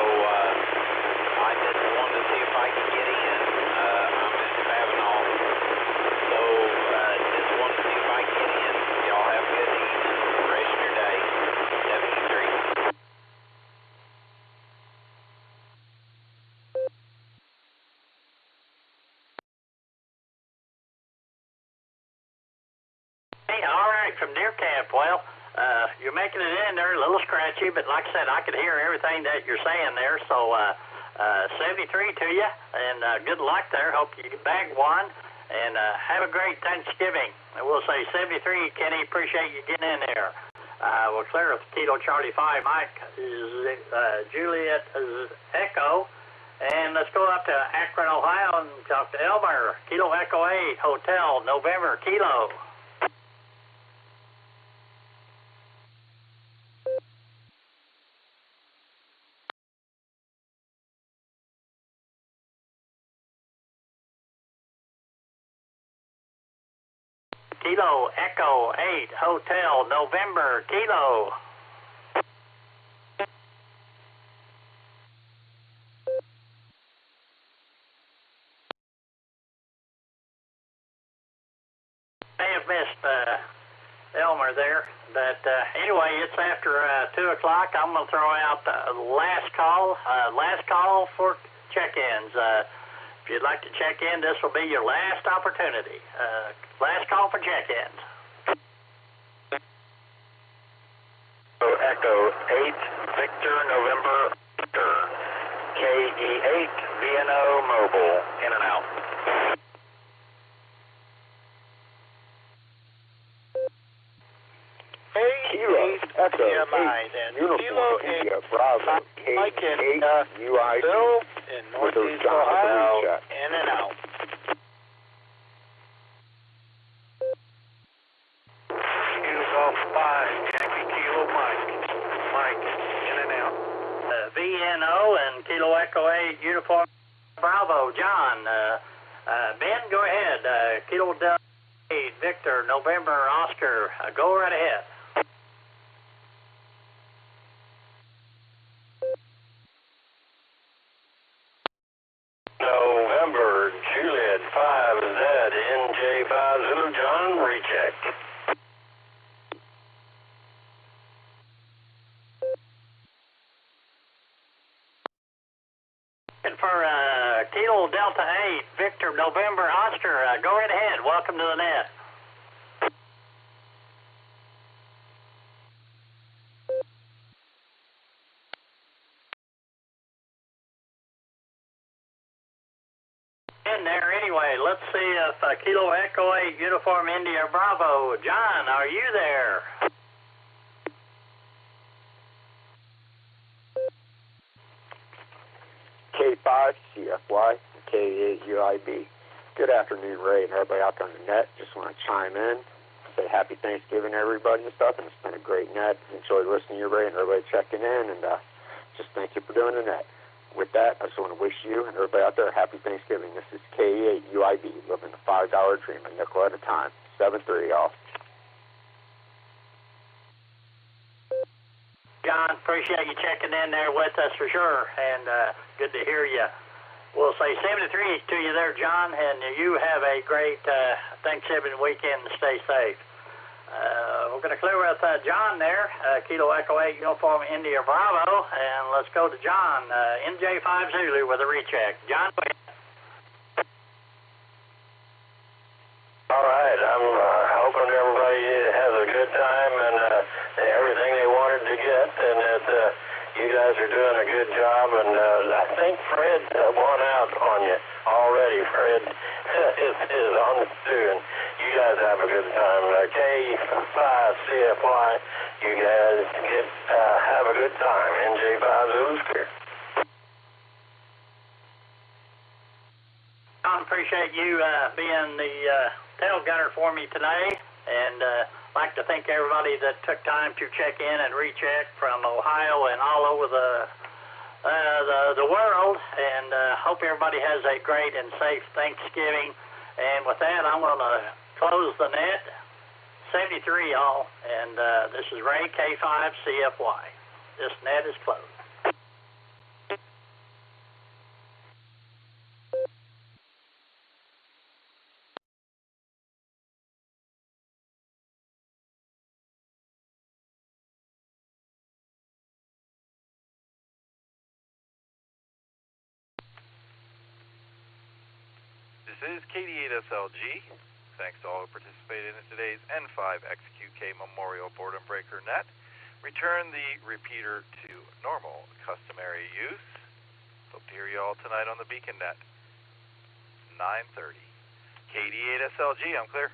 U: I just wanted to see if I could get in. I'm in Savinaw, so just wanted to see if I could get in. Y'all have a good evening. Rest of your day. 73.
V: Hey, all right, from deer camp. Well, you're making it in there, a little scratchy, but like I said, I could hear everything that you're saying there. So 73 to you, and good luck there. Hope you bag one, and have a great Thanksgiving. And we'll say 73, Kenny. Appreciate you getting in there. We'll clear with Kilo Charlie 5, Mike Juliet Echo. And let's go up to Akron, Ohio, and talk to Elmer. Kilo Echo 8, Hotel, November, Kilo. Kilo Echo 8 Hotel November Kilo. May have missed Elmer there, but anyway, it's after 2 o'clock. I'm going to throw out the last call for check-ins. If you'd like to check in, this will be your last opportunity. Last call for check-ins.
B: Echo 8 Victor November Victor KE8 VNO Mobile in and out.
C: Kilo Echo 8 Uniform India Bravo K8 UID
N: in Northeast Ohio, in and out.
B: Golf 5 Yankee Kilo Mike in and out.
V: VNO and Kilo Echo 8 Uniform Bravo John. Ben, go ahead. Kilo Delta 8 Victor November Oscar. Go right ahead.
B: November Juliet 5 Z NJ5 Zulu John recheck.
V: And for Kilo Delta 8 Victor November Oscar, go right ahead. Welcome to the net. In there anyway, let's see if Kilo Echo 8 Uniform India Bravo. John, are you there?
C: K5 CFY K8 UIB. Good afternoon, Ray, and everybody out there on the net. Just want to chime in, say happy Thanksgiving to everybody and stuff, and it's been a great net. Enjoyed listening to you, Ray, and everybody checking in, and just thank you for doing the net. With that, I just want to wish you and everybody out there a happy Thanksgiving. This is K8 UIB, living the $5 dream, a nickel at a time. 7-3 off.
V: John, appreciate you checking in there with us for sure, and good to hear you. We'll say 7-3 to you there, John, and you have a great Thanksgiving weekend and stay safe. We're going to clear with John there, Kilo Echo 8 Uniform India Bravo, and let's go to John, NJ5 Zulu with a recheck. John, go ahead.
B: All right, I'm hoping everybody has a good time and everything they wanted to get, and that you guys are doing a good job. And I think Fred won out on you already. Fred is on the stew, and you guys have a good time. K5 CFY, you guys have a good time. NJ5 Zulu's clear.
V: John, appreciate you being the tail gunner for me today, and like to thank everybody that took time to check in and recheck from Ohio and all over the world, and hope everybody has a great and safe Thanksgiving. And with that, I'm going to close the net. 73 all, and this is Ray K5 CFY. This net is closed.
J: This is KD8SLG. Thanks to all who participated in today's N5XQK Memorial Boredom Breaker net. Return the repeater to normal customary use. Hope to hear you all tonight on the Beacon net. 9:30. KD8SLG, I'm clear.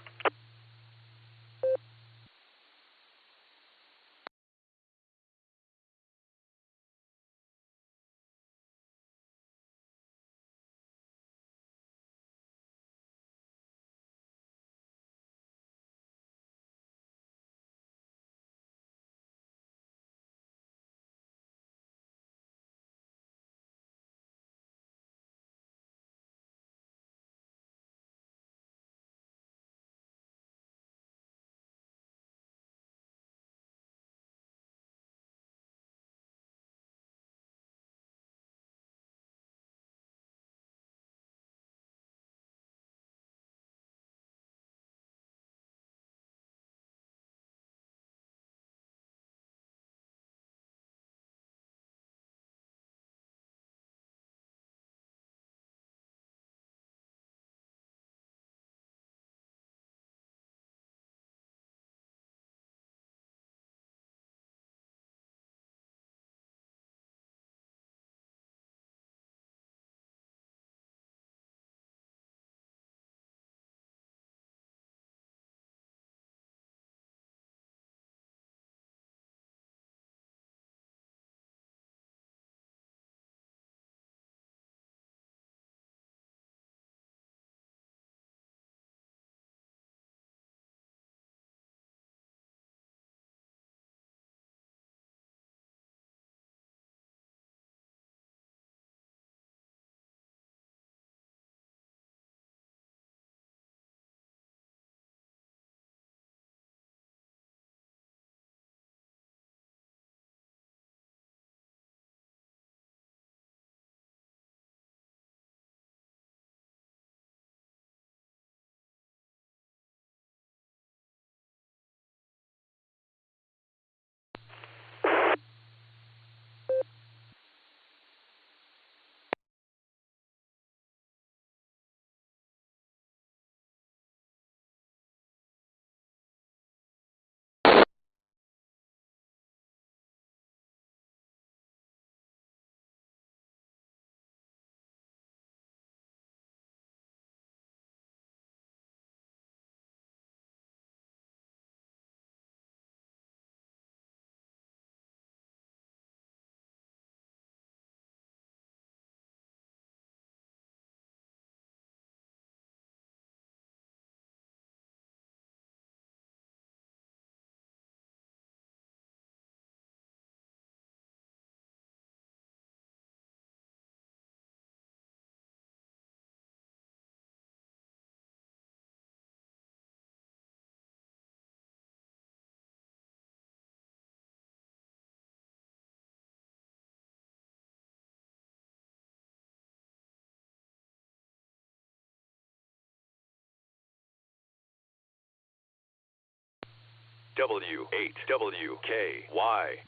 O: W8WKY.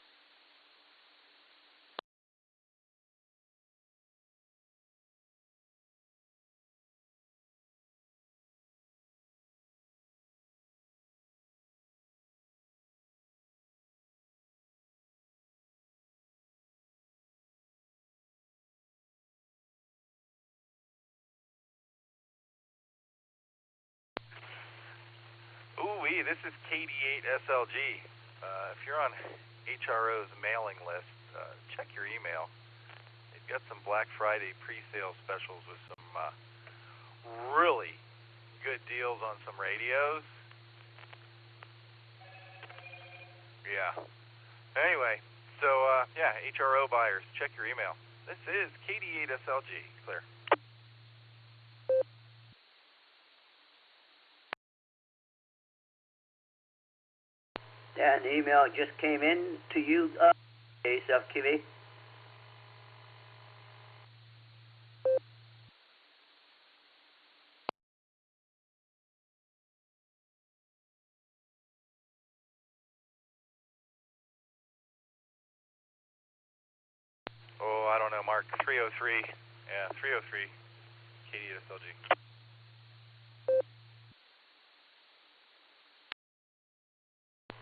J: Ooh-wee, this is KD8SLG. If you're on HRO's mailing list, check your email. They've got some Black Friday pre-sale specials with some really good deals on some radios. Yeah. Anyway, so yeah, HRO buyers, check your email. This is KD8SLG. Clear.
E: That email just came in to you, ASFTV.
J: Oh, I don't know, Mark. 303. Yeah, 303. KD8SLG.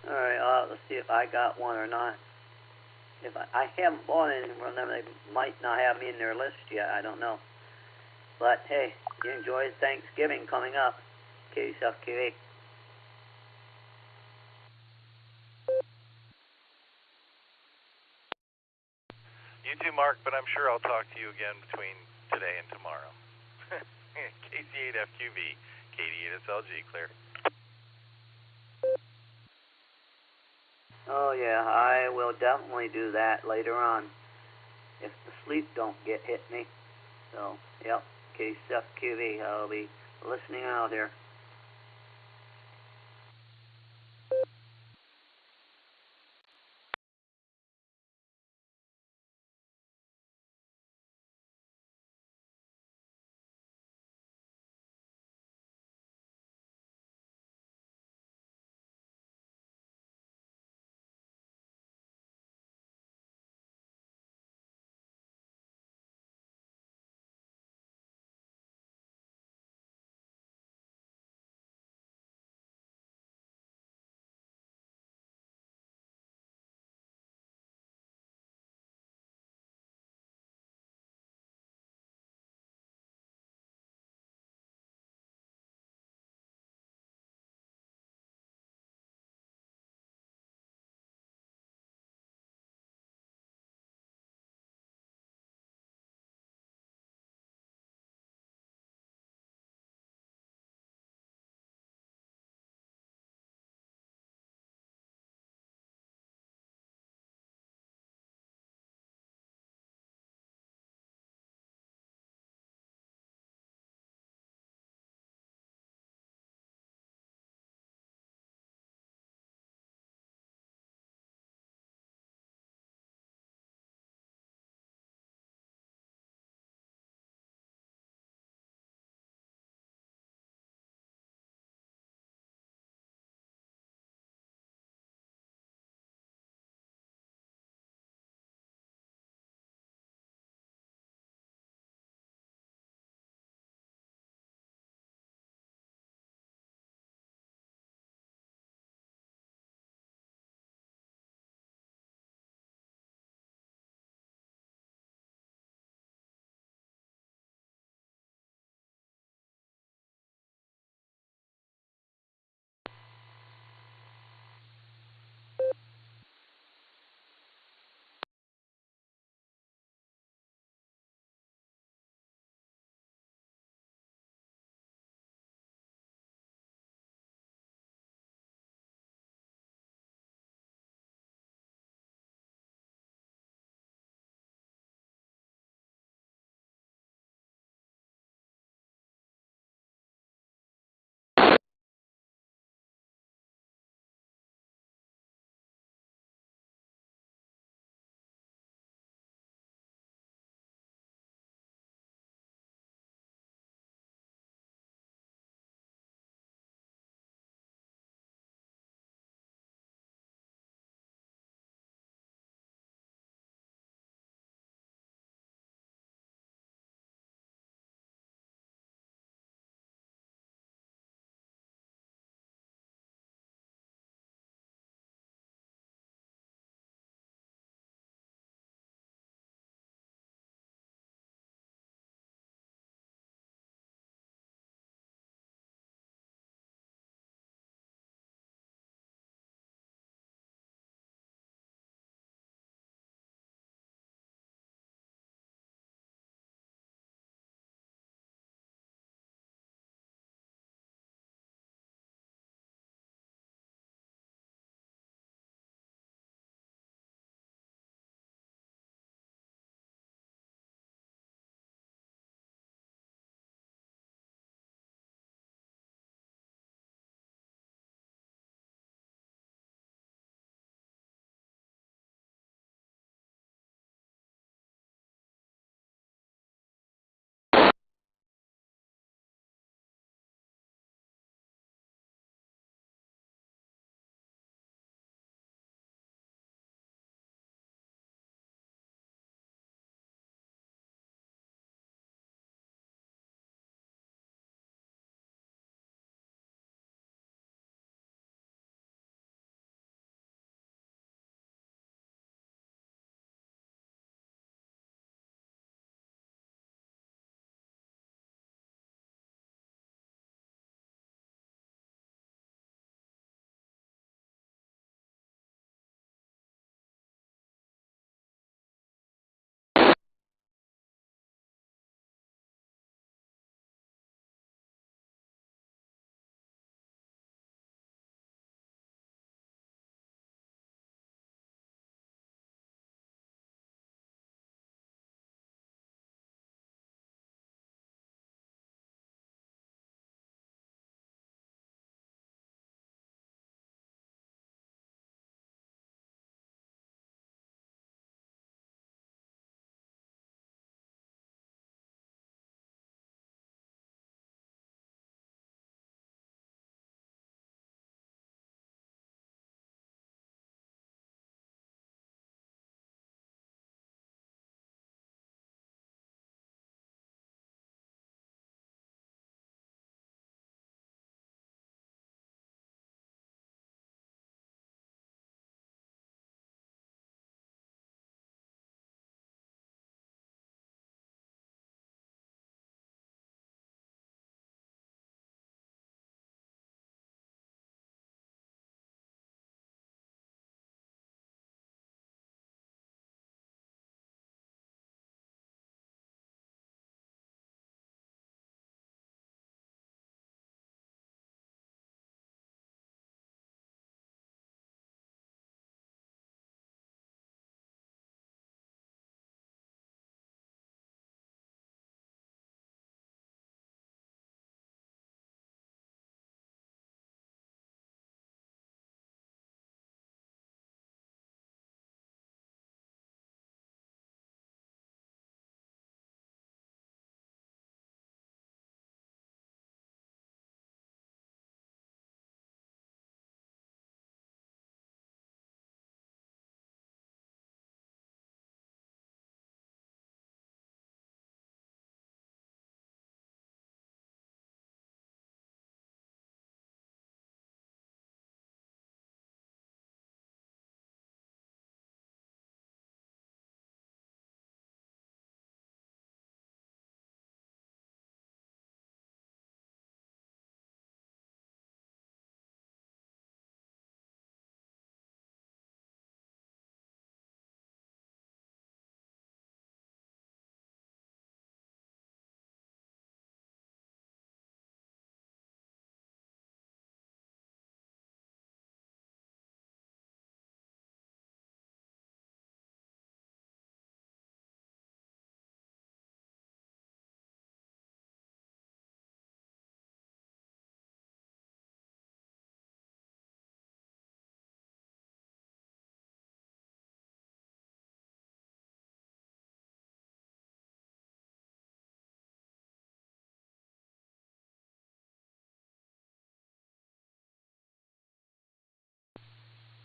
E: Alright, let's see if I got one or not. If I haven't bought anything from them, they might not have me in their list yet, I don't know. But hey, you enjoy Thanksgiving coming up. KSFTV.
J: You too, Mark, but I'm sure I'll talk to you again between today and tomorrow. KC8FQV, KD8SLG, clear.
E: Oh yeah, I will definitely do that later on if the sleep don't hit me. So, yep, KSFQV, I'll be listening out here.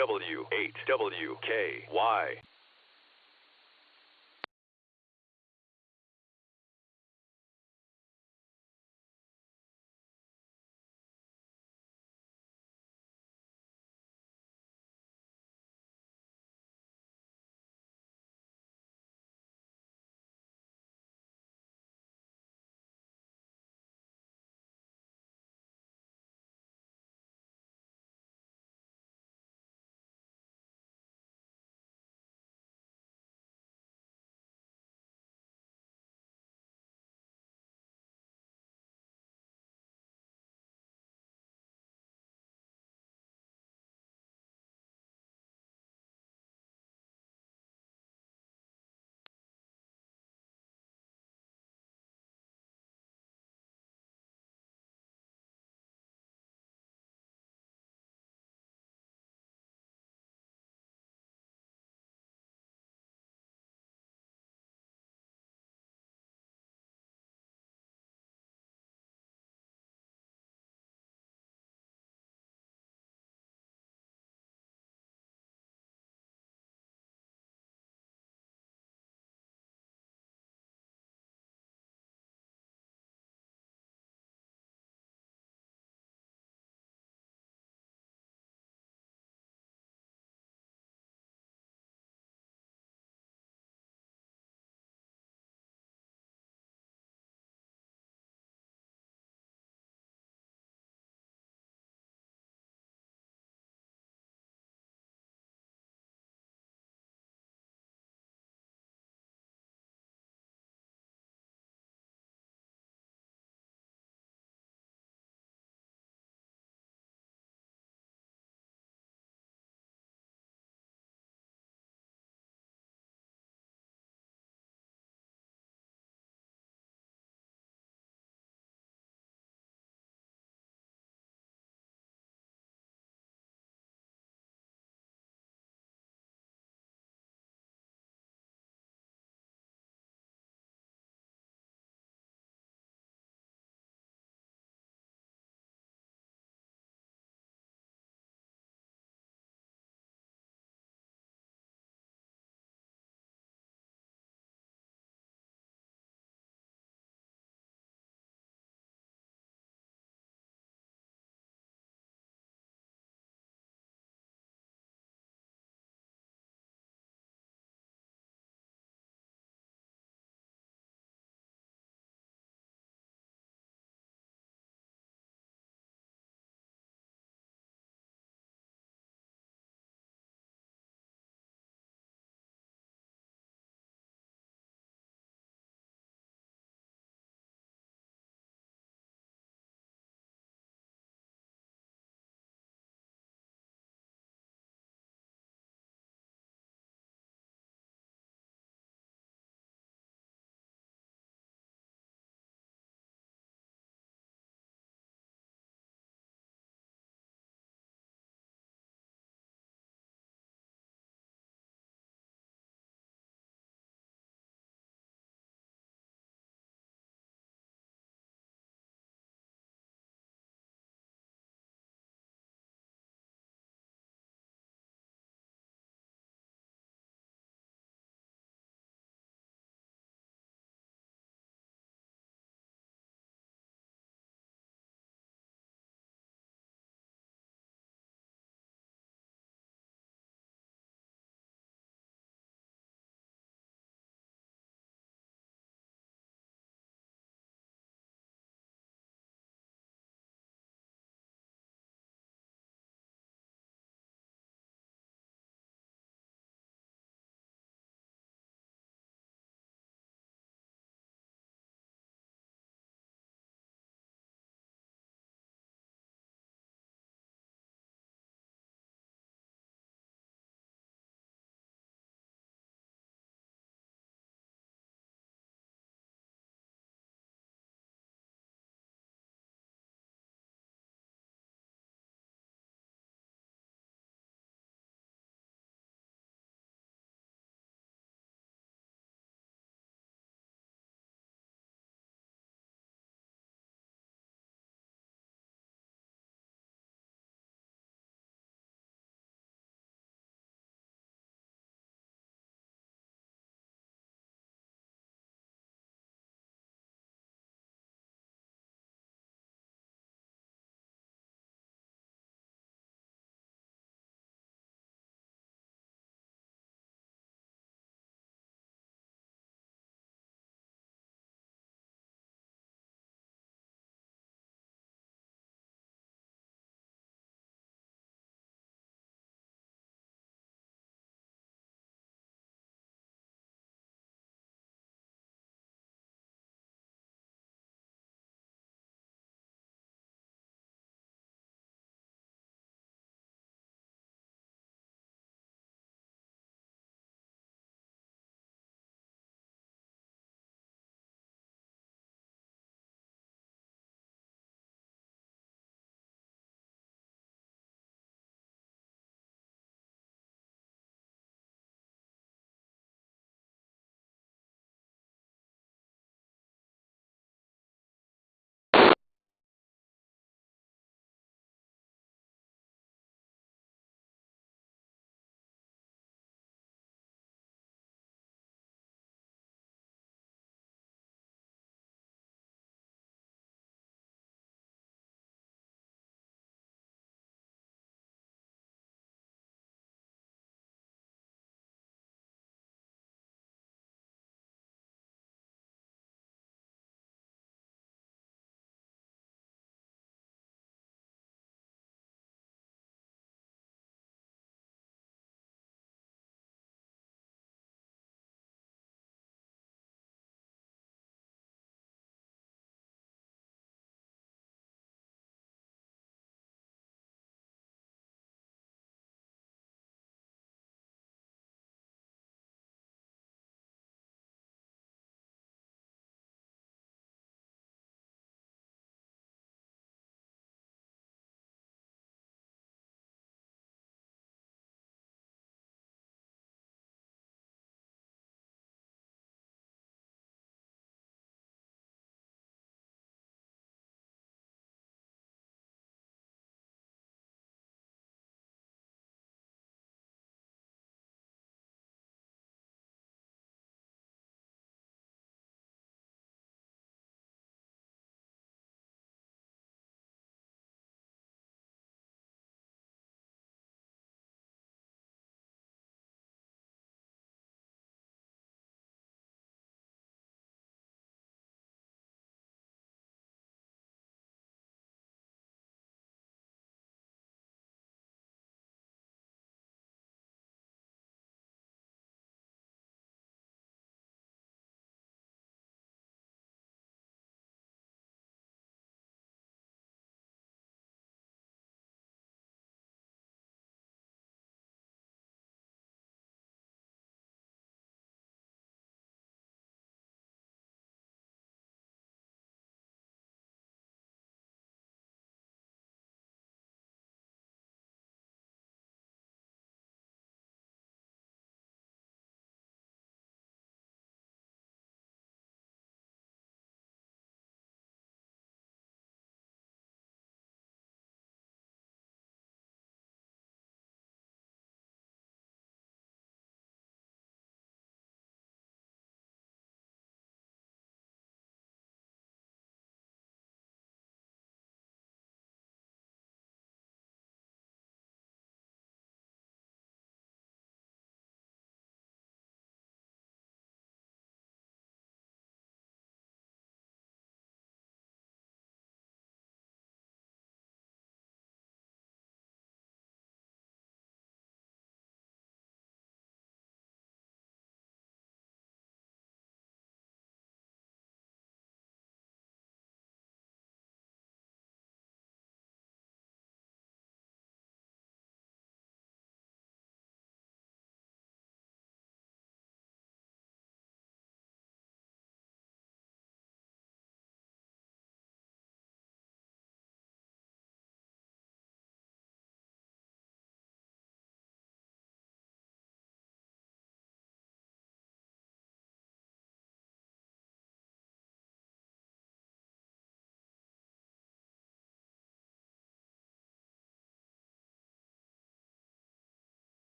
O: HW8WKY.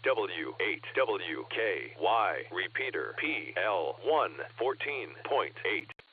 O: HW8WKY. Repeater PL1 14.8.